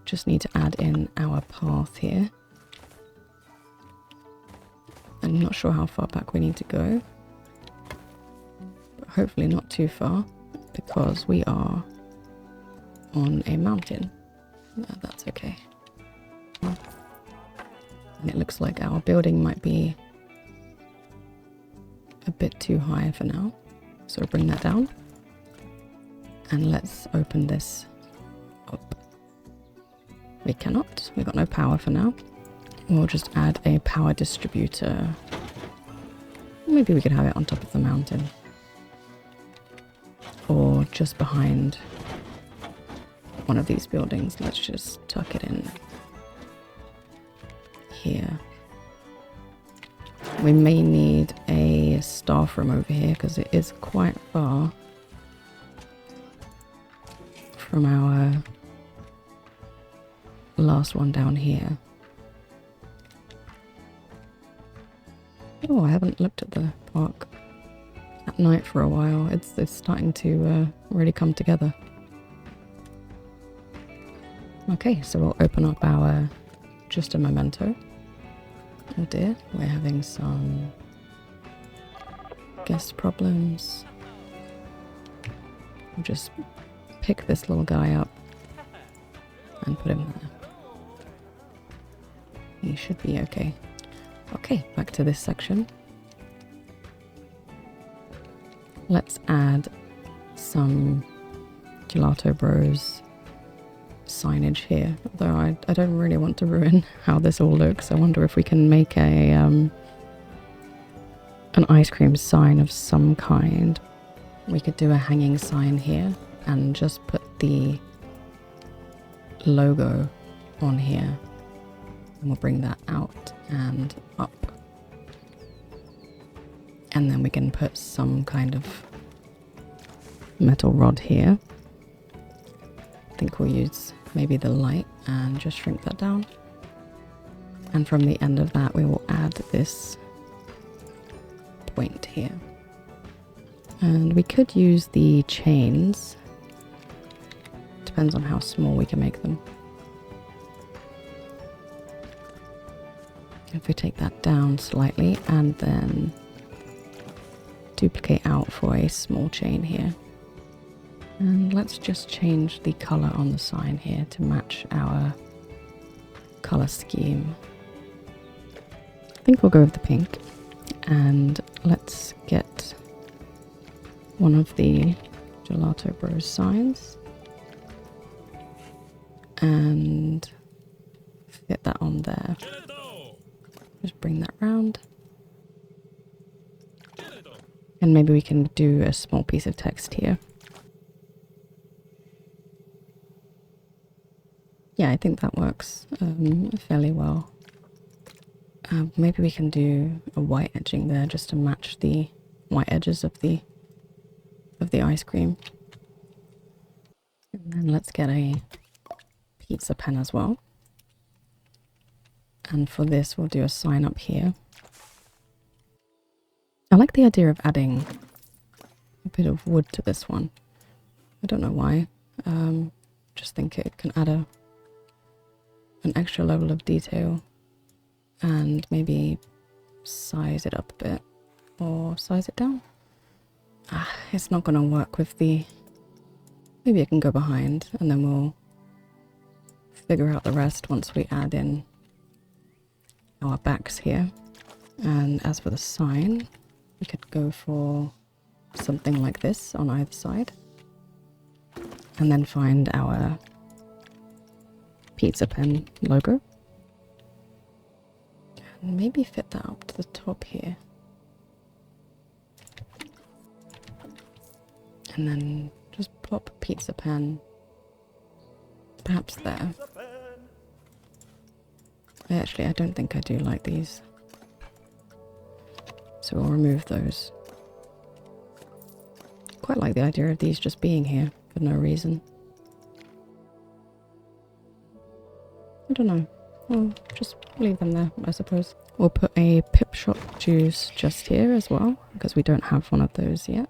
Just need to add in our path here. I'm not sure how far back we need to go. But hopefully not too far, because we are on a mountain. No, that's okay. And it looks like our building might be a bit too high for now. So bring that down. And let's open this up. We cannot. We've got no power for now. We'll just add a power distributor. Maybe we could have it on top of the mountain. Or just behind one of these buildings. Let's just tuck it in here. We may need a staff room over here because it is quite far from our last one down here. Oh, I haven't looked at the park at night for a while. It's starting to really come together. Okay, so we'll open up our just a memento. Oh dear, we're having some guest problems. We'll just pick this little guy up and put him there. He should be okay. Okay, back to this section. Let's add some Gelato Bros signage here. Although I don't really want to ruin how this all looks. I wonder if we can make a an ice cream sign of some kind. We could do a hanging sign here and just put the logo on here. And we'll bring that out and up. And then we can put some kind of metal rod here. I think we'll use maybe the light and just shrink that down. And from the end of that we will add this point here. And we could use the chains. Depends on how small we can make them. If we take that down slightly and then duplicate out for a small chain here. And let's just change the color on the sign here to match our color scheme. I think we'll go with the pink. And let's get one of the Gelato Bros signs and fit that on there. Just bring that round. And maybe we can do a small piece of text here. Yeah, I think that works fairly well. Maybe we can do a white edging there just to match the white edges of the ice cream. And then let's get a pizza pen as well. And for this, we'll do a sign up here. I like the idea of adding a bit of wood to this one. I don't know why. Just think it can add an extra level of detail and maybe size it up a bit or size it down. It's not going to work with the... Maybe it can go behind and then we'll figure out the rest once we add in our backs here. And as for the sign, we could go for something like this on either side. And then find our pizza pen logo. And maybe fit that up to the top here. And then just pop pizza pen perhaps there. Actually, I don't think I do like these. So we'll remove those. Quite like the idea of these just being here for no reason. I don't know. We'll just leave them there, I suppose. We'll put a pip shot juice just here as well, because we don't have one of those yet.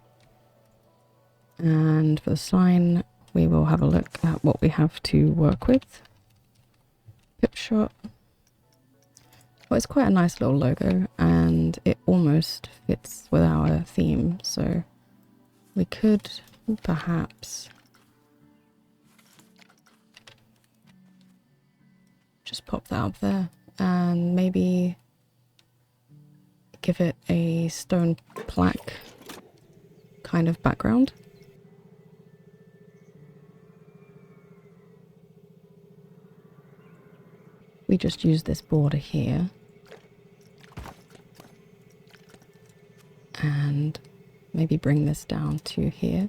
And for the sign, we will have a look at what we have to work with. Pip shot. Well, it's quite a nice little logo, and it almost fits with our theme, so we could perhaps just pop that up there and maybe give it a stone plaque kind of background. We just use this border here and maybe bring this down to here.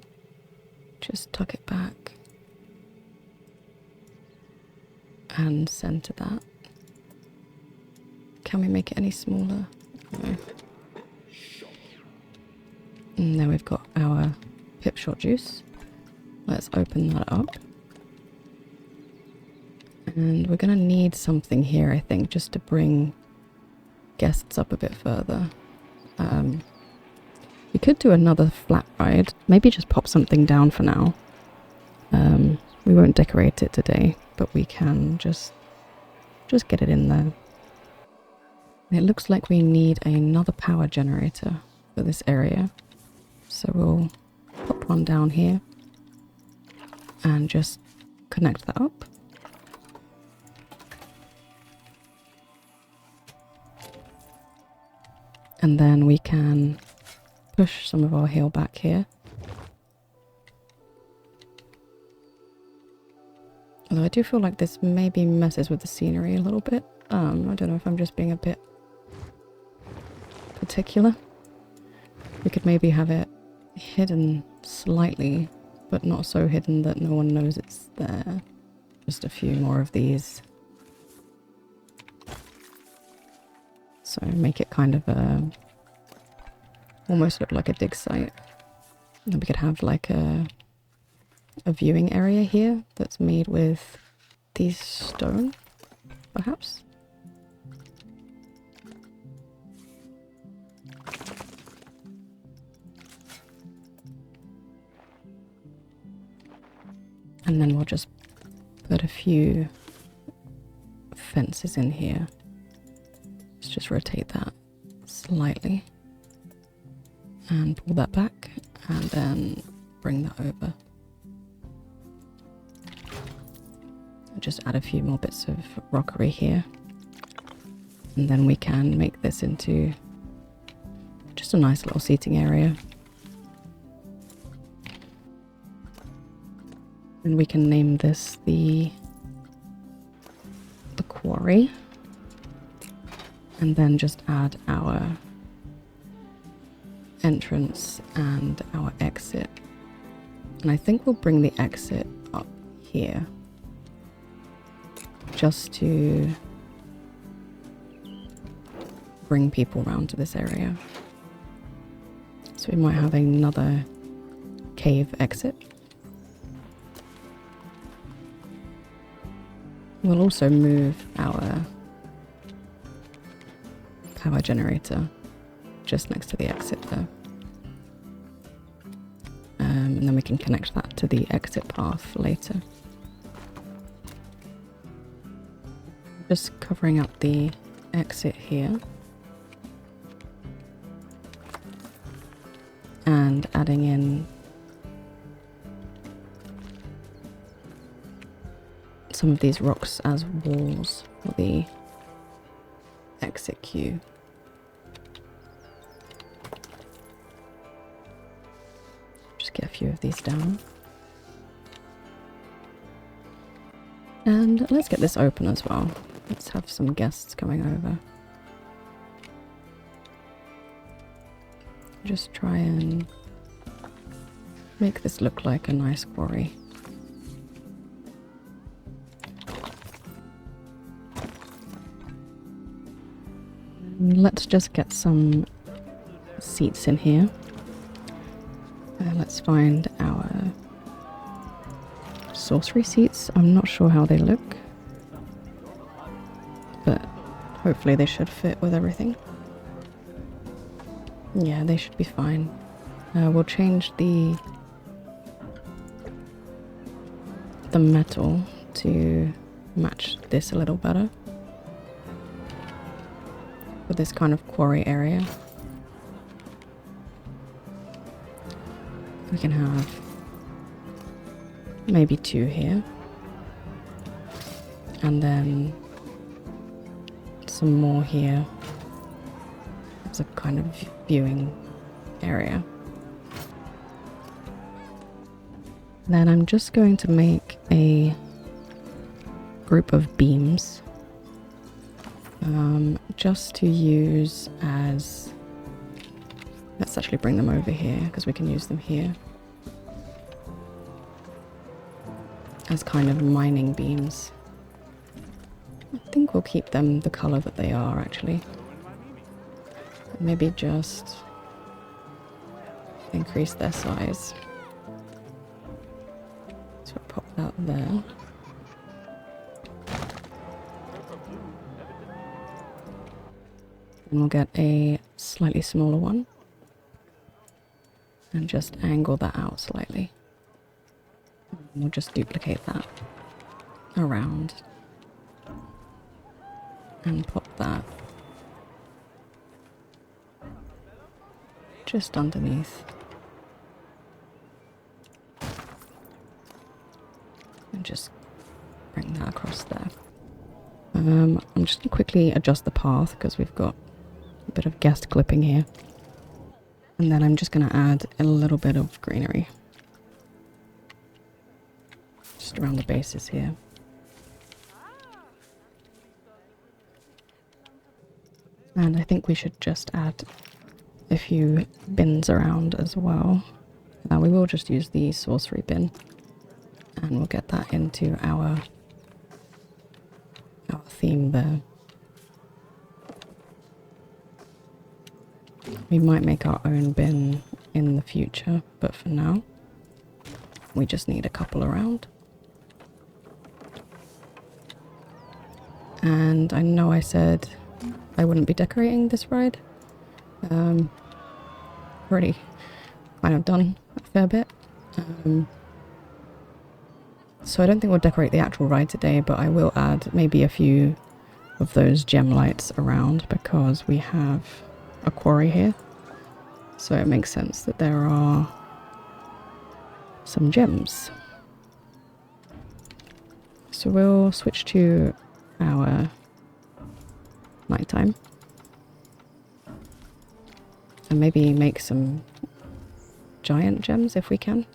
Just tuck it back and center that. Can we make it any smaller? No. And there we've got our pip shot juice. Let's open that up. And we're going to need something here, I think, just to bring guests up a bit further. We could do another flat ride. Maybe just pop something down for now. We won't decorate it today, but we can just get it in there. It looks like we need another power generator for this area. So we'll pop one down here and just connect that up. And then we can push some of our hill back here. Although I do feel like this maybe messes with the scenery a little bit. I don't know if I'm just being a bit particular. We could maybe have it hidden slightly, but not so hidden that no one knows it's there. Just a few more of these. So make it kind of almost look like a dig site. And then we could have like a viewing area here that's made with these stone, perhaps. And then we'll just put a few fences in here. Let's just rotate that slightly and pull that back and then bring that over. Just add a few more bits of rockery here. And then we can make this into just a nice little seating area. And we can name this the quarry. And then just add our entrance and our exit. And I think we'll bring the exit up here. Just to bring people around to this area. So we might have another cave exit. We'll also move our power generator just next to the exit there. And then we can connect that to the exit path later. Just covering up the exit here. And adding in some of these rocks as walls for the exit queue. get a few of these down. And let's get this open as well. Let's have some guests coming over. Just try and make this look like a nice quarry. And let's just get some seats in here. Let's find our sorcery seats. I'm not sure how they look, but hopefully they should fit with everything. Yeah, they should be fine. We'll change the metal to match this a little better for this kind of quarry area. We can have maybe 2 here, and then some more here as a kind of viewing area. Then I'm just going to make a group of beams just to use as... Let's actually bring them over here because we can use them here as kind of mining beams. I think we'll keep them the color that they are actually. Maybe just increase their size. So I'll pop that there. And we'll get a slightly smaller one. And just angle that out slightly. And we'll just duplicate that around. And pop that just underneath. And just bring that across there. I'm just going to quickly adjust the path because we've got a bit of guest clipping here. And then I'm just going to add a little bit of greenery. Just around the bases here. And I think we should just add a few bins around as well. We will just use the sorcery bin. And we'll get that into our theme there. We might make our own bin in the future, but for now, we just need a couple around. And I know I said I wouldn't be decorating this ride. Already kind of done a fair bit. So I don't think we'll decorate the actual ride today, but I will add maybe a few of those gem lights around because we have a quarry here. So it makes sense that there are some gems. So we'll switch to our nighttime. And maybe make some giant gems if we can.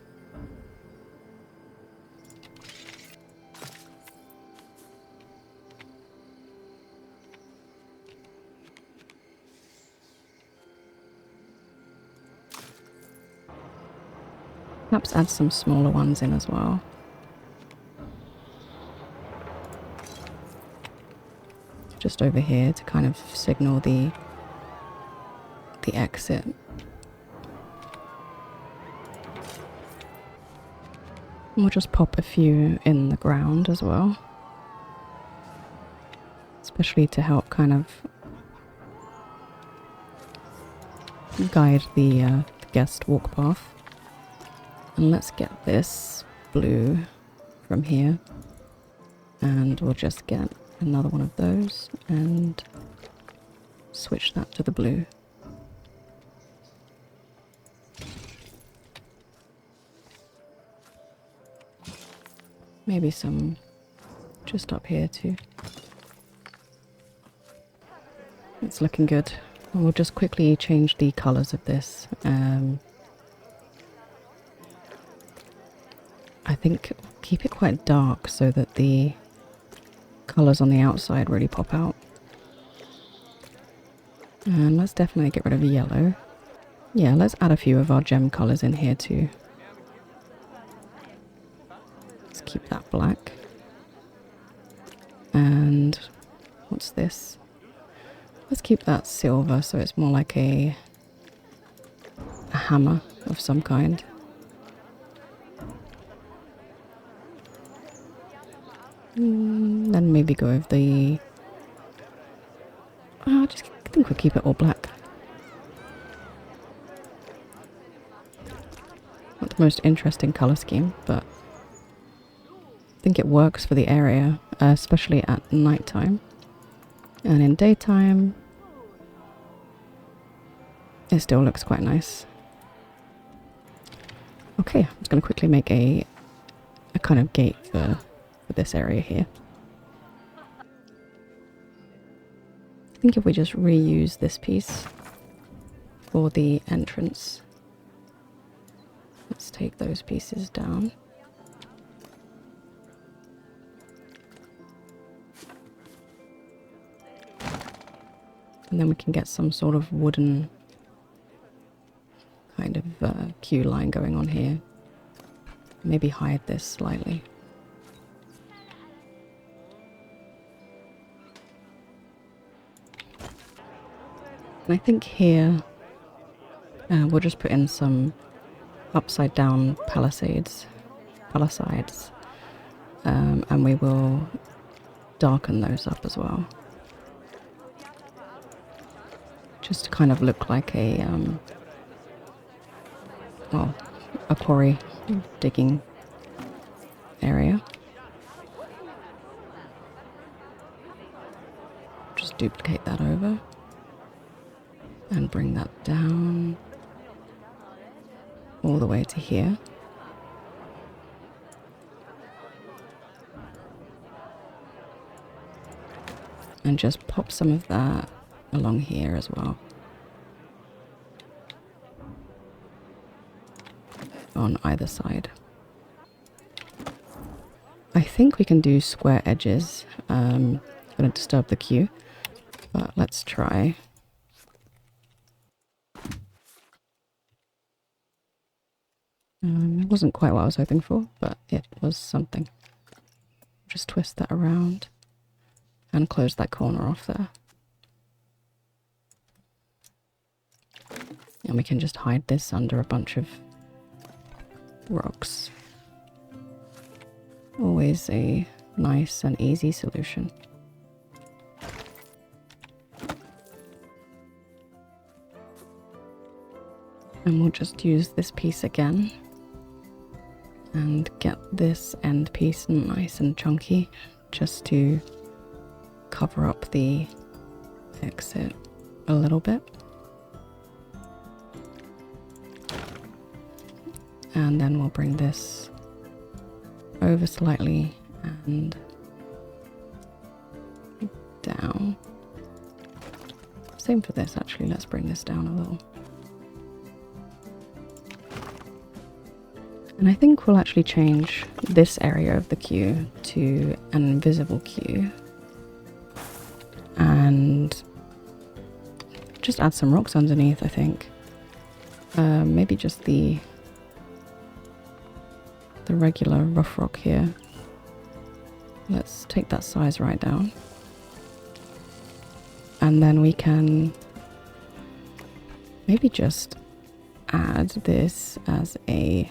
Perhaps add some smaller ones in as well. Just over here to kind of signal the exit. We'll just pop a few in the ground as well. Especially to help kind of guide the guest walk path. And let's get this blue from here. And we'll just get another one of those and switch that to the blue. Maybe some just up here too. It's looking good. And we'll just quickly change the colours of this. think keep it quite dark so that the colours on the outside really pop out. And let's definitely get rid of yellow. Yeah, let's add a few of our gem colours in here too. Let's keep that black. And what's this? Let's keep that silver so it's more like a hammer of some kind. Then maybe go with the... I just think we'll keep it all black. Not the most interesting colour scheme, but I think it works for the area, especially at night time. And in daytime, it still looks quite nice. Okay, I'm just going to quickly make a kind of gate for this area here. I think if we just reuse this piece for the entrance. Let's take those pieces down. And then we can get some sort of wooden kind of queue line going on here. Maybe hide this slightly. And I think here we'll just put in some upside down palisades, and we will darken those up as well. Just to kind of look like a, well, a quarry digging area. Just duplicate that over. And bring that down all the way to here. And just pop some of that along here as well. On either side. I think we can do square edges. Gonna disturb the queue, but let's try. It wasn't quite what I was hoping for, but it was something. Just twist that around and close that corner off there. And we can just hide this under a bunch of rocks. Always a nice and easy solution. And we'll just use this piece again. And get this end piece nice and chunky, just to cover up the exit a little bit. And then we'll bring this over slightly and down. Same for this actually, let's bring this down a little. And I think we'll actually change this area of the queue to an invisible queue. And just add some rocks underneath, I think. Maybe just the regular rough rock here. Let's take that size right down. And then we can maybe just add this as a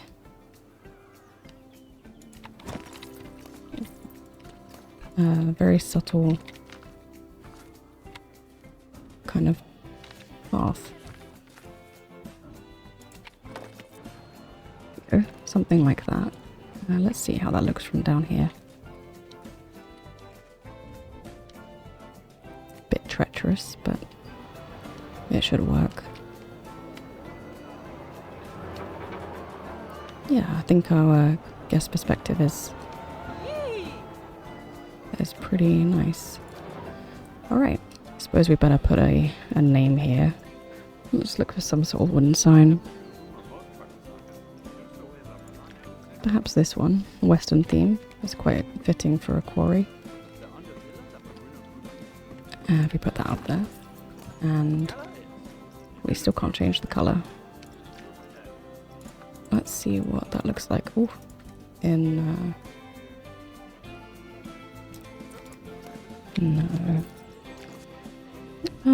very subtle kind of path. Something like that. Let's see how that looks from down here. Bit treacherous, but it should work. Yeah, I think our guest perspective is pretty nice. Alright, I suppose we better put a name here. Let's look for some sort of wooden sign. Perhaps this one, Western theme, is quite fitting for a quarry. We put that up there. And we still can't change the colour. Let's see what that looks like. Ooh, in... no.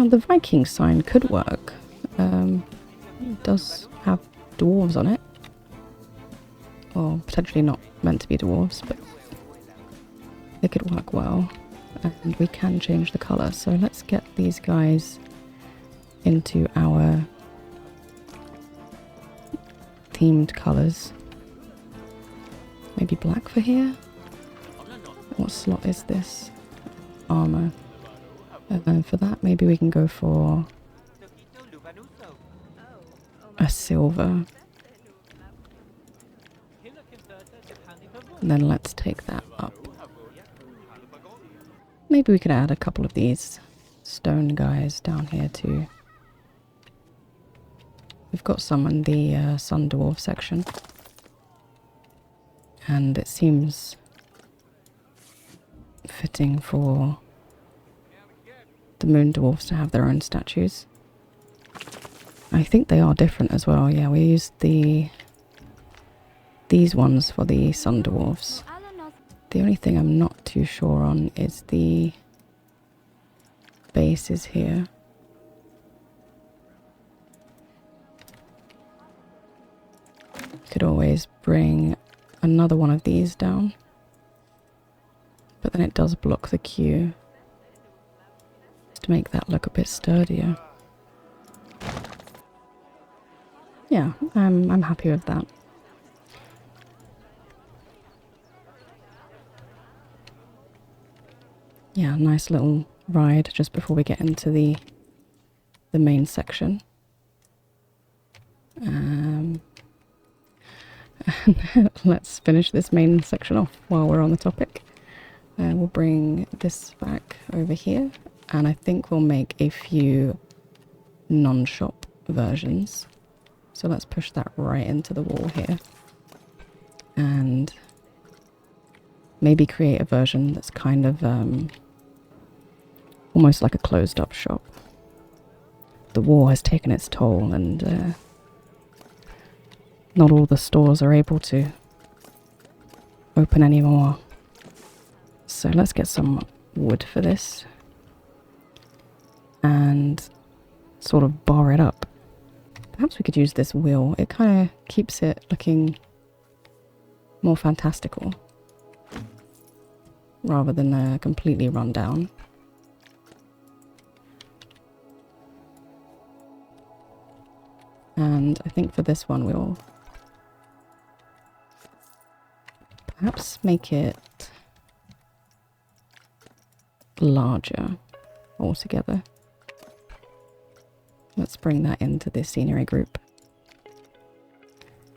The Viking sign could work. It does have dwarves on it. Or potentially not meant to be dwarves, but they could work well. And we can change the colour. So let's get these guys into our themed colours. Maybe black for here? What slot is this? Armour. And then for that, maybe we can go for a silver. And then let's take that up. Maybe we could add a couple of these stone guys down here too. We've got some in the Sun Dwarf section. And it seems fitting for the Moon Dwarfs to have their own statues. I think they are different as well. Yeah, we used these ones for the Sun Dwarfs. The only thing I'm not too sure on is the bases here. Could always bring another one of these down. But then it does block the queue. Just to make that look a bit sturdier. Yeah, I'm happy with that. Yeah, nice little ride just before we get into the main section. Let's finish this main section off while we're on the topic. We'll bring this back over here, and I think we'll make a few non-shop versions. So let's push that right into the wall here. And maybe create a version that's kind of almost like a closed up shop. The war has taken its toll, and not all the stores are able to open anymore. So let's get some wood for this and sort of bar it up. Perhaps we could use this wheel. It kind of keeps it looking more fantastical rather than completely run down. And I think for this one we'll perhaps make it larger altogether. Let's bring that into the scenery group.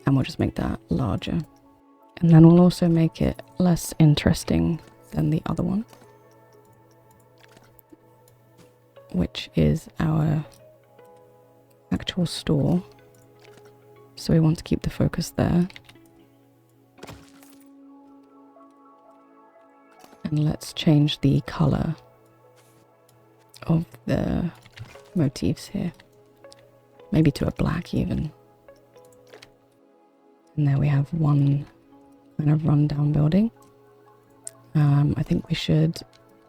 And we'll just make that larger. And then we'll also make it less interesting than the other one, which is our actual store. So we want to keep the focus there. And let's change the color of the motifs here. Maybe to a black even. And there we have one kind of rundown building. I think we should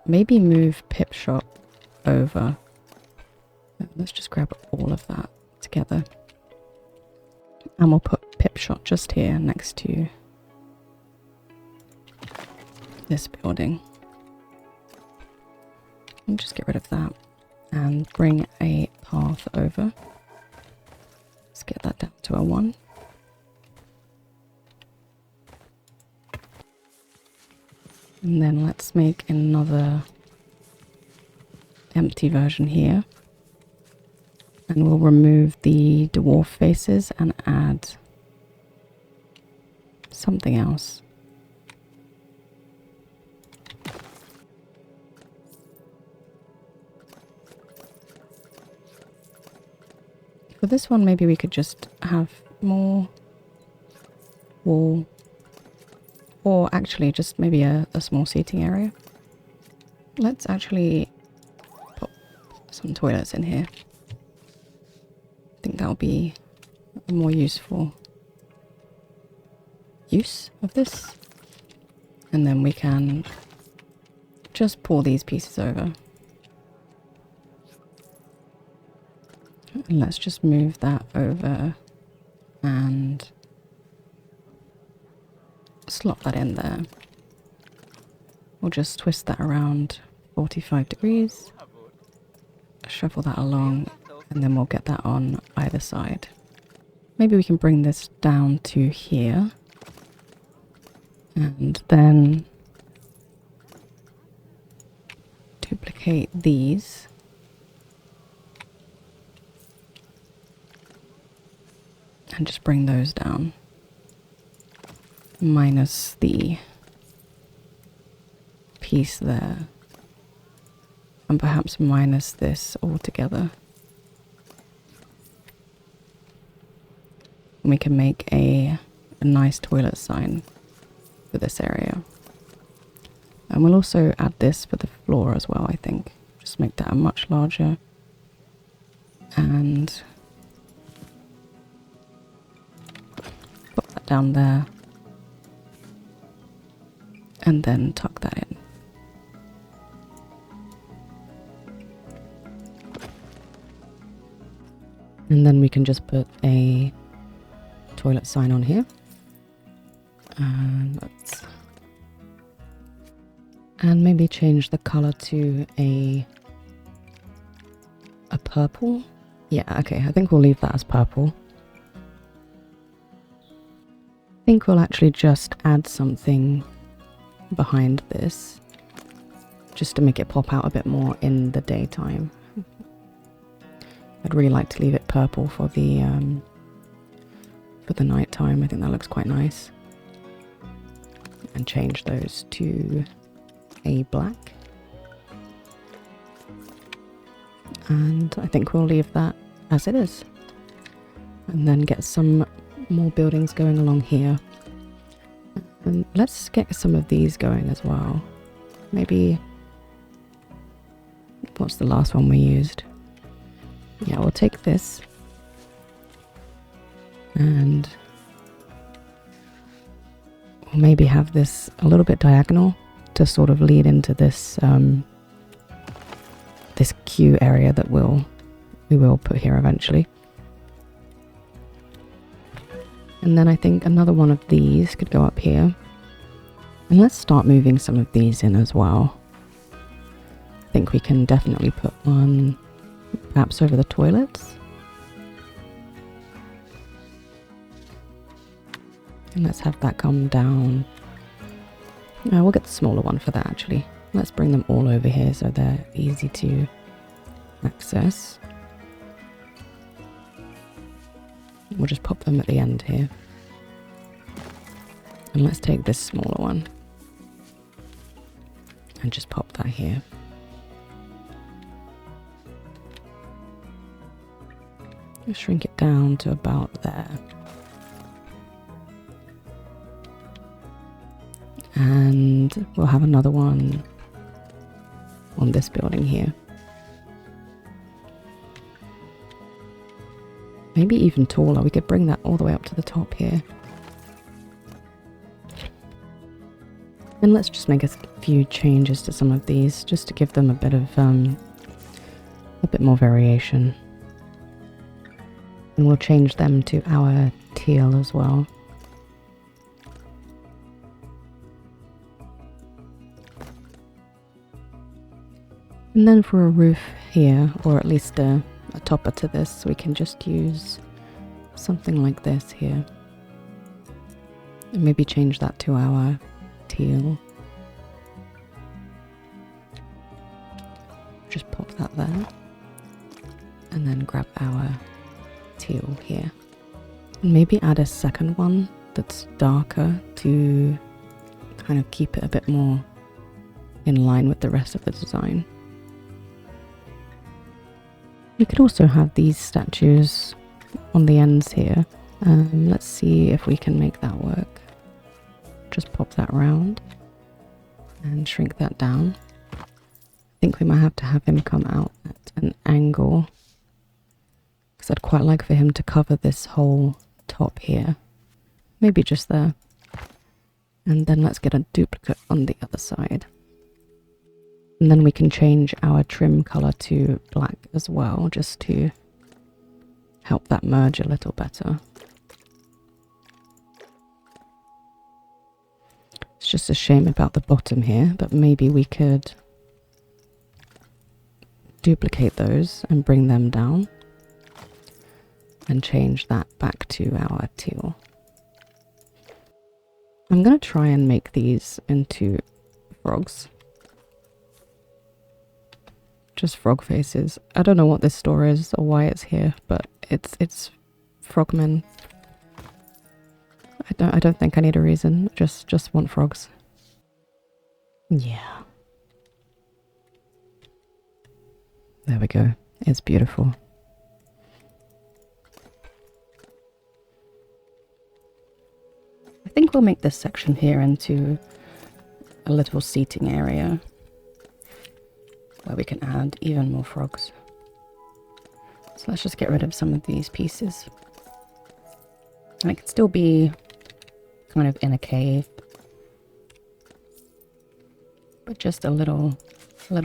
maybe move Pip Shop over. Let's just grab all of that together. And we'll put Pip Shop just here next to this building. And just get rid of that and bring a path over. Let's get that down to a 1. And then let's make another empty version here. And we'll remove the dwarf faces and add something else. For this one, maybe we could just have more wall Or actually just maybe a small seating area. Let's actually put some toilets in here. I think that'll be a more useful use of this. And then we can just pull these pieces over. And let's just move that over and slot that in there. We'll just twist that around 45 degrees, shuffle that along, and then we'll get that on either side. Maybe we can bring this down to here, and then duplicate these. And just bring those down. Minus the piece there. And perhaps minus this altogether. And we can make a nice toilet sign for this area. And we'll also add this for the floor as well, I think. Just make that a much larger. And put that down there. And then tuck that in. And then we can just put a toilet sign on here. And maybe change the color to a purple. Yeah, okay, I think we'll leave that as purple. I think we'll actually just add something behind this just to make it pop out a bit more in the daytime. I'd really like to leave it purple for the nighttime. I think that looks quite nice. And change those to a black. And I think we'll leave that as it is. And then get some more buildings going along here. And let's get some of these going as well. Maybe, what's the last one we used? Yeah, we'll take this. And we'll maybe have this a little bit diagonal to sort of lead into this this queue area that we will put here eventually. And then I think another one of these could go up here. And let's start moving some of these in as well. I think we can definitely put one perhaps over the toilets. And let's have that come down. No, we'll get the smaller one for that actually. Let's bring them all over here so they're easy to access. We'll just pop them at the end here. And let's take this smaller one. And just pop that here. Just shrink it down to about there. And we'll have another one on this building here. Maybe even taller. We could bring that all the way up to the top here. And let's just make a few changes to some of these, just to give them a bit of a bit more variation. And we'll change them to our teal as well. And then for a roof here, or at least a topper to this, we can just use something like this here. And maybe change that to our teal. Just pop that there. And then grab our teal here. And maybe add a second one that's darker to kind of keep it a bit more in line with the rest of the design. We could also have these statues on the ends here. Let's see if we can make that work. just pop that round and shrink that down. I think we might have to have him come out at an angle, because I'd quite like for him to cover this whole top here. Maybe just there. And then let's get a duplicate on the other side. And then we can change our trim color to black as well, just to help that merge a little better. It's just a shame about the bottom here, but maybe we could duplicate those and bring them down and change that back to our teal. I'm going to try and make these into frogs. Just frog faces. I don't know what this store is or why it's here, but it's frogmen. I don't think I need a reason. Just want frogs. Yeah. There we go. It's beautiful. I think we'll make this section here into a little seating area where we can add even more frogs. So let's just get rid of some of these pieces. And it can still be kind of in a cave, but just a little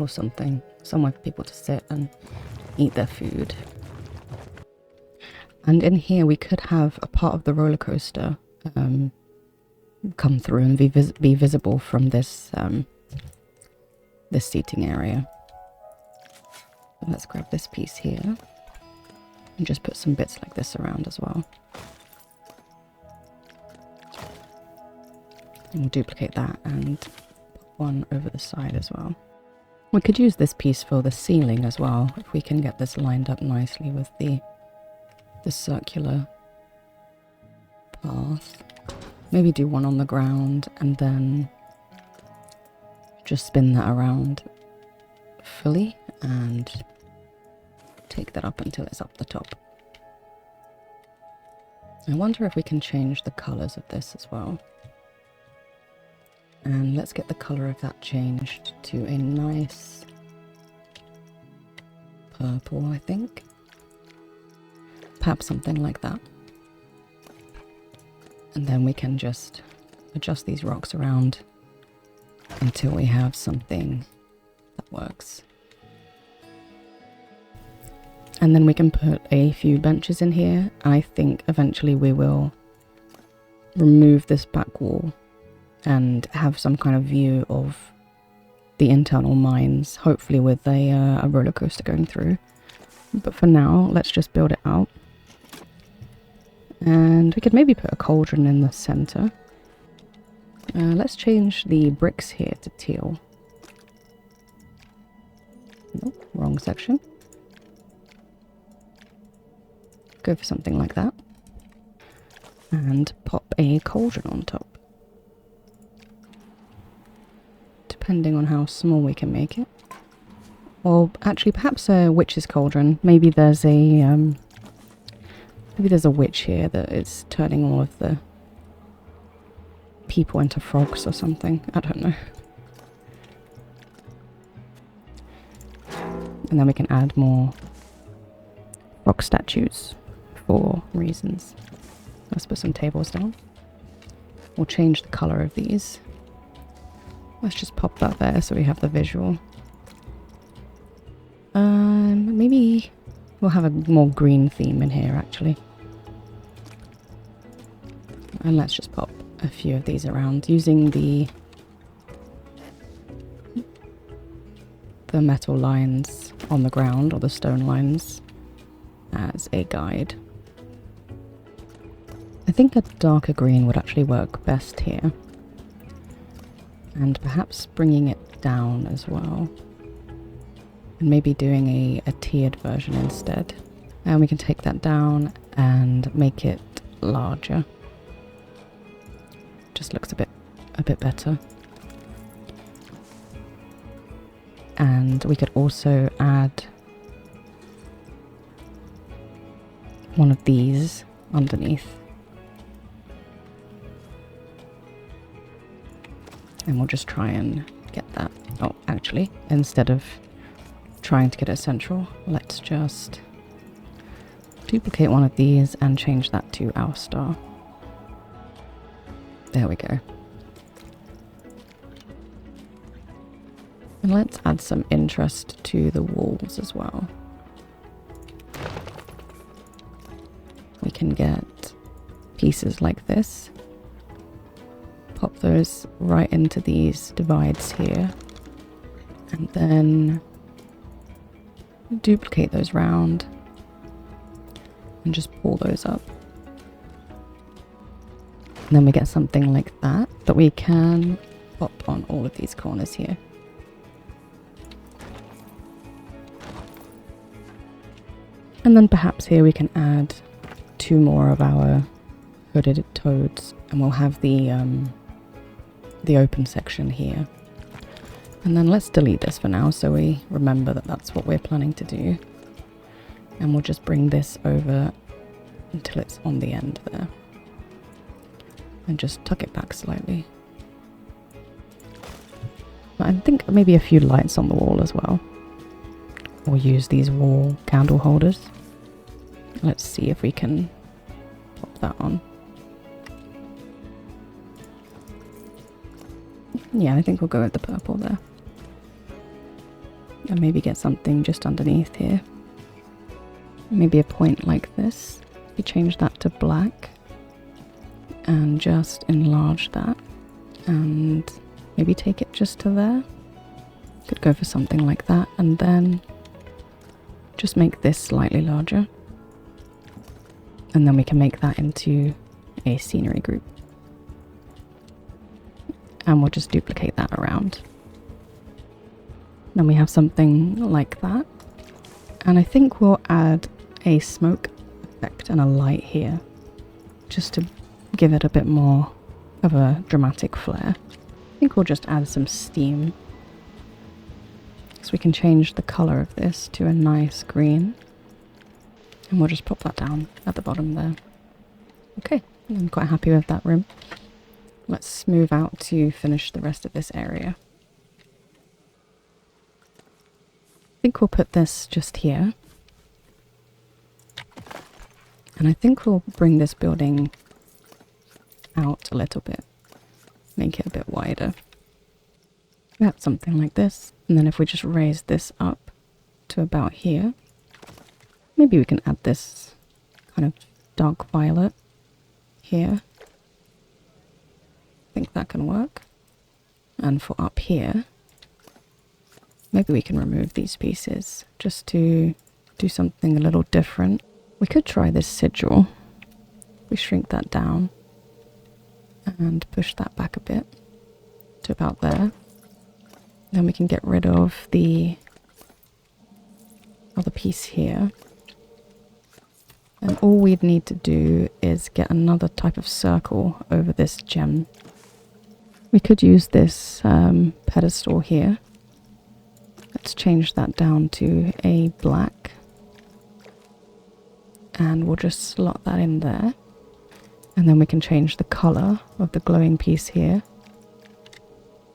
something, somewhere for people to sit and eat their food. And in here we could have a part of the roller coaster come through and be visible from this this seating area. So let's grab this piece here and just put some bits like this around as well. And we'll duplicate that and put one over the side as well. We could use this piece for the ceiling as well, if we can get this lined up nicely with the circular path. Maybe do one on the ground and then just spin that around fully and take that up until it's up the top. I wonder if we can change the colours of this as well. And let's get the colour of that changed to a nice purple, I think. Perhaps something like that. And then we can just adjust these rocks around until we have something that works. And then we can put a few benches in here. I think eventually we will remove this back wall and have some kind of view of the internal mines, hopefully with a roller coaster going through. But for now, let's just build it out. And we could maybe put a cauldron in the center. Let's change the bricks here to teal. Nope, wrong section. Go for something like that. And pop a cauldron on top. Depending on how small we can make it. Or actually perhaps a witch's cauldron. Maybe there's a witch here that is turning all of the people into frogs or something. I don't know. And then we can add more frog statues for reasons. Let's put some tables down. We'll change the colour of these. Let's just pop that there so we have the visual. Maybe we'll have a more green theme in here actually. And let's just pop a few of these around using the metal lines on the ground, or the stone lines, as a guide. I think a darker green would actually work best here. And perhaps bringing it down as well. And maybe doing a tiered version instead. And we can take that down and make it larger. Just looks a bit better. And we could also add one of these underneath. And we'll just try and get that. Oh, actually, instead of trying to get it central, let's just duplicate one of these and change that to our star. There we go. And let's add some interest to the walls as well. We can get pieces like this. Pop those right into these divides here. And then duplicate those round. And just pull those up. And then we get something like that we can pop on all of these corners here. And then perhaps here we can add 2 more of our hooded toads, and we'll have the open section here. And then let's delete this for now so we remember that that's what we're planning to do. And we'll just bring this over until it's on the end there. And just tuck it back slightly. I think maybe a few lights on the wall as well. Or use these wall candle holders. Let's see if we can pop that on. Yeah, I think we'll go with the purple there. And maybe get something just underneath here. Maybe a point like this. We change that to black. And just enlarge that. And maybe take it just to there. Could go for something like that. And then just make this slightly larger. And then we can make that into a scenery group. And we'll just duplicate that around. Then we have something like that. And I think we'll add a smoke effect and a light here. Just to give it a bit more of a dramatic flair. I think we'll just add some steam. So we can change the colour of this to a nice green. And we'll just pop that down at the bottom there. Okay, I'm quite happy with that rim. Let's move out to finish the rest of this area. I think we'll put this just here. And I think we'll bring this building out a little bit. Make it a bit wider. About something like this. And then if we just raise this up to about here. Maybe we can add this kind of dark violet here. I think that can work. And for up here, maybe we can remove these pieces just to do something a little different. We could try this sigil. We shrink that down and push that back a bit to about there. Then we can get rid of the other piece here. And all we'd need to do is get another type of circle over this gem. We could use this pedestal here. Let's change that down to a black. And we'll just slot that in there. And then we can change the colour of the glowing piece here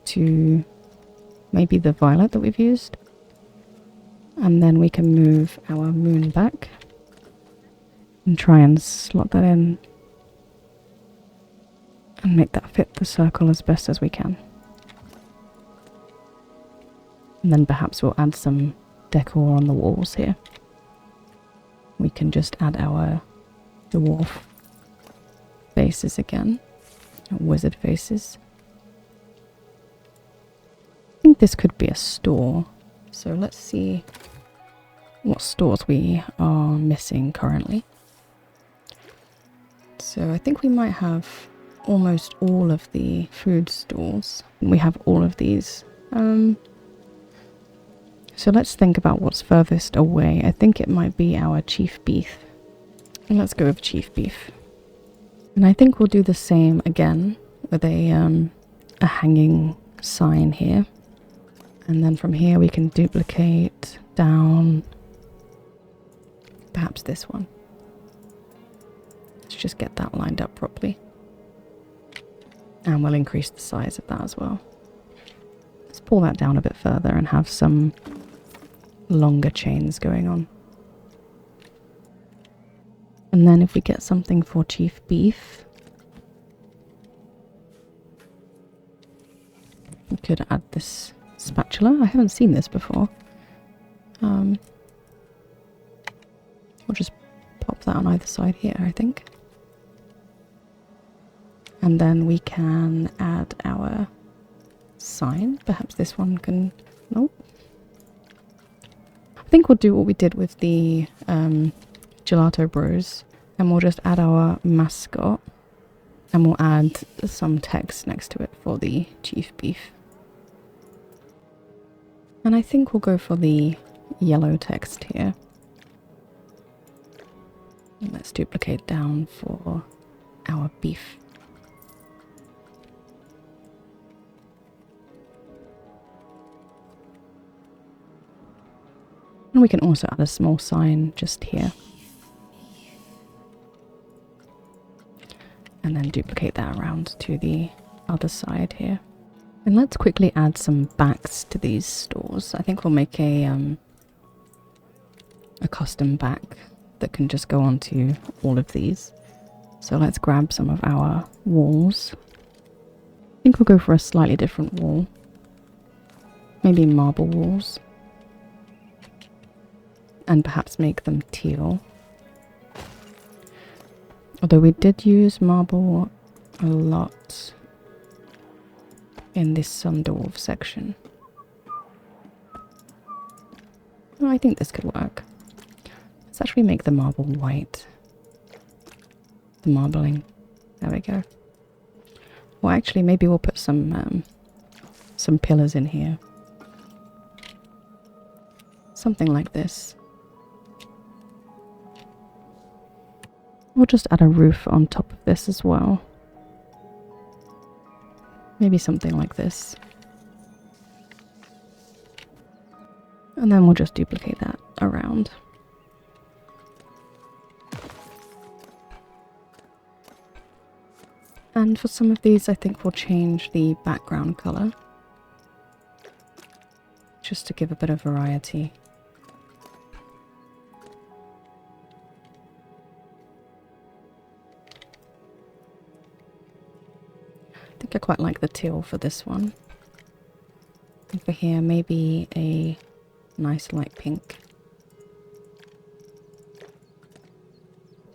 to maybe the violet that we've used. And then we can move our moon back and try and slot that in and make that fit the circle as best as we can. And then perhaps we'll add some decor on the walls here. We can just add our dwarf faces again, wizard faces. I think this could be a store, so let's see what stores we are missing currently. So I think we might have almost all of the food stalls. We have all of these. So let's think about what's furthest away. I think it might be our chief beef. And let's go with chief beef. And I think we'll do the same again with a hanging sign here. And then from here we can duplicate down perhaps this one. Let's just get that lined up properly. And we'll increase the size of that as well. pull that down a bit further and have some longer chains going on. And then if we get something for Chief Beef, we could add this spatula. I haven't seen this before. We'll just pop that on either side here, I think. And then we can add our sign. Perhaps this one can... Nope. I think we'll do what we did with the Gelato Bros. And we'll just add our mascot. And we'll add some text next to it for the Chief Beef. And I think we'll go for the yellow text here. And let's duplicate down for our beef. And we can also add a small sign just here. And then duplicate that around to the other side here. And let's quickly add some backs to these stores. I think we'll make a custom back that can just go onto all of these. So let's grab some of our walls. I think we'll go for a slightly different wall. Maybe marble walls. And perhaps make them teal. Although we did use marble a lot in this Sundorf section. Oh, I think this could work. Let's actually make the marble white. The marbling. There we go. Well, actually, maybe we'll put some pillars in here. Something like this. We'll just add a roof on top of this as well. Maybe something like this. And then we'll just duplicate that around. And for some of these, I think we'll change the background color. Just to give a bit of variety. I think I quite like the teal for this one. And for here, maybe a nice light pink.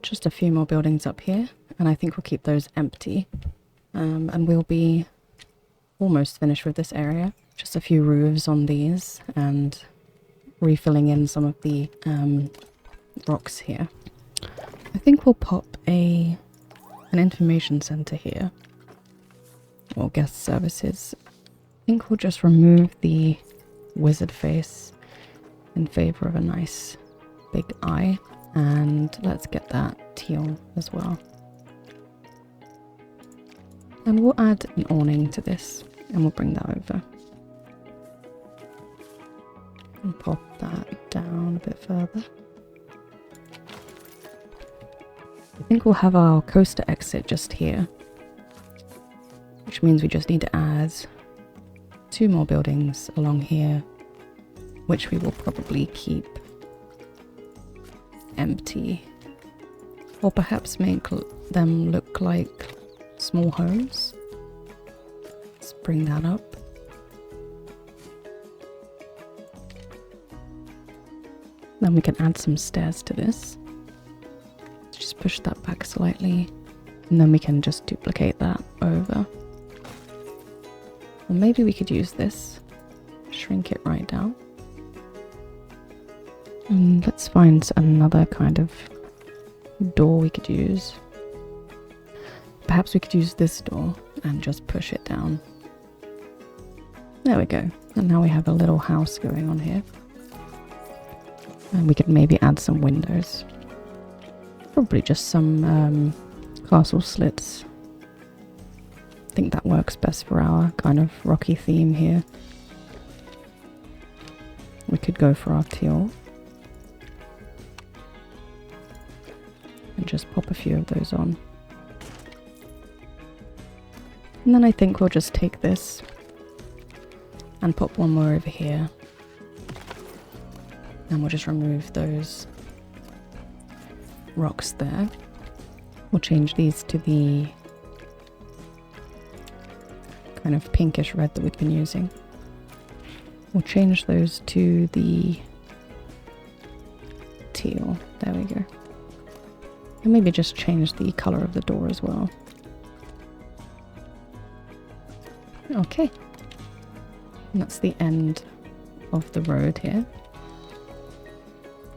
Just a few more buildings up here, and I think we'll keep those empty. And we'll be almost finished with this area. Just a few roofs on these, and refilling in some of the rocks here. I think we'll pop an information center here. Or guest services. I think we'll just remove the wizard face in favor of a nice big eye. And let's get that teal as well. And we'll add an awning to this, and we'll bring that over. And pop that down a bit further. I think we'll have our coaster exit just here. Which means we just need to add 2 more buildings along here, which we will probably keep empty. Or perhaps make them look like small homes. Let's bring that up. Then we can add some stairs to this. Just push that back slightly. And then we can just duplicate that over. Or maybe we could use this, shrink it right down. And let's find another kind of door we could use. Perhaps we could use this door and just push it down. There we go. And now we have a little house going on here. And we could maybe add some windows. Probably just some castle slits. I think that works best for our kind of rocky theme here. We could go for our teal. And just pop a few of those on. And then I think we'll just take this And pop one more over here. And we'll just remove those rocks there. We'll change these to the kind of pinkish red that we've been using. We'll change those to the teal. There we go. And maybe just change the color of the door as well. Okay. And that's the end of the road here.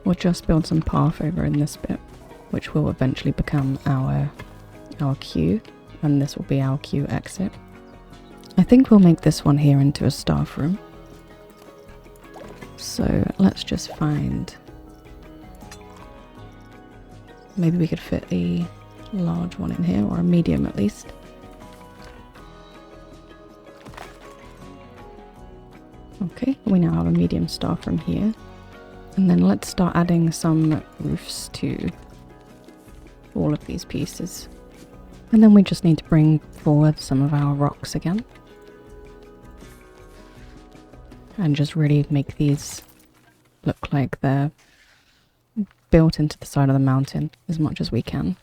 We'll just build some path over in this bit, which will eventually become our queue, and this will be our queue exit. I think we'll make this one here into a staff room. So let's just find... Maybe we could fit a large one in here, or a medium at least. Okay, we now have a medium staff room here. And then let's start adding some roofs to all of these pieces. And then we just need to bring forward some of our rocks again. And just really make these look like they're built into the side of the mountain as much as we can.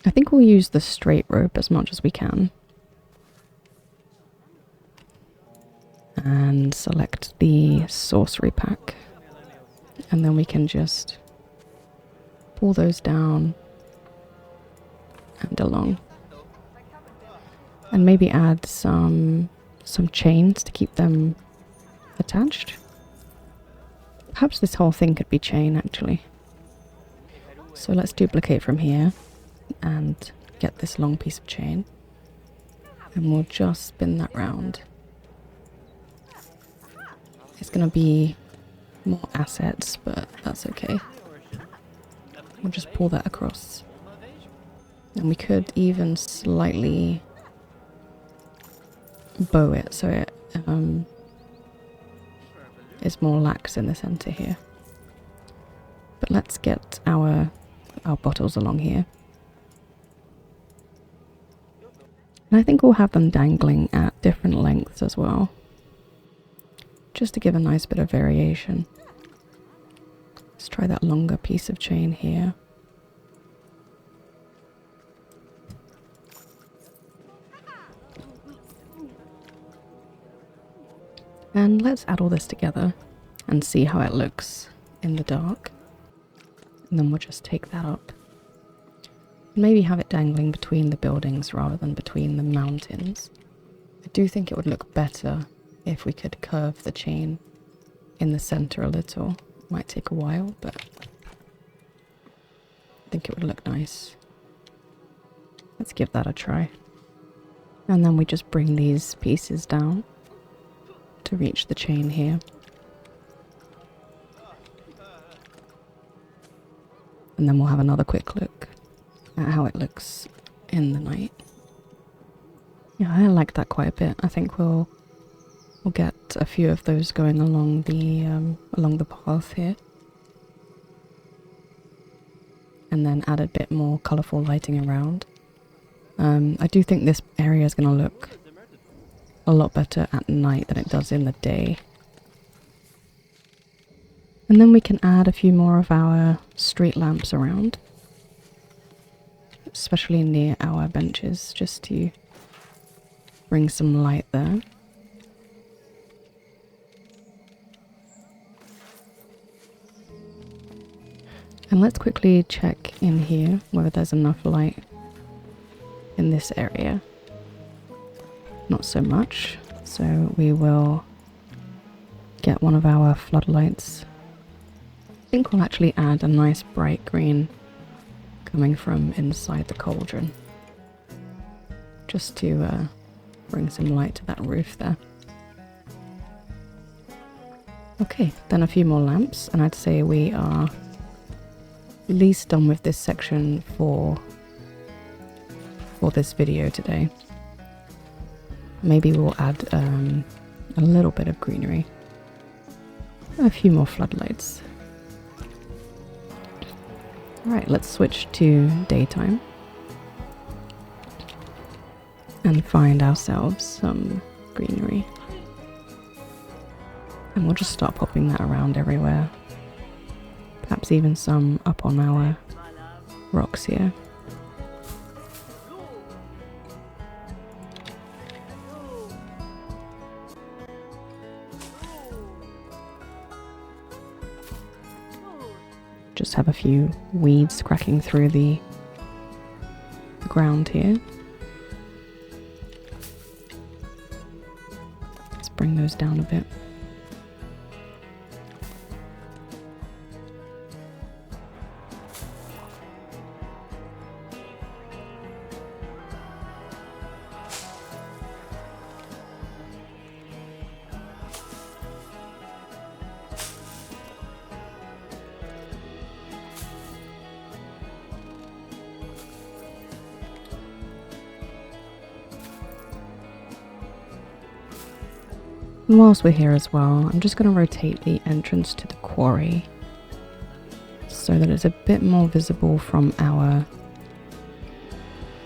I think we'll use the straight rope as much as we can. And select the sorcery pack. And then we can just pull those down and along. And maybe add some chains to keep them attached. Perhaps this whole thing could be chain actually. So let's duplicate from here. And get this long piece of chain, and we'll just spin that round. It's gonna be more assets, but that's okay. We'll just pull that across, and we could even slightly bow it so it is more lax in the center here. But let's get our bottles along here. And I think we'll have them dangling at different lengths as well, just to give a nice bit of variation. Let's try that longer piece of chain here. And let's add all this together and see how it looks in the dark. And then we'll just take that up. Maybe have it dangling between the buildings rather than between the mountains. I do think it would look better if we could curve the chain in the center a little. It might take a while, but I think it would look nice. Let's give that a try. And then we just bring these pieces down to reach the chain here. And then we'll have another quick look at how it looks in the night. Yeah, I like that quite a bit. I think we'll get a few of those going along the path here. And then add a bit more colourful lighting around. I do think this area is going to look a lot better at night than it does in the day. And then we can add a few more of our street lamps around, especially near our benches, just to bring some light there. And let's quickly check in here whether there's enough light in this area. Not so much, so we will get one of our floodlights. I think we'll actually add a nice bright green coming from inside the cauldron, just to bring some light to that roof there. Okay, then a few more lamps, and I'd say we are at least done with this section for this video today. Maybe we'll add a little bit of greenery. A few more floodlights. Alright, let's switch to daytime. And find ourselves some greenery. And we'll just start popping that around everywhere. Perhaps even some up on our rocks here. Just have a few weeds cracking through the ground here. Let's bring those down a bit. And whilst we're here as well, I'm just going to rotate the entrance to the quarry so that it's a bit more visible from our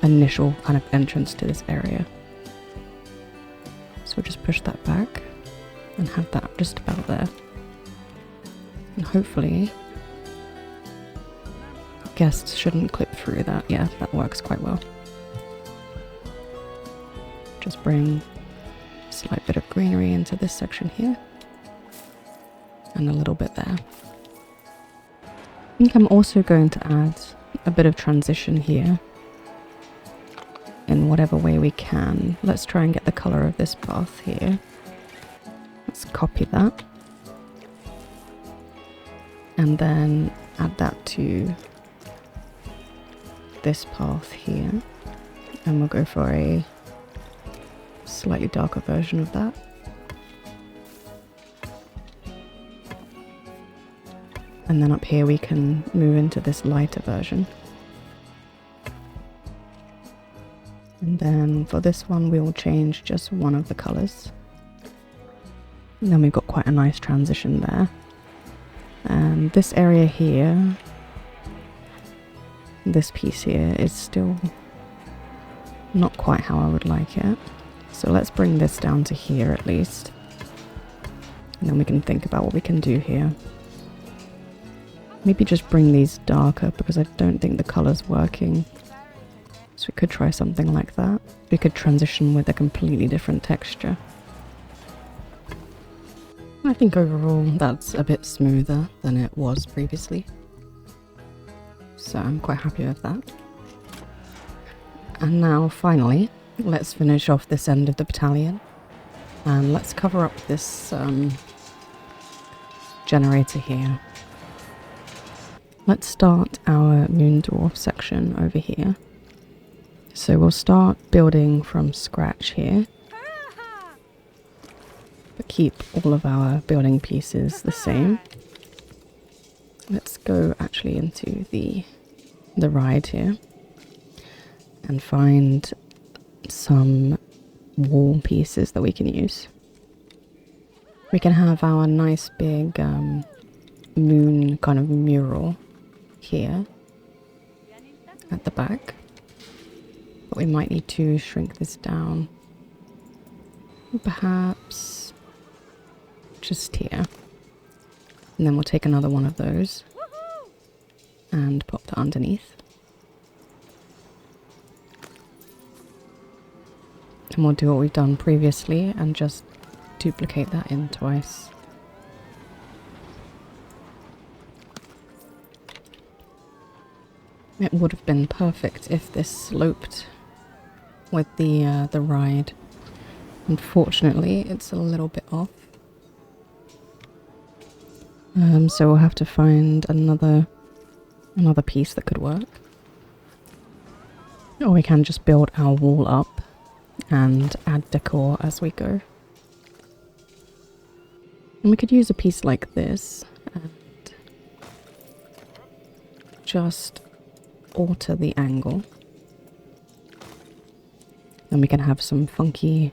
initial kind of entrance to this area. So we'll just push that back and have that just about there. And hopefully guests shouldn't clip through that. Yeah, that works quite well. Just bring slight bit of greenery into this section here and a little bit there. I think I'm also going to add a bit of transition here in whatever way we can. Let's try and get the color of this path here. Let's copy that and then add that to this path here, and we'll go for a slightly darker version of that. And then up here we can move into this lighter version. And then for this one we will change just one of the colours. And then we've got quite a nice transition there. And this area here, this piece here is still not quite how I would like it. So let's bring this down to here at least. And then we can think about what we can do here. Maybe just bring these darker because I don't think the colour's working. So we could try something like that. We could transition with a completely different texture. I think overall that's a bit smoother than it was previously. So I'm quite happy with that. And now finally, let's finish off this end of the battalion. And let's cover up this generator here. Let's start our moon dwarf section over here. So we'll start building from scratch here. But keep all of our building pieces the same. Let's go actually into the ride here. And find some wall pieces that we can use. We can have our nice big moon kind of mural here at the back, but we might need to shrink this down, perhaps just here, and then we'll take another one of those and pop that underneath. And we'll do what we've done previously and just duplicate that in twice. It would have been perfect if this sloped with the ride. Unfortunately, it's a little bit off. So we'll have to find another piece that could work. Or we can just build our wall up and add decor as we go. And we could use a piece like this and just alter the angle. And we can have some funky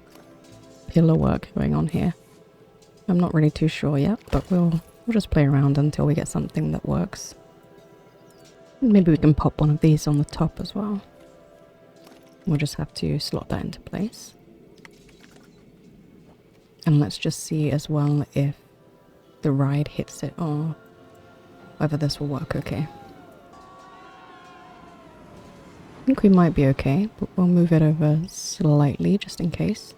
pillar work going on here. I'm not really too sure yet, but we'll just play around until we get something that works. Maybe we can pop one of these on the top as well. We'll just have to slot that into place. And let's just see as well if the ride hits it or whether this will work okay. I think we might be okay, but we'll move it over slightly just in case.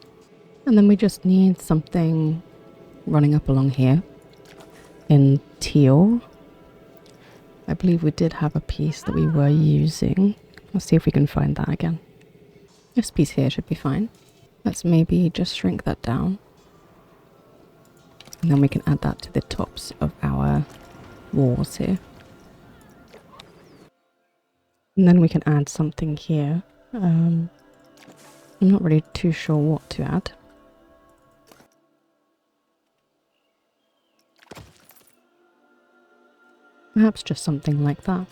And then we just need something running up along here in teal. I believe we did have a piece that we were using. Let's see if we can find that again. This piece here should be fine. Let's maybe just shrink that down. And then we can add that to the tops of our walls here. And then we can add something here. I'm not really too sure what to add. Perhaps just something like that.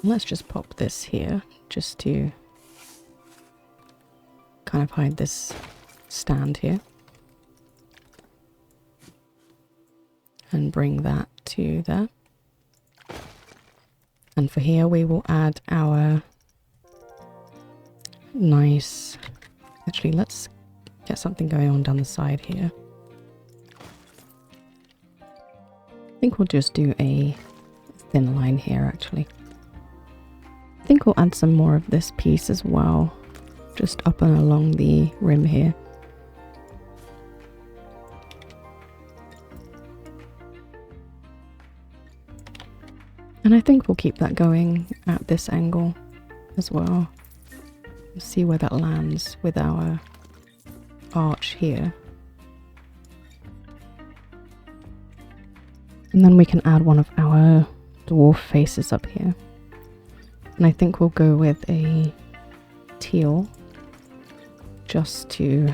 Let's just pop this here, just to kind of hide this stand here. And bring that to there. And for here we will add our nice... Actually, let's get something going on down the side here. I think we'll just do a thin line here, actually. I think we'll add some more of this piece as well, just up and along the rim here. And I think we'll keep that going at this angle as well. We'll see where that lands with our arch here. And then we can add one of our dwarf faces up here. And I think we'll go with a teal just to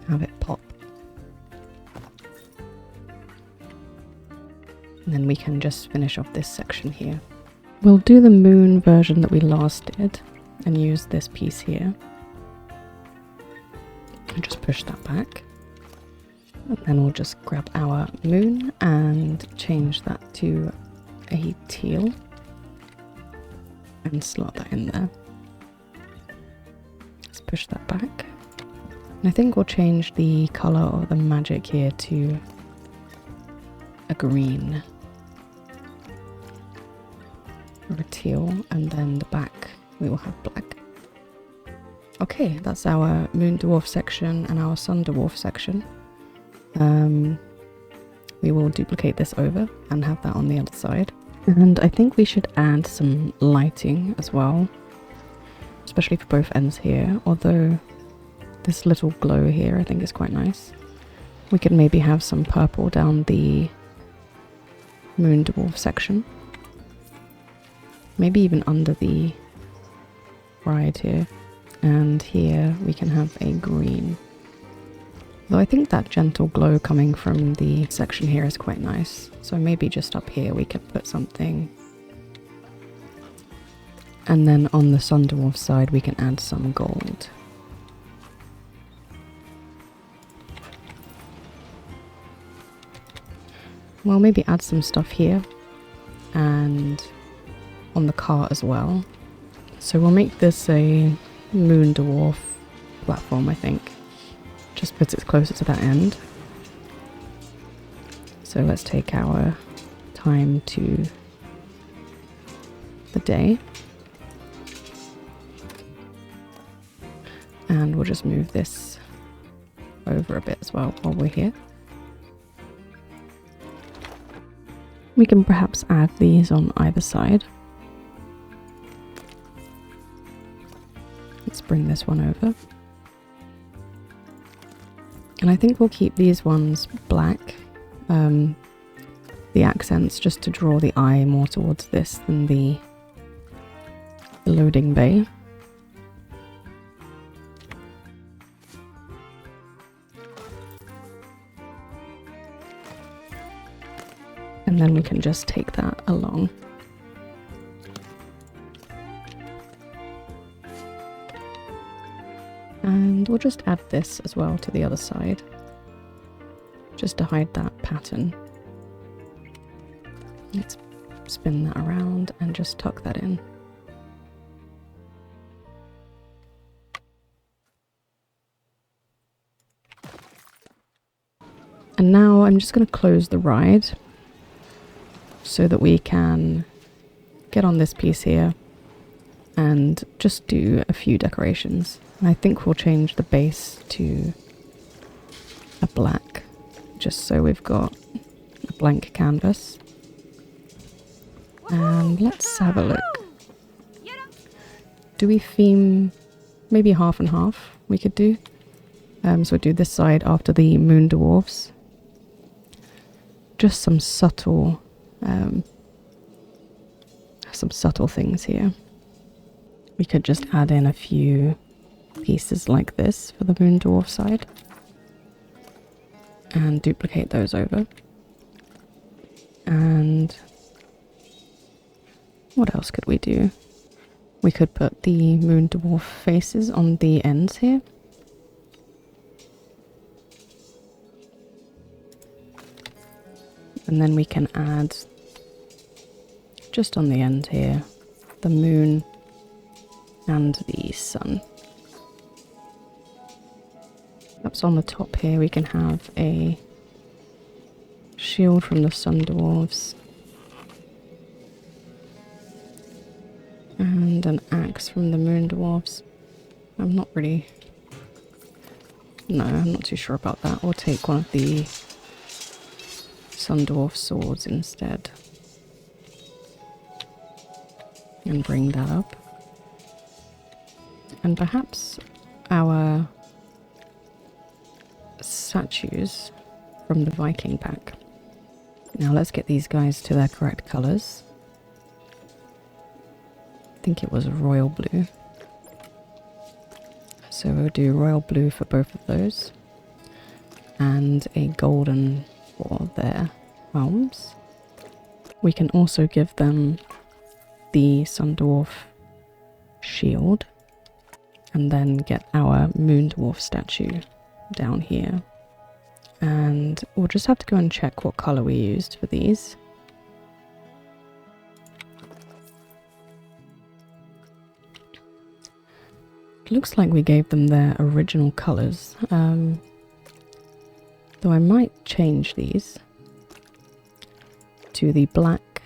have it pop. And then we can just finish off this section here. We'll do the moon version that we last did and use this piece here. And just push that back. And then we'll just grab our moon and change that to a teal. And slot that in there. Let's push that back. And I think we'll change the colour of the magic here to a green. Or a teal, and then the back we will have black. Okay, that's our moon dwarf section and our sun dwarf section. We will duplicate this over and have that on the other side. And I think we should add some lighting as well, especially for both ends here, although this little glow here I think is quite nice. We could maybe have some purple down the moon dwarf section. Maybe even under the ride here. And here we can have a green. Though I think that gentle glow coming from the section here is quite nice. So maybe just up here we could put something. And then on the sun dwarf side we can add some gold. Well, maybe add some stuff here. And on the car as well. So we'll make this a moon dwarf platform, I think. Just puts it closer to that end. So let's take our time to the day. And we'll just move this over a bit as well while we're here. We can perhaps add these on either side. Let's bring this one over. And I think we'll keep these ones black. The accents just to draw the eye more towards this than the loading bay. And then we can just take that along. And we'll just add this as well to the other side, just to hide that pattern. Let's spin that around and just tuck that in. And now I'm just going to close the ride so that we can get on this piece here and just do a few decorations. I think we'll change the base to a black, just so we've got a blank canvas. And let's have a look. Do we theme maybe half and half we could do? So we'll do this side after the moon dwarfs. Just some subtle things here. We could just add in a few pieces like this for the moon dwarf side and duplicate those over. And what else could we do? We could put the moon dwarf faces on the ends here. And then we can add, just on the end here, the moon and the sun. Perhaps on the top here we can have a shield from the sun dwarves. And an axe from the moon dwarves. I'm not too sure about that. We'll take one of the sun dwarf swords instead. And bring that up. And perhaps our statues from the Viking pack. Now let's get these guys to their correct colours. I think it was royal blue. So we'll do royal blue for both of those. And a golden for their arms. We can also give them the sun dwarf shield. And then get our moon dwarf statue down here. And we'll just have to go and check what colour we used for these. It looks like we gave them their original colours. Though I might change these to the black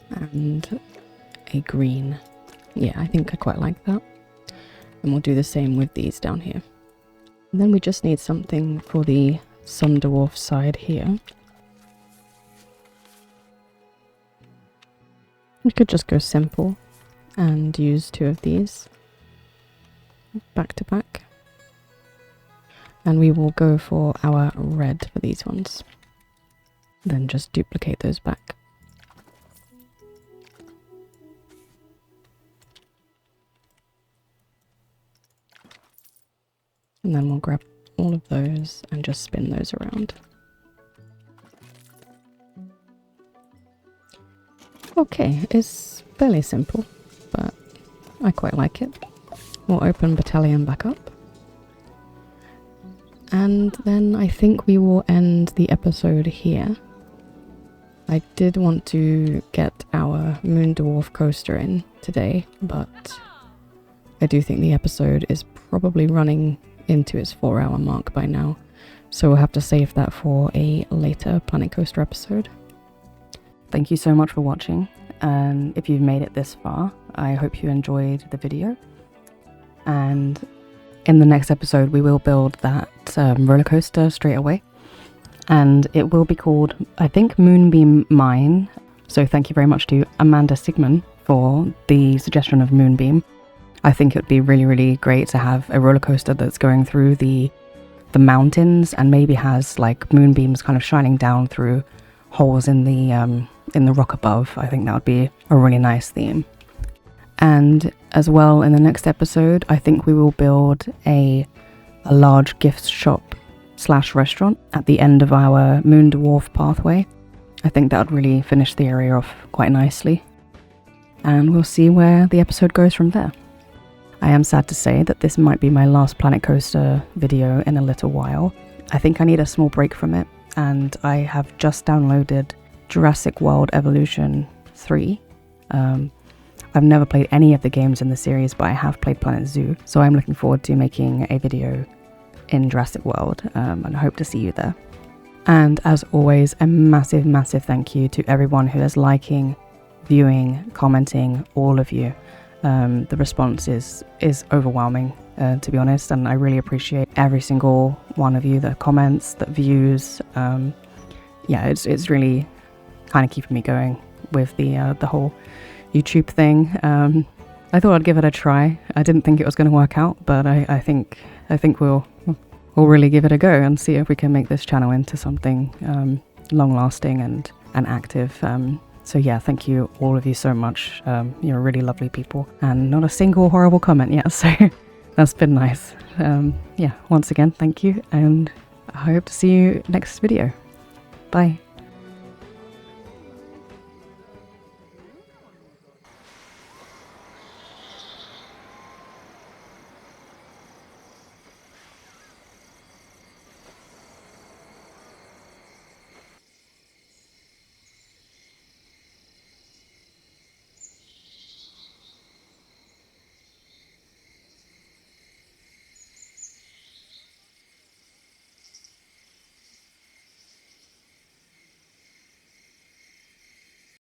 and a green. Yeah, I think I quite like that. And we'll do the same with these down here. And then we just need something for the sun dwarf side here. We could just go simple and use two of these back to back. And we will go for our red for these ones. Then just duplicate those back. And then we'll grab all of those and just spin those around. Okay, it's fairly simple, but I quite like it. We'll open Battalion back up. And then I think we will end the episode here. I did want to get our Moon Dwarf coaster in today, but I do think the episode is probably running into its 4-hour mark by now, so we'll have to save that for a later Planet Coaster episode. Thank you so much for watching, and if you've made it this far, I hope you enjoyed the video. And in the next episode we will build that roller coaster straight away, and it will be called, I think, Moonbeam Mine. So thank you very much to Amanda Sigmund for the suggestion of Moonbeam. I think it would be really, really great to have a roller coaster that's going through the mountains and maybe has like moonbeams kind of shining down through holes in the rock above. I think that would be a really nice theme. And as well, in the next episode, I think we will build a large gift shop slash restaurant at the end of our Moon Dwarf pathway. I think that would really finish the area off quite nicely. And we'll see where the episode goes from there. I am sad to say that this might be my last Planet Coaster video in a little while. I think I need a small break from it, and I have just downloaded Jurassic World Evolution 3. I've never played any of the games in the series, but I have played Planet Zoo, so I'm looking forward to making a video in Jurassic World, and I hope to see you there. And as always, a massive, massive thank you to everyone who is liking, viewing, commenting, all of you. The response is overwhelming, to be honest, and I really appreciate every single one of you that comments, that views. Yeah, it's really kind of keeping me going with the whole YouTube thing. I thought I'd give it a try. I didn't think it was going to work out, but I think we'll really give it a go and see if we can make this channel into something long-lasting and active. So yeah, thank you all of you so much. You're really lovely people, and not a single horrible comment yet, so that's been nice. Yeah, once again, thank you, and I hope to see you next video. Bye.